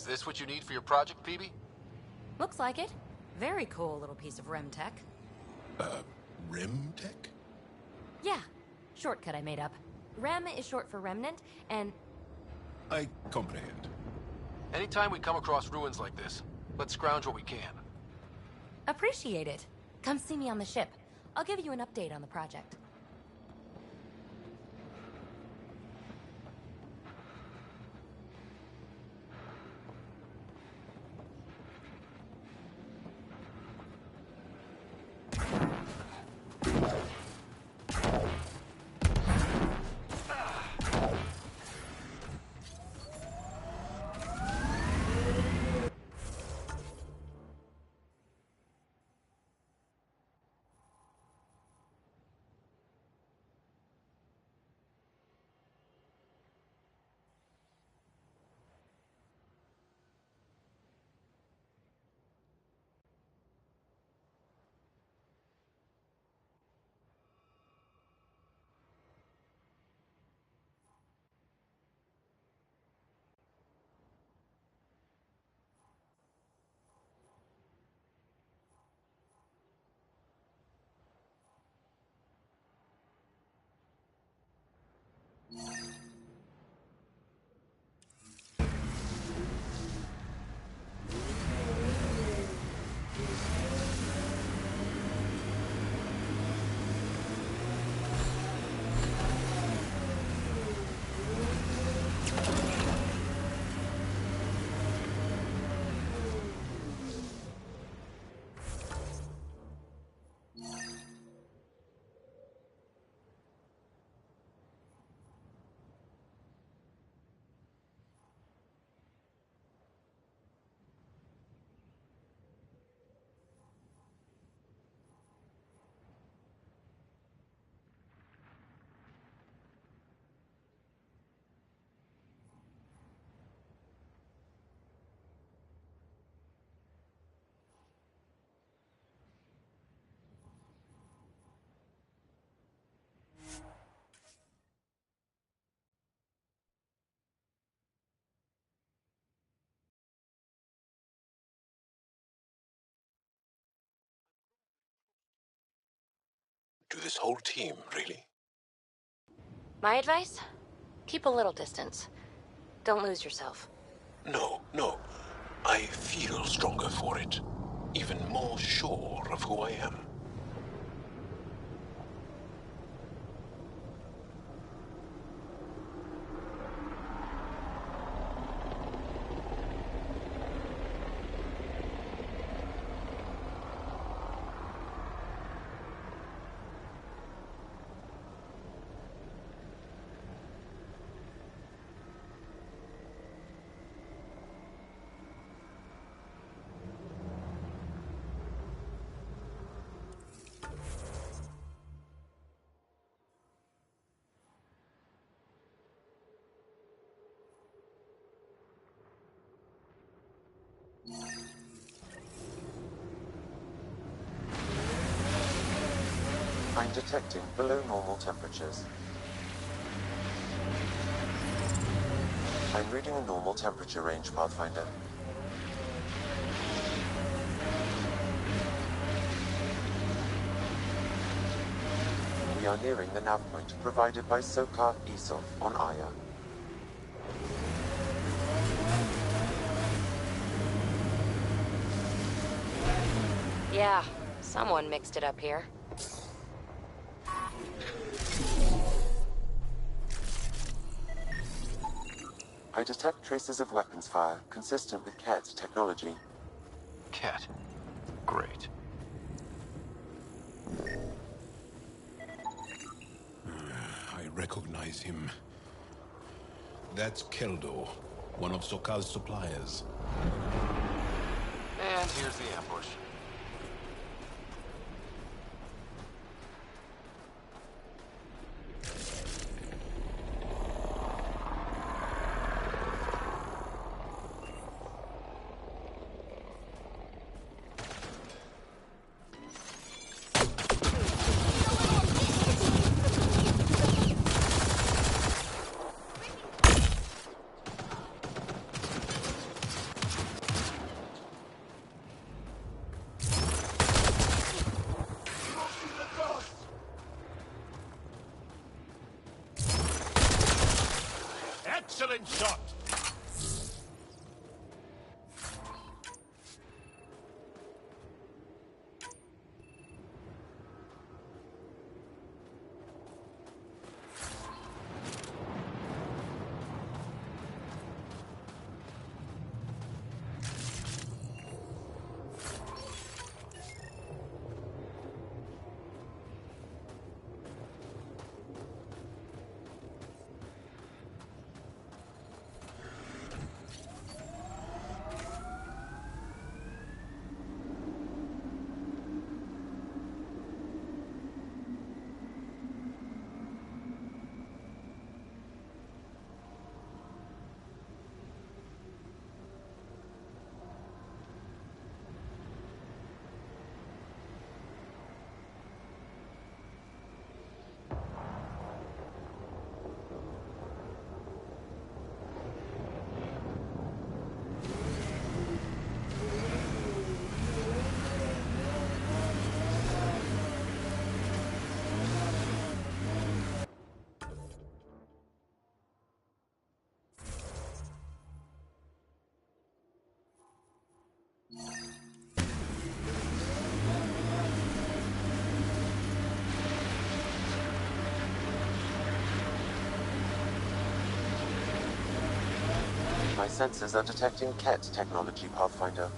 this what you need for your project, Peebee? Looks like it. Very cool little piece of REM tech. REM tech? Yeah, shortcut I made up. REM is short for remnant, and... I comprehend. Anytime we come across ruins like this, let's scrounge what we can. Appreciate it. Come see me on the ship. I'll give you an update on the project. To this whole team, really? My advice? Keep a little distance. Don't lose yourself. No, no. I feel stronger for it. Even more sure of who I am. I'm detecting below normal temperatures. I'm reading a normal temperature range, Pathfinder. We are nearing the nav point provided by Sokar Isov on Aya. Yeah, someone mixed it up here. I detect traces of weapons fire consistent with Cat's technology. Cat. Great. I recognize him. That's Keldo, one of Sokal's suppliers. And here's the ambush. Javelin shot! My sensors are detecting Ket technology, Pathfinder.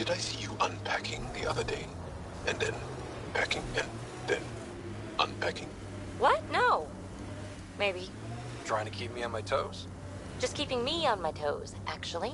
Did I see you unpacking the other day? And then packing and then unpacking? What? No. Maybe. Trying to keep me on my toes? Just keeping me on my toes, actually.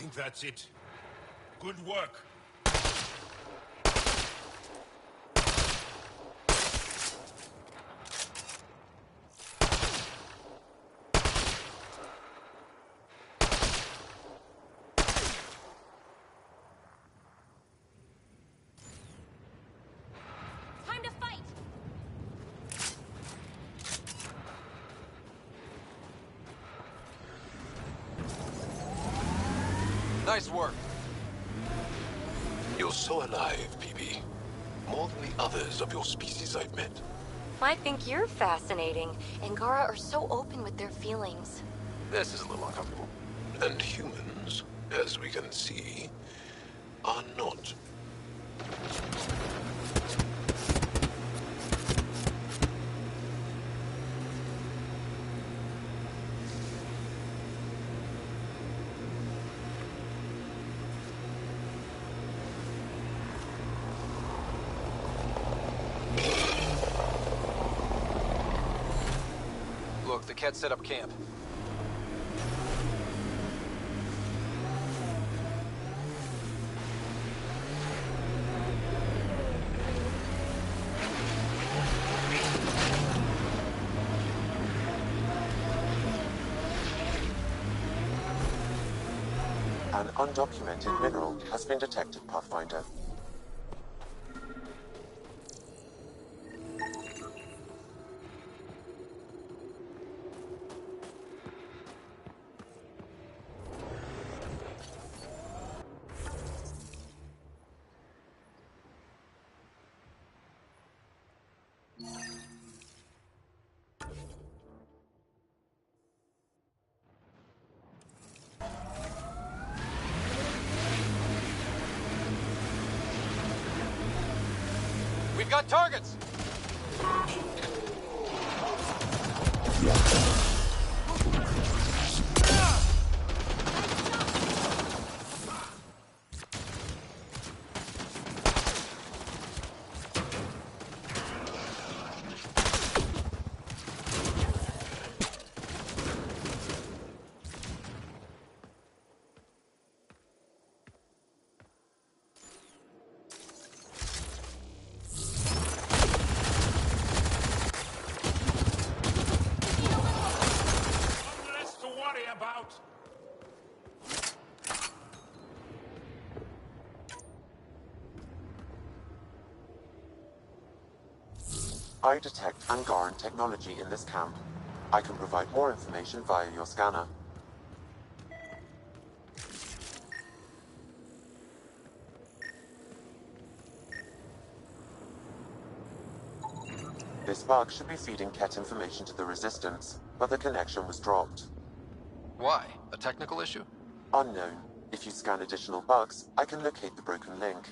think that's it. Good work. Time to fight! Nice work. You're so alive, PB. More than the others of your species I've met. I think you're fascinating. Angara are so open with their feelings. This is a little uncomfortable. And humans, as we can see, are not. Look, the cat set up camp. An undocumented mineral has been detected, Pathfinder. We've got targets! I detect Angaran technology in this camp. I can provide more information via your scanner. This bug should be feeding Ket information to the Resistance, but the connection was dropped. Why? A technical issue? Unknown. If you scan additional bugs, I can locate the broken link.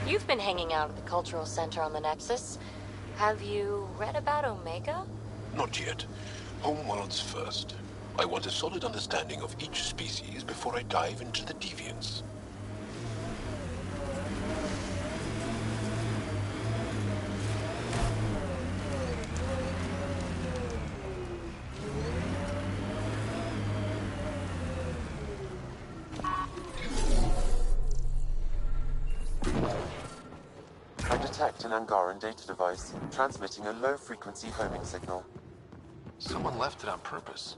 You've been hanging out at the Cultural Center on the Nexus. Have you read about Omega? Not yet. Homeworlds first. I want a solid understanding of each species before I dive into the deviants. I detect an Angaran data device, transmitting a low-frequency homing signal. Someone left it on purpose.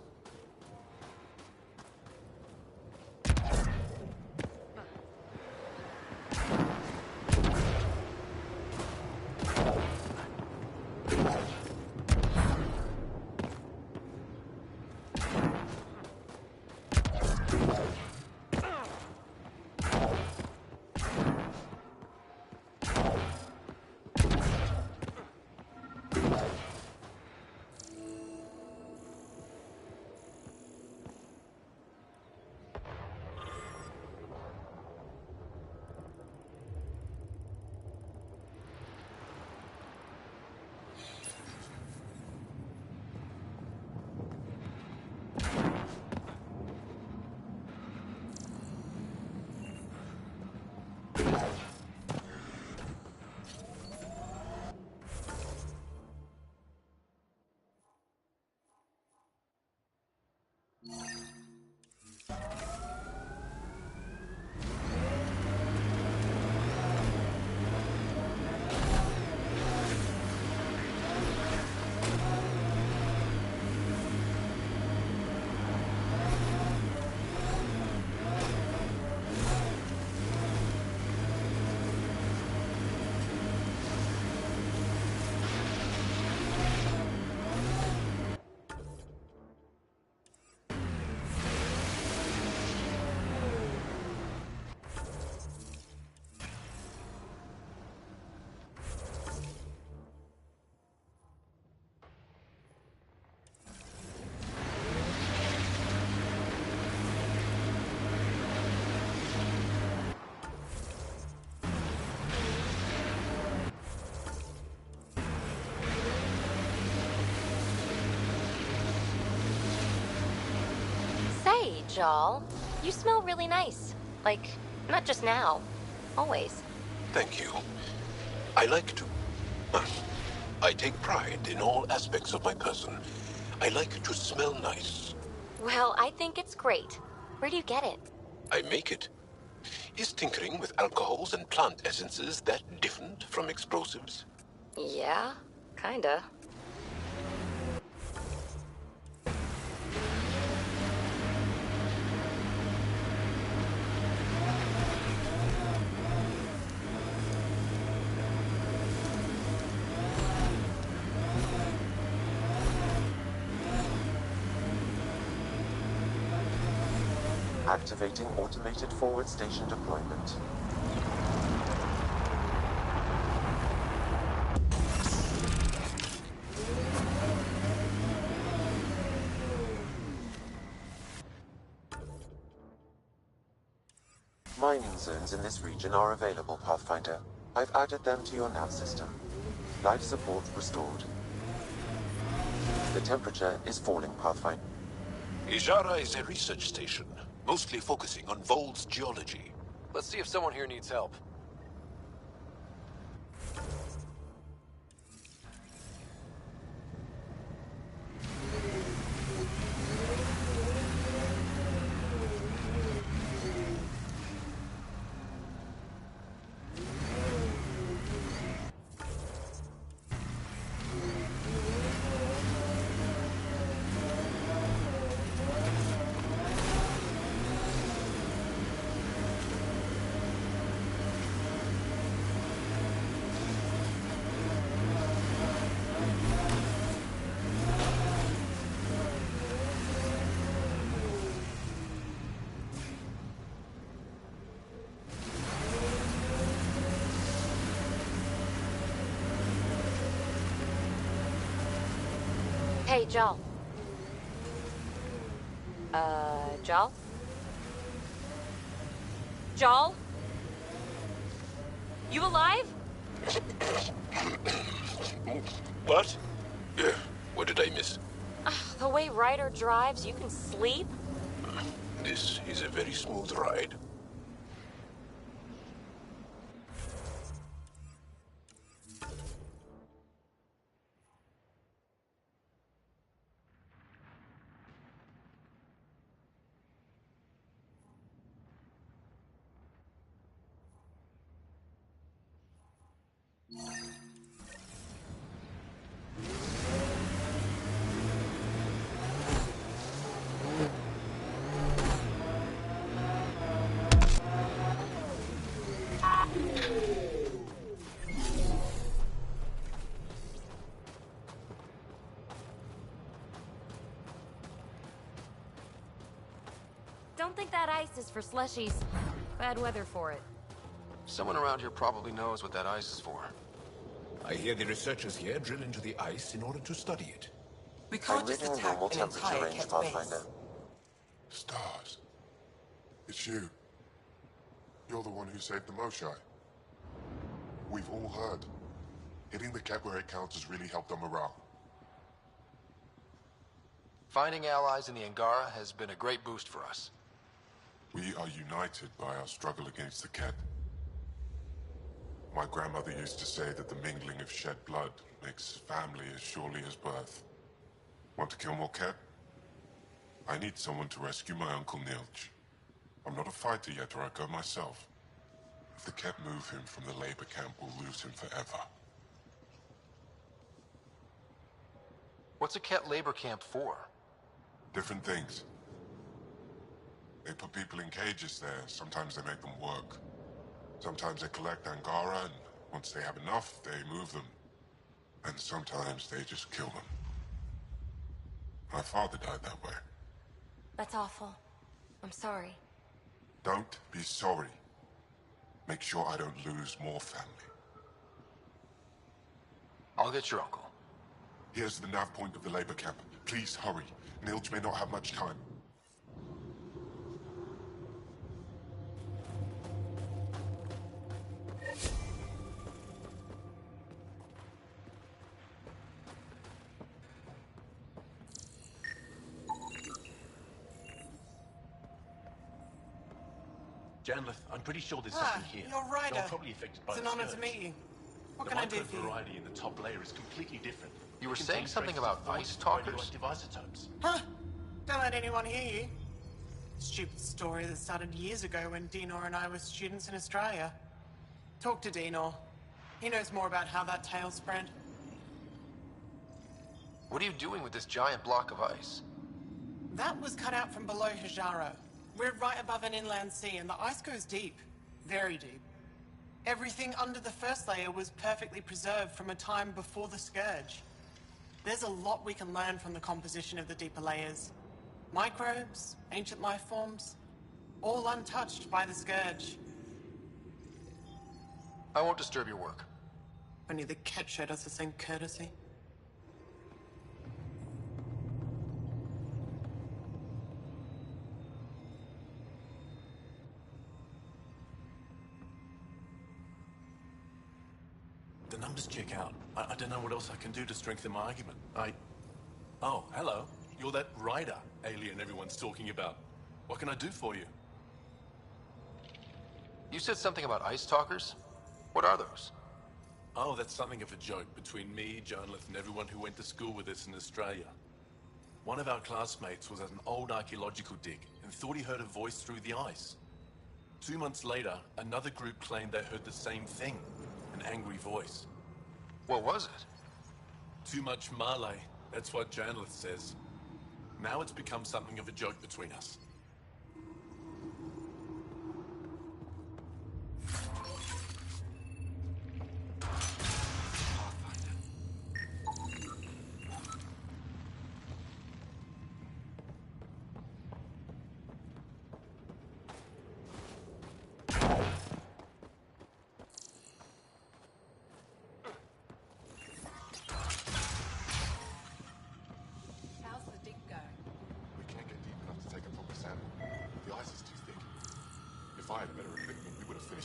Jal. You smell really nice. Like, not just now. Always. Thank you. I like to... I take pride in all aspects of my person. I like to smell nice. Well, I think it's great. Where do you get it? I make it. Is tinkering with alcohols and plant essences that different from explosives? Yeah, kinda. Activating automated forward station deployment. Mining zones in this region are available, Pathfinder. I've added them to your nav system. Life support restored. The temperature is falling, Pathfinder. Ijara is a research station, mostly focusing on Voeld's geology. Let's see if someone here needs help. Hey, Jal. Jal? Jal? You alive? What? What did I miss? The way Ryder drives, you can sleep? This is a very smooth ride. Don't think that ice is for slushies. Bad weather for it. Someone around here probably knows what that ice is for. I hear the researchers here drill into the ice in order to study it. We can't just attack an entire range, Ket Pathfinder. base. Stars. It's you. You're the one who saved the Moshai. We've all heard. Hitting the Ket where it counts has really helped our morale. Finding allies in the Angara has been a great boost for us. We are united by our struggle against the Ket. My grandmother used to say that the mingling of shed blood makes family as surely as birth. Want to kill more Ket? I need someone to rescue my Uncle Nilch. I'm not a fighter yet, or I'd go myself. If the Ket move him from the labor camp, we'll lose him forever. What's a Ket labor camp for? Different things. They put people in cages there. Sometimes they make them work. Sometimes they collect Angara, and once they have enough, they move them. And sometimes they just kill them. My father died that way. That's awful. I'm sorry. Don't be sorry. Make sure I don't lose more family. I'll get your uncle. Here's the nav point of the labor camp. Please hurry. Nilch may not have much time. Janlith, I'm pretty sure there's something here. You're Ryder. You're probably affected by It's the an honor to scourge. meet you. What The can I do micro for you? variety in the top layer is completely different. You were It saying contains something traces about of ice void talkers? radioactive isotopes. Huh? Don't let anyone hear you. Stupid story that started years ago when Dinor and I were students in Australia. Talk to Dinor. He knows more about how that tale spread. What are you doing with this giant block of ice? That was cut out from below Hijaro. We're right above an inland sea and the ice goes deep. Very deep. Everything under the first layer was perfectly preserved from a time before the scourge. There's a lot we can learn from the composition of the deeper layers. Microbes, ancient life forms, all untouched by the scourge. I won't disturb your work. Only the cat showed us the same courtesy. The numbers check out. I don't know what else I can do to strengthen my argument. Oh, hello. You're that Ryder alien everyone's talking about. What can I do for you? You said something about ice talkers? What are those? Oh, that's something of a joke between me, Janlith, and everyone who went to school with us in Australia. One of our classmates was at an old archaeological dig and thought he heard a voice through the ice. 2 months later, another group claimed they heard the same thing, an angry voice. What was it? Too much Malay, that's what Janlith says. Now it's become something of a joke between us.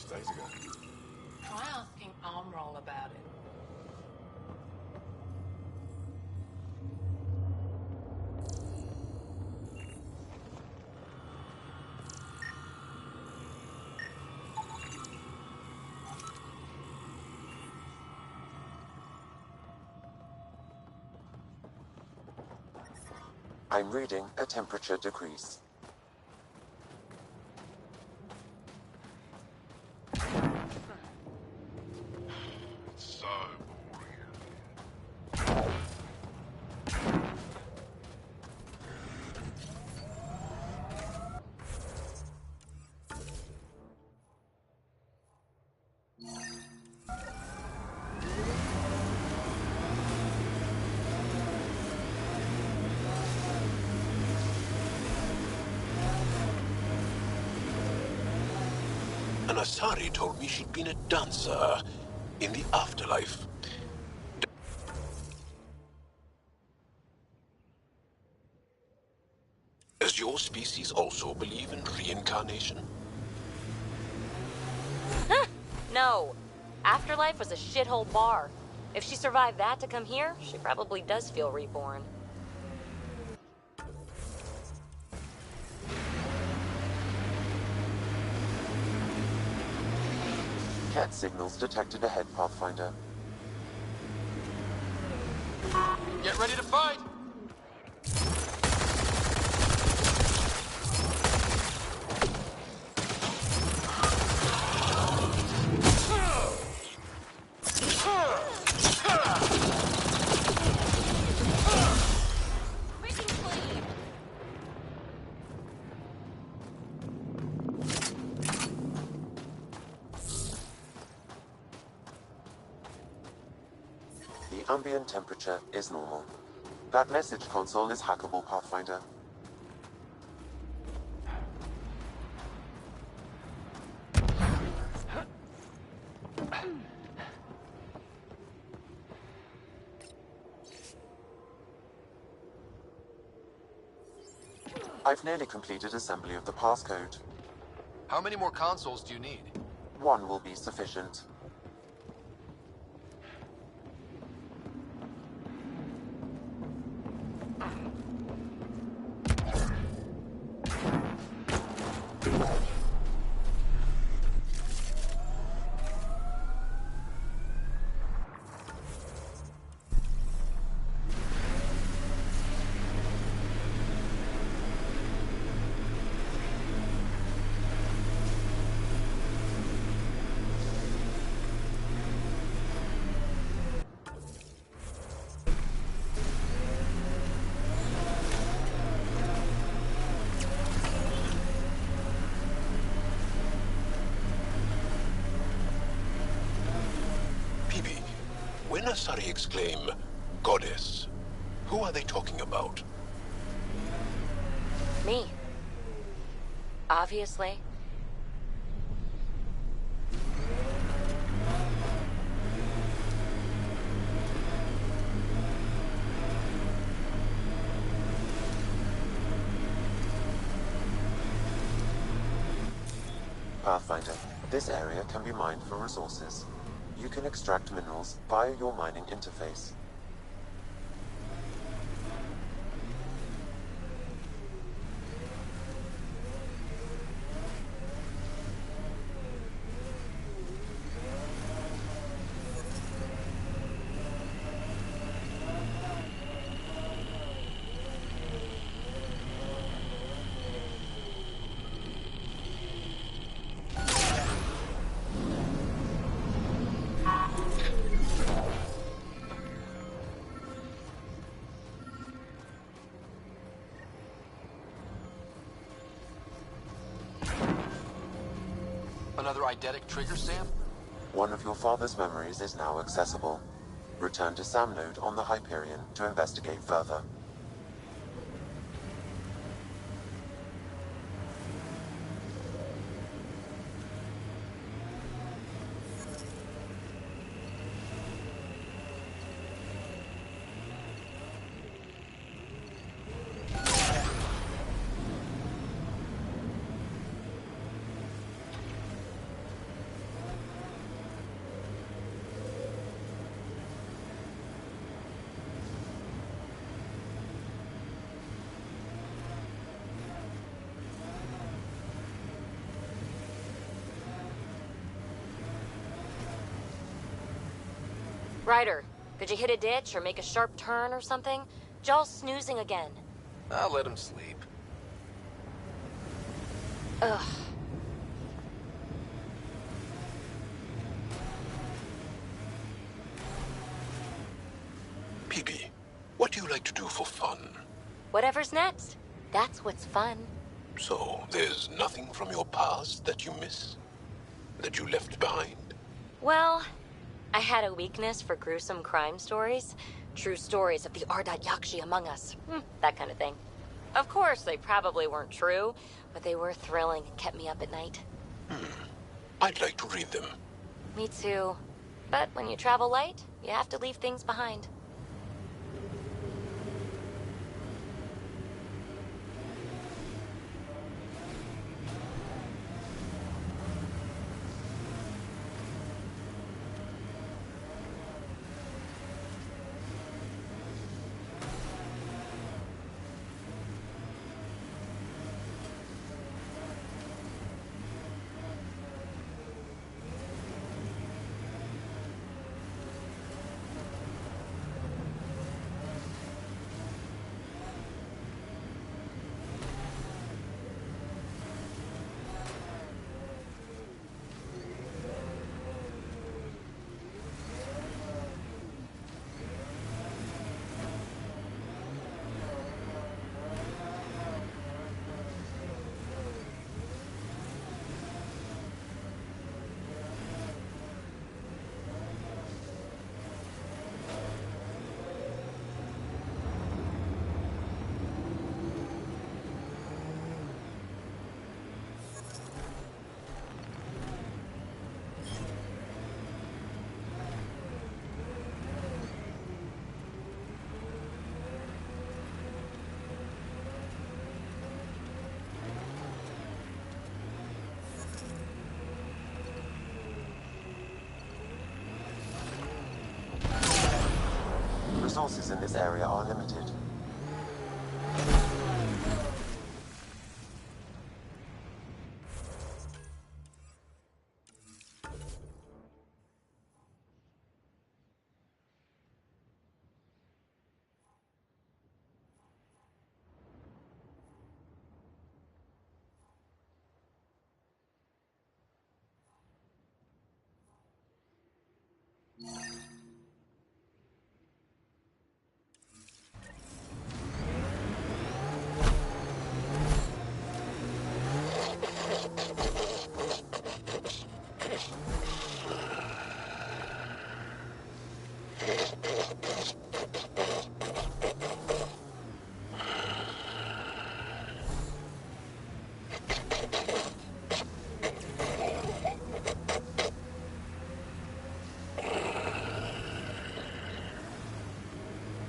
Days ago. Try asking Armroll about it. I'm reading a temperature decrease. Anasari told me she'd been a dancer in the afterlife. Does your species also believe in reincarnation? No. Afterlife was a shithole bar. If she survived that to come here, she probably does feel reborn. Cat signals detected ahead, Pathfinder. Get ready to fight! The ambient temperature is normal. That message console is hackable, Pathfinder. I've nearly completed assembly of the passcode. How many more consoles do you need? One will be sufficient. Asari exclaim, "Goddess"? Who are they talking about? Me. Obviously. Pathfinder, this area can be mined for resources. You can extract minerals via your mining interface. Another eidetic trigger, Sam? One of your father's memories is now accessible. Return to Sam Node on the Hyperion to investigate further. Ryder, did you hit a ditch or make a sharp turn or something? Jaw's snoozing again. I'll let him sleep. Ugh. Piggy, what do you like to do for fun? Whatever's next. That's what's fun. So, there's nothing from your past that you miss? That you left behind? Well, I had a weakness for gruesome crime stories. True stories of the Ardat Yakshi among us. That kind of thing. Of course, they probably weren't true, but they were thrilling and kept me up at night. I'd like to read them. Me too. But when you travel light, you have to leave things behind. Resources in this area are limited.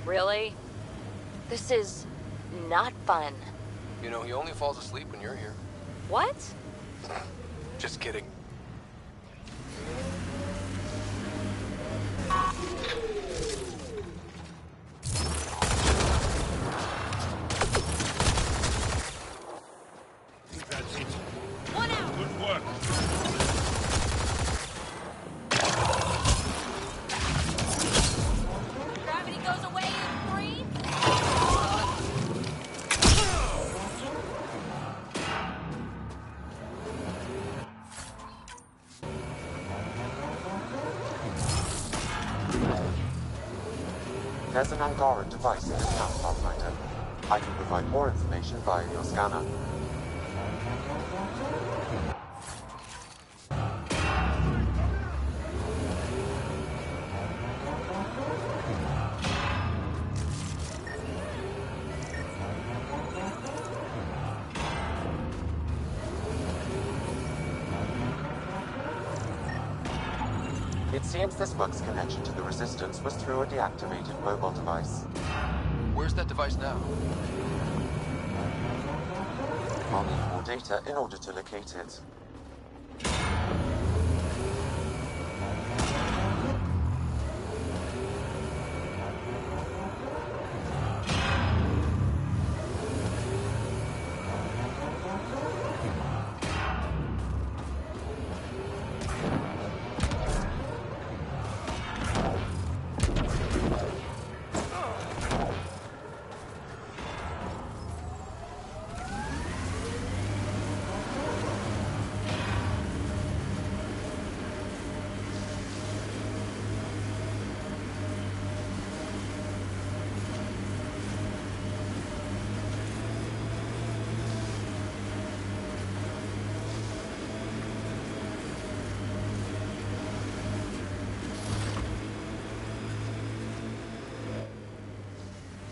Really? This is not fun. You know, he only falls asleep when you're here. What? Just kidding. One out! Good work. Gravity goes away in 3. There's an Angara device in this house, Pathfinder. I can provide more information via your scanner. It seems this bug's connection to the Resistance was through a deactivated mobile device. Where's that device now? I'll need more data in order to locate it.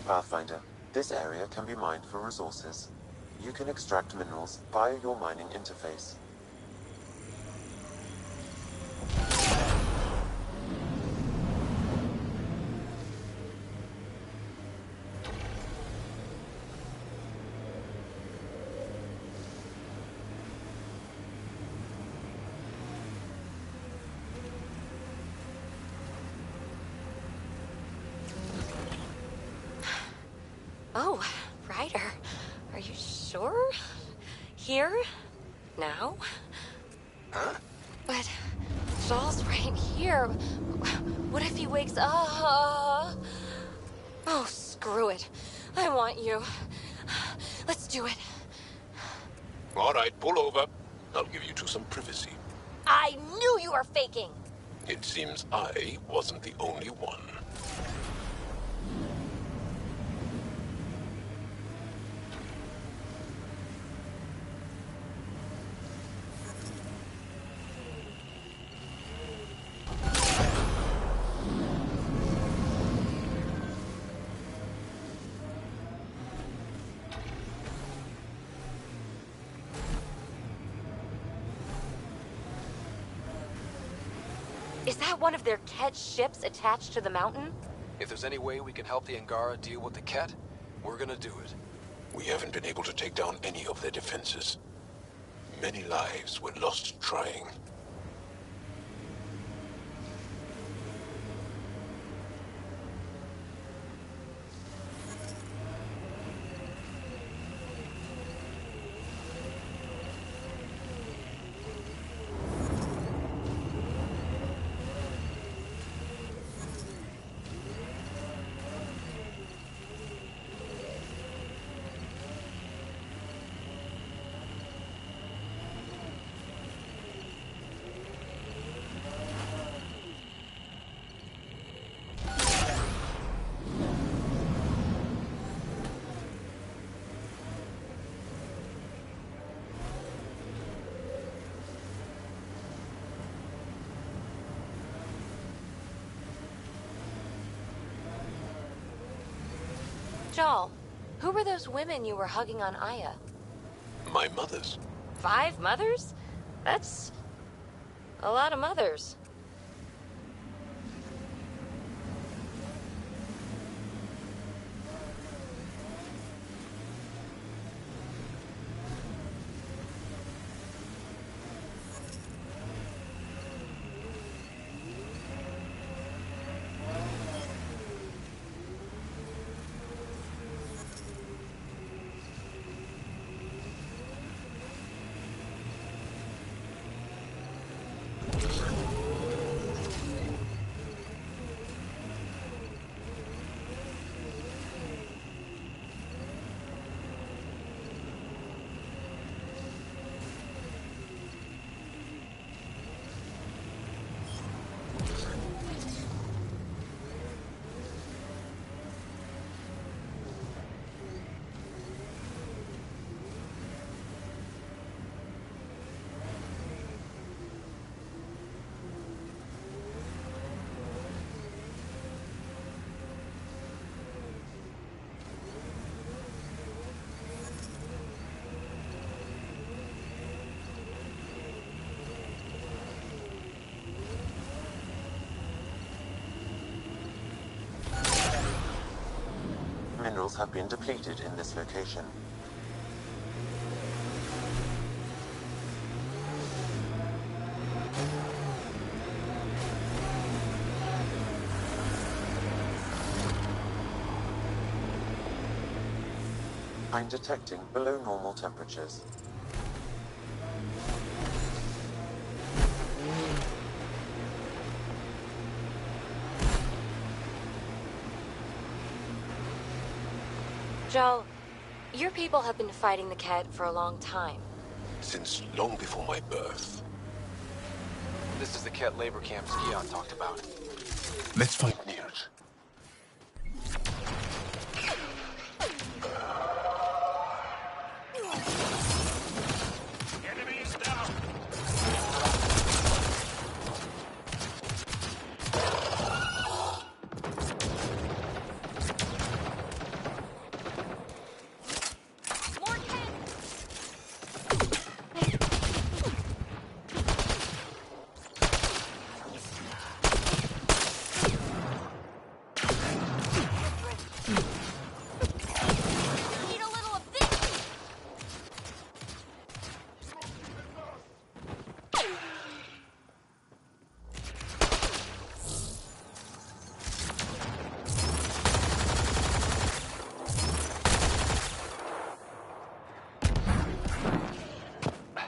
Pathfinder, this area can be mined for resources. You can extract minerals via your mining interface. Oh, Ryder. Are you sure? Here? Now? Huh? But Joel's right here. What if he wakes up? Oh, screw it. I want you. Let's do it. All right, pull over. I'll give you two some privacy. I knew you were faking. It seems I wasn't the only one. Is that one of their Ket ships attached to the mountain? If there's any way we can help the Angara deal with the Ket, we're gonna do it. We haven't been able to take down any of their defenses. Many lives were lost trying. Joel, who were those women you were hugging on Aya? My mothers. 5 mothers? That's a lot of mothers. minerals have been depleted in this location. I'm detecting below normal temperatures. Joe, your people have been fighting the Ket for a long time. Since long before my birth. This is the Ket labor camp Scion talked about. Let's find news.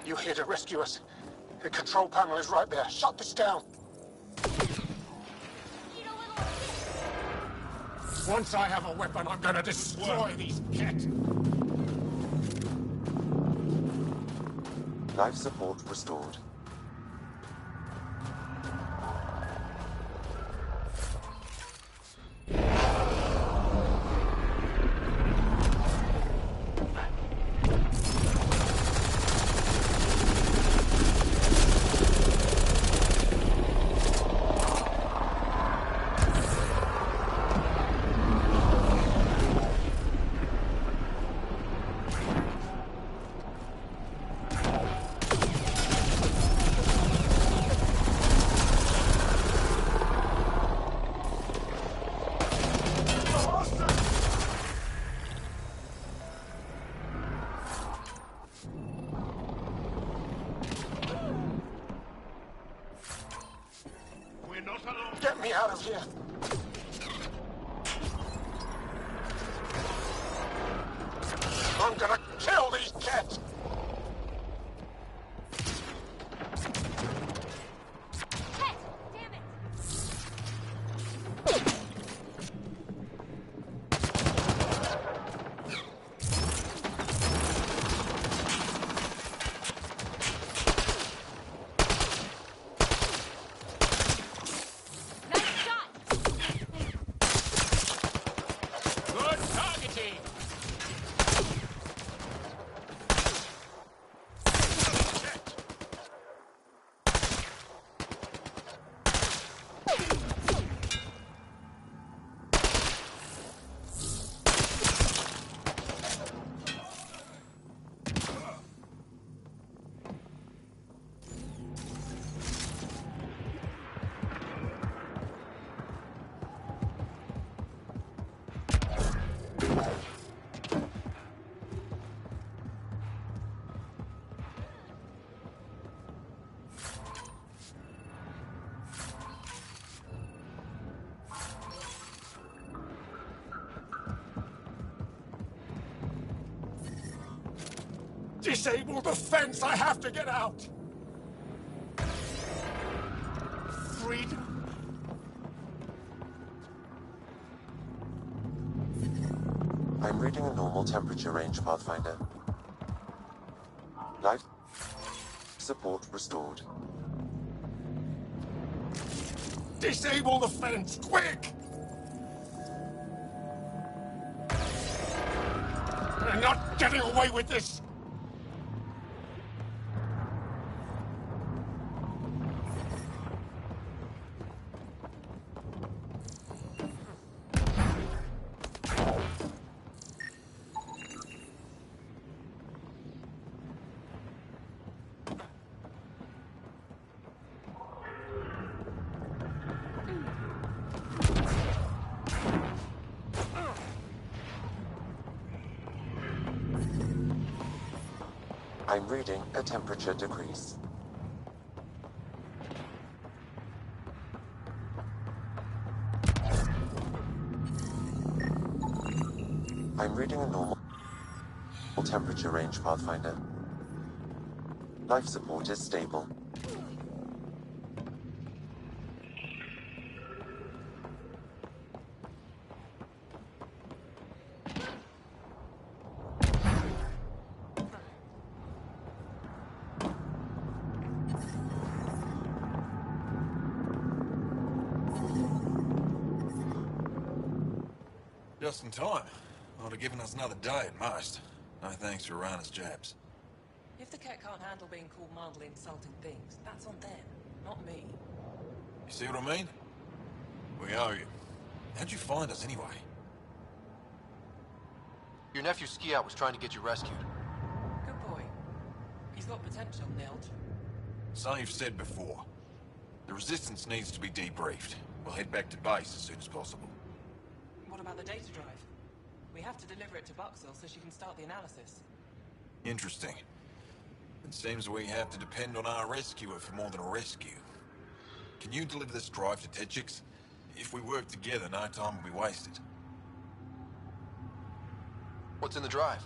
You here to rescue us? The control panel is right there. Shut this down. Once I have a weapon, I'm gonna destroy these Ket. Life support restored. Get me out of here. I'm gonna kill these Ket. Disable the fence! I have to get out! Freedom? I'm reading a normal temperature range, Pathfinder. Life support restored. Disable the fence, quick! You're not getting away with this! I'm reading a temperature decrease. I'm reading a normal temperature range, Pathfinder. Life support is stable. Just in time. Would have given us another day at most. No thanks to Rana's jabs. If the cat can't handle being called mildly insulting things, that's on them, not me. You see what I mean? We owe you. How'd you find us anyway? Your nephew Ski-Out was trying to get you rescued. Good boy. He's got potential, Nilt. So you've said before. The Resistance needs to be debriefed. We'll head back to base as soon as possible. What about the data drive? We have to deliver it to Buxel so she can start the analysis. Interesting. It seems we have to depend on our rescuer for more than a rescue. Can you deliver this drive to Tetchix? If we work together, no time will be wasted. What's in the drive?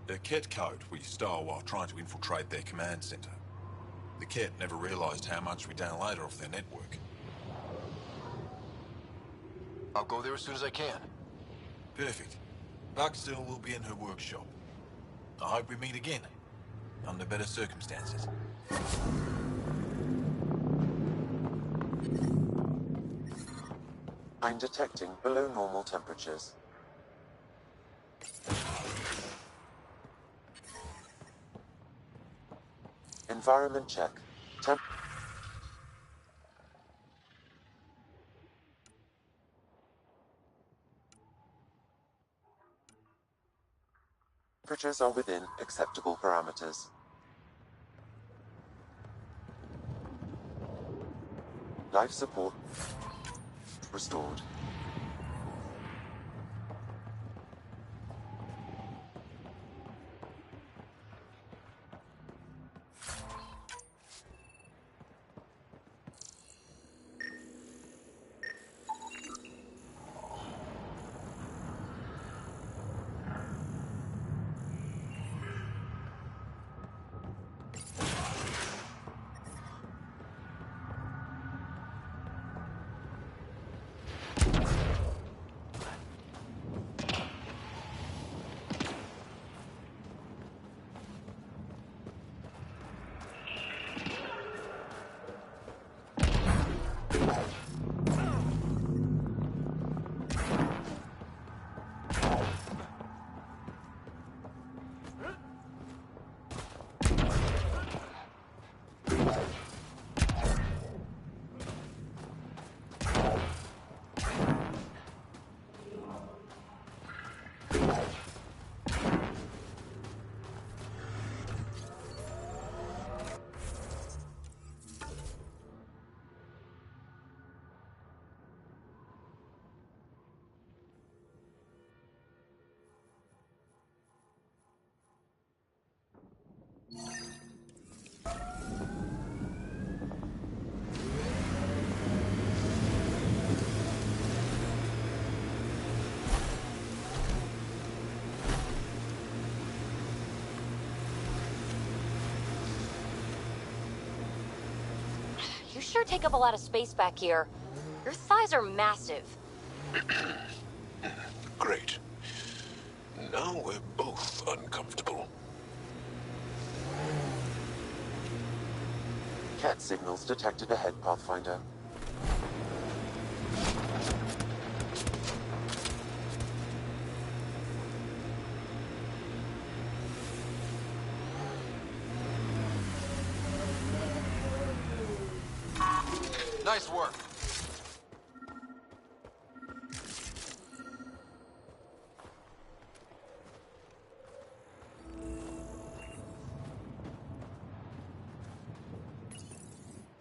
The Ket code we stole while trying to infiltrate their command center. The Ket never realized how much we downloaded off their network. I'll go there as soon as I can. Perfect. Buxel will be in her workshop. I hope we meet again. Under better circumstances. I'm detecting below normal temperatures. Environment check. Temperatures are within acceptable parameters. Life support restored. You sure take up a lot of space back here. Your thighs are massive. Great. Now we're both uncomfortable. Cat signals detected ahead, Pathfinder. Nice work.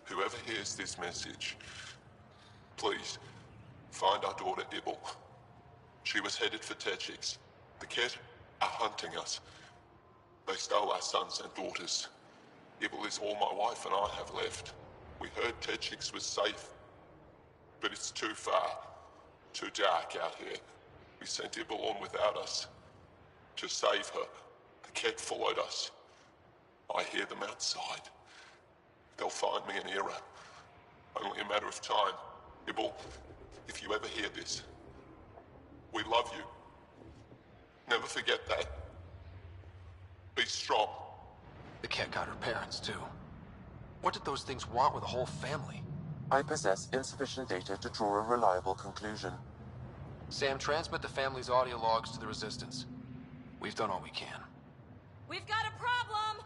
Whoever hears this message, please find our daughter Ibel. She was headed for Tetchix. The Ket are hunting us. They stole our sons and daughters. Ibble is all my wife and I have left. We heard Techix was safe, but it's too far, too dark out here. We sent Ibble on without us. To save her, the Ket followed us. I hear them outside. They'll find me in Era. Only a matter of time. Ibble, if you ever hear this, we love you. Never forget that. Be strong. The cat got her parents, too. What did those things want with a whole family? I possess insufficient data to draw a reliable conclusion. Sam, transmit the family's audio logs to the Resistance. We've done all we can. We've got a problem!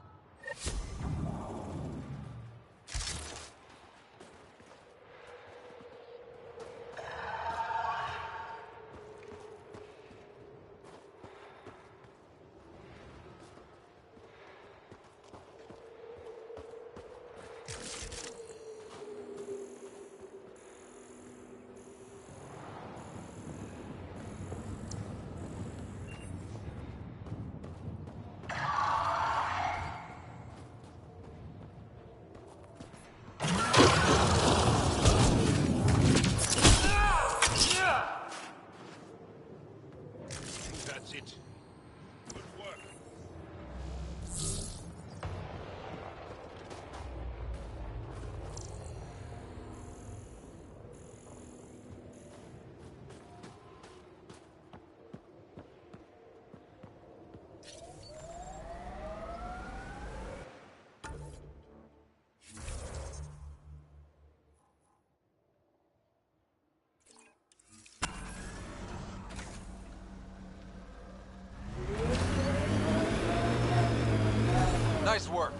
Nice work.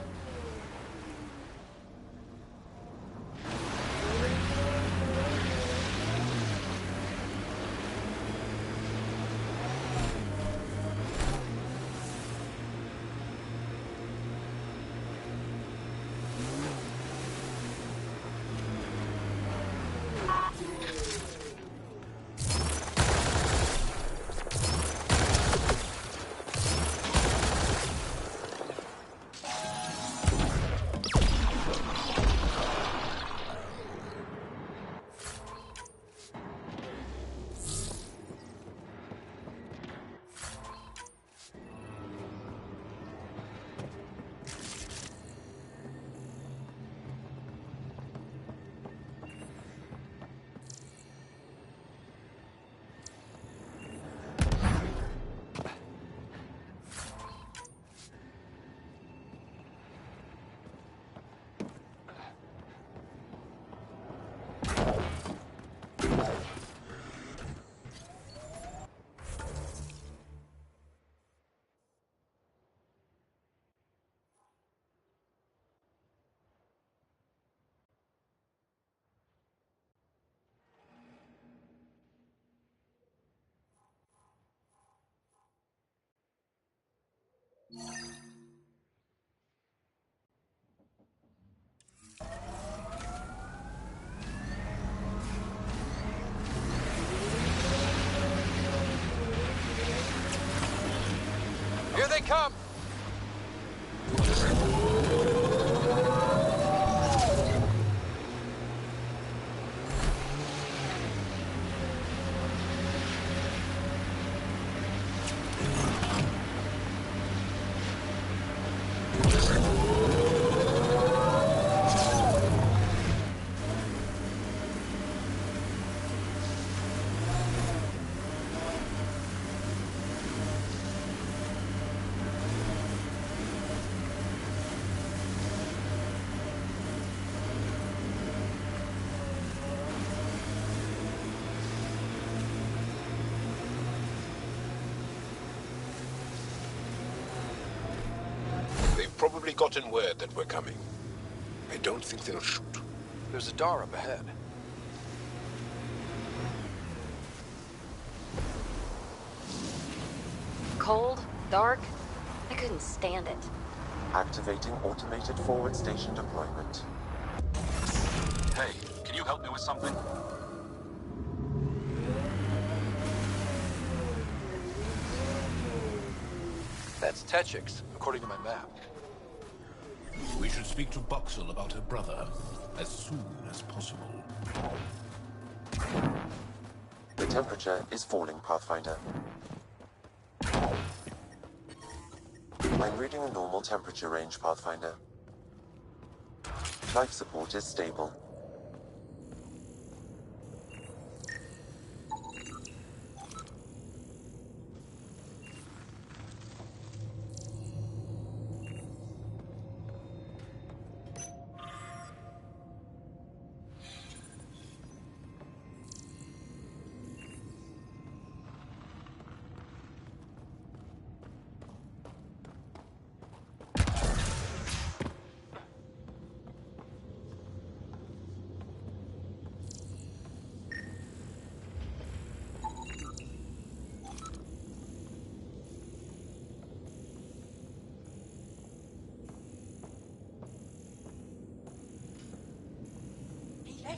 Here they come! Probably gotten word that we're coming. I don't think they'll shoot. There's a door up ahead. Cold, dark, I couldn't stand it. Activating automated forward station deployment. Hey, can you help me with something? That's Techix, according to my map. We should speak to Boxel about her brother as soon as possible. The temperature is falling, Pathfinder. I'm reading a normal temperature range, Pathfinder. Life support is stable.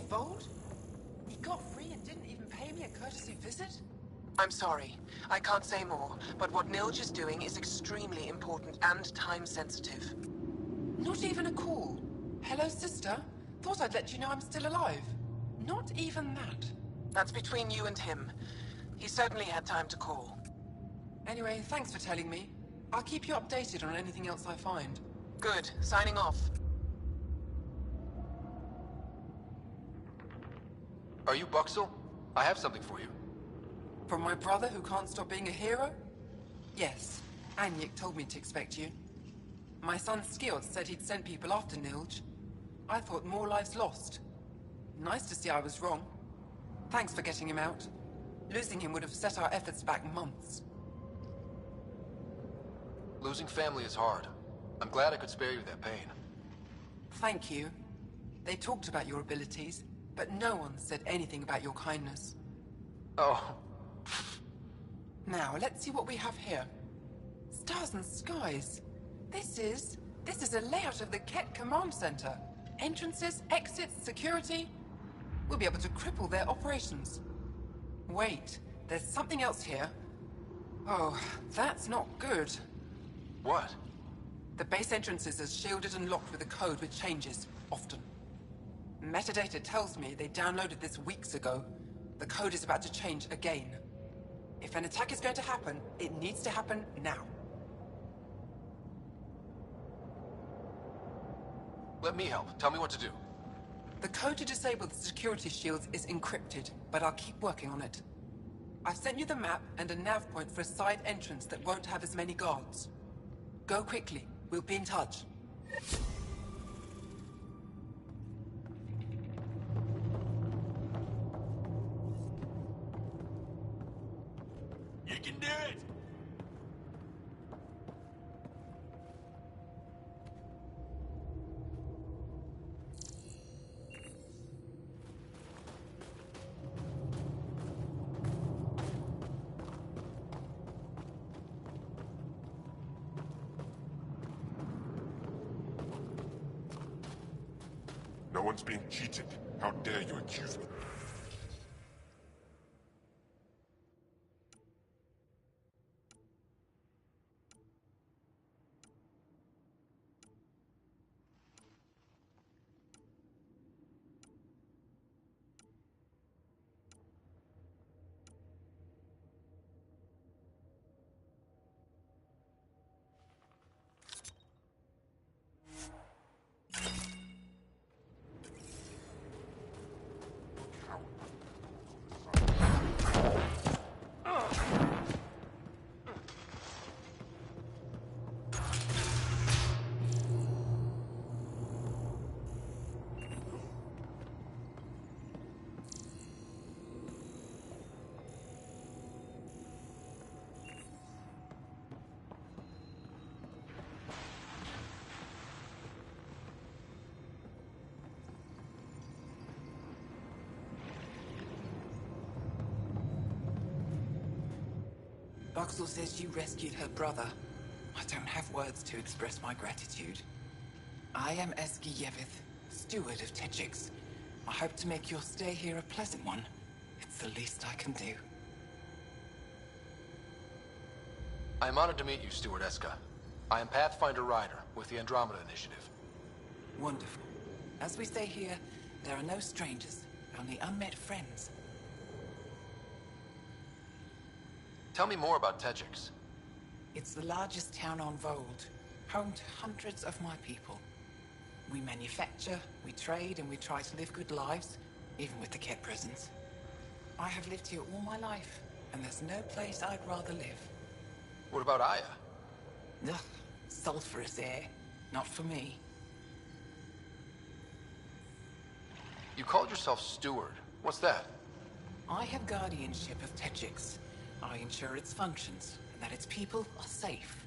Voeld? He got free and didn't even pay me a courtesy visit? I'm sorry. I can't say more, but what Nilge is doing is extremely important and time-sensitive. Not even a call. Hello, sister. Thought I'd let you know I'm still alive. Not even that. That's between you and him. He certainly had time to call. Anyway, thanks for telling me. I'll keep you updated on anything else I find. Good. Signing off. Are you Boxel? I have something for you. From my brother who can't stop being a hero? Yes. Anyik told me to expect you. My son Skjord said he'd sent people after Nilge. I thought more lives lost. Nice to see I was wrong. Thanks for getting him out. Losing him would have set our efforts back months. Losing family is hard. I'm glad I could spare you that pain. Thank you. They talked about your abilities, but no one said anything about your kindness. Oh. Now, let's see what we have here. Stars and skies. This is a layout of the Ket Command Center. Entrances, exits, security. We'll be able to cripple their operations. Wait, there's something else here. Oh, that's not good. What? The base entrances are shielded and locked with a code which changes, often. Metadata tells me they downloaded this weeks ago. The code is about to change again. If an attack is going to happen, it needs to happen now. Let me help. Tell me what to do. The code to disable the security shields is encrypted, but I'll keep working on it. I've sent you the map and a nav point for a side entrance that won't have as many guards. Go quickly. We'll be in touch. You can do it! No one's being cheated. How dare you accuse me? Boxel says you rescued her brother. I don't have words to express my gratitude. I am Eski Yevith, steward of Techix. I hope to make your stay here a pleasant one. It's the least I can do. I am honored to meet you, Steward Eska. I am Pathfinder Ryder with the Andrômeda Initiative. Wonderful. As we say here, there are no strangers, only unmet friends. Tell me more about Tejix. It's the largest town on Voeld, home to hundreds of my people. We manufacture, we trade, and we try to live good lives, even with the Ket presence. I have lived here all my life, and there's no place I'd rather live. What about Aya? Ugh, sulfurous air. Not for me. You called yourself Steward. What's that? I have guardianship of Tejix. I ensure its functions, and that its people are safe.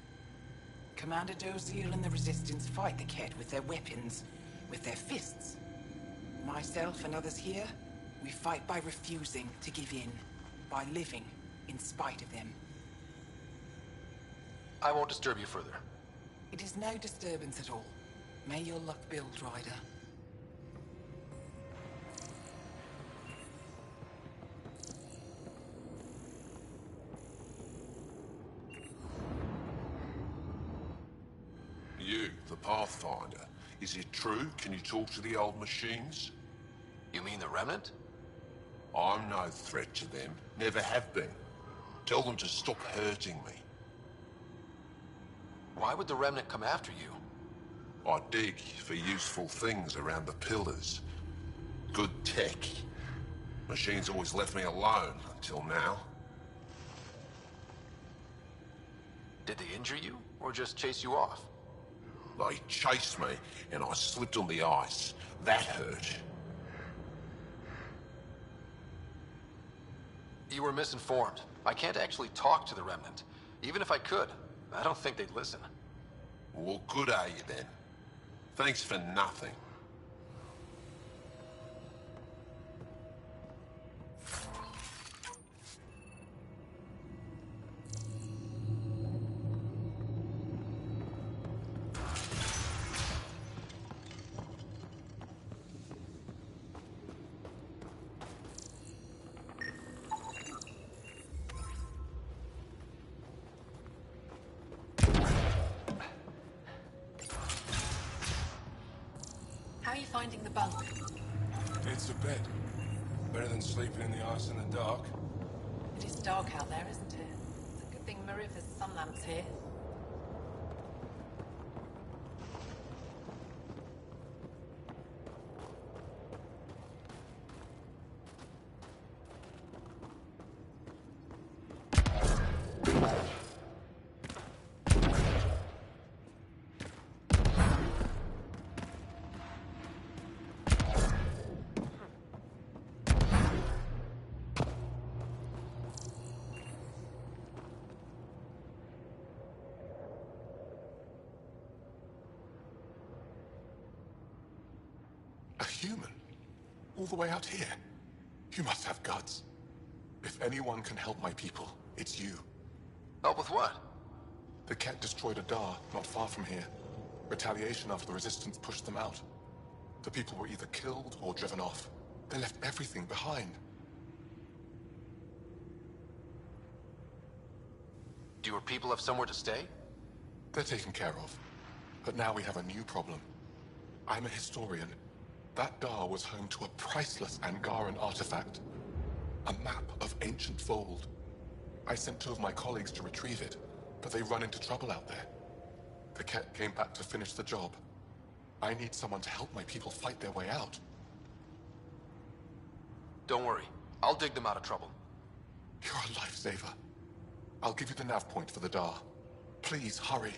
Commander Doziel and the Resistance fight the Ket with their weapons, with their fists. Myself and others here, we fight by refusing to give in, by living in spite of them. I won't disturb you further. It is no disturbance at all. May your luck build, Ryder. You, the Pathfinder. Is it true? Can you talk to the old machines? You mean the Remnant? I'm no threat to them. Never have been. Tell them to stop hurting me. Why would the Remnant come after you? I dig for useful things around the pillars. Good tech. Machines always left me alone until now. Did they injure you, or just chase you off? They chased me, and I slipped on the ice. That hurt. You were misinformed. I can't actually talk to the Remnant. Even if I could, I don't think they'd listen. What good are you then? Thanks for nothing. How are you finding the bunk? It's a bed. Better than sleeping in the ice in the dark. It is dark out there, isn't it? It's a good thing Marifa's sun lamp's here. A human? All the way out here? You must have guts. If anyone can help my people, it's you. Help with what? The Ket destroyed a Dar not far from here. Retaliation after the Resistance pushed them out. The people were either killed or driven off. They left everything behind. Do your people have somewhere to stay? They're taken care of. But now we have a new problem. I'm a historian. That Dar was home to a priceless Angaran artifact. A map of ancient Voeld. I sent 2 of my colleagues to retrieve it, but they run into trouble out there. The Ket came back to finish the job. I need someone to help my people fight their way out. Don't worry. I'll dig them out of trouble. You're a lifesaver. I'll give you the nav point for the Dar. Please, hurry.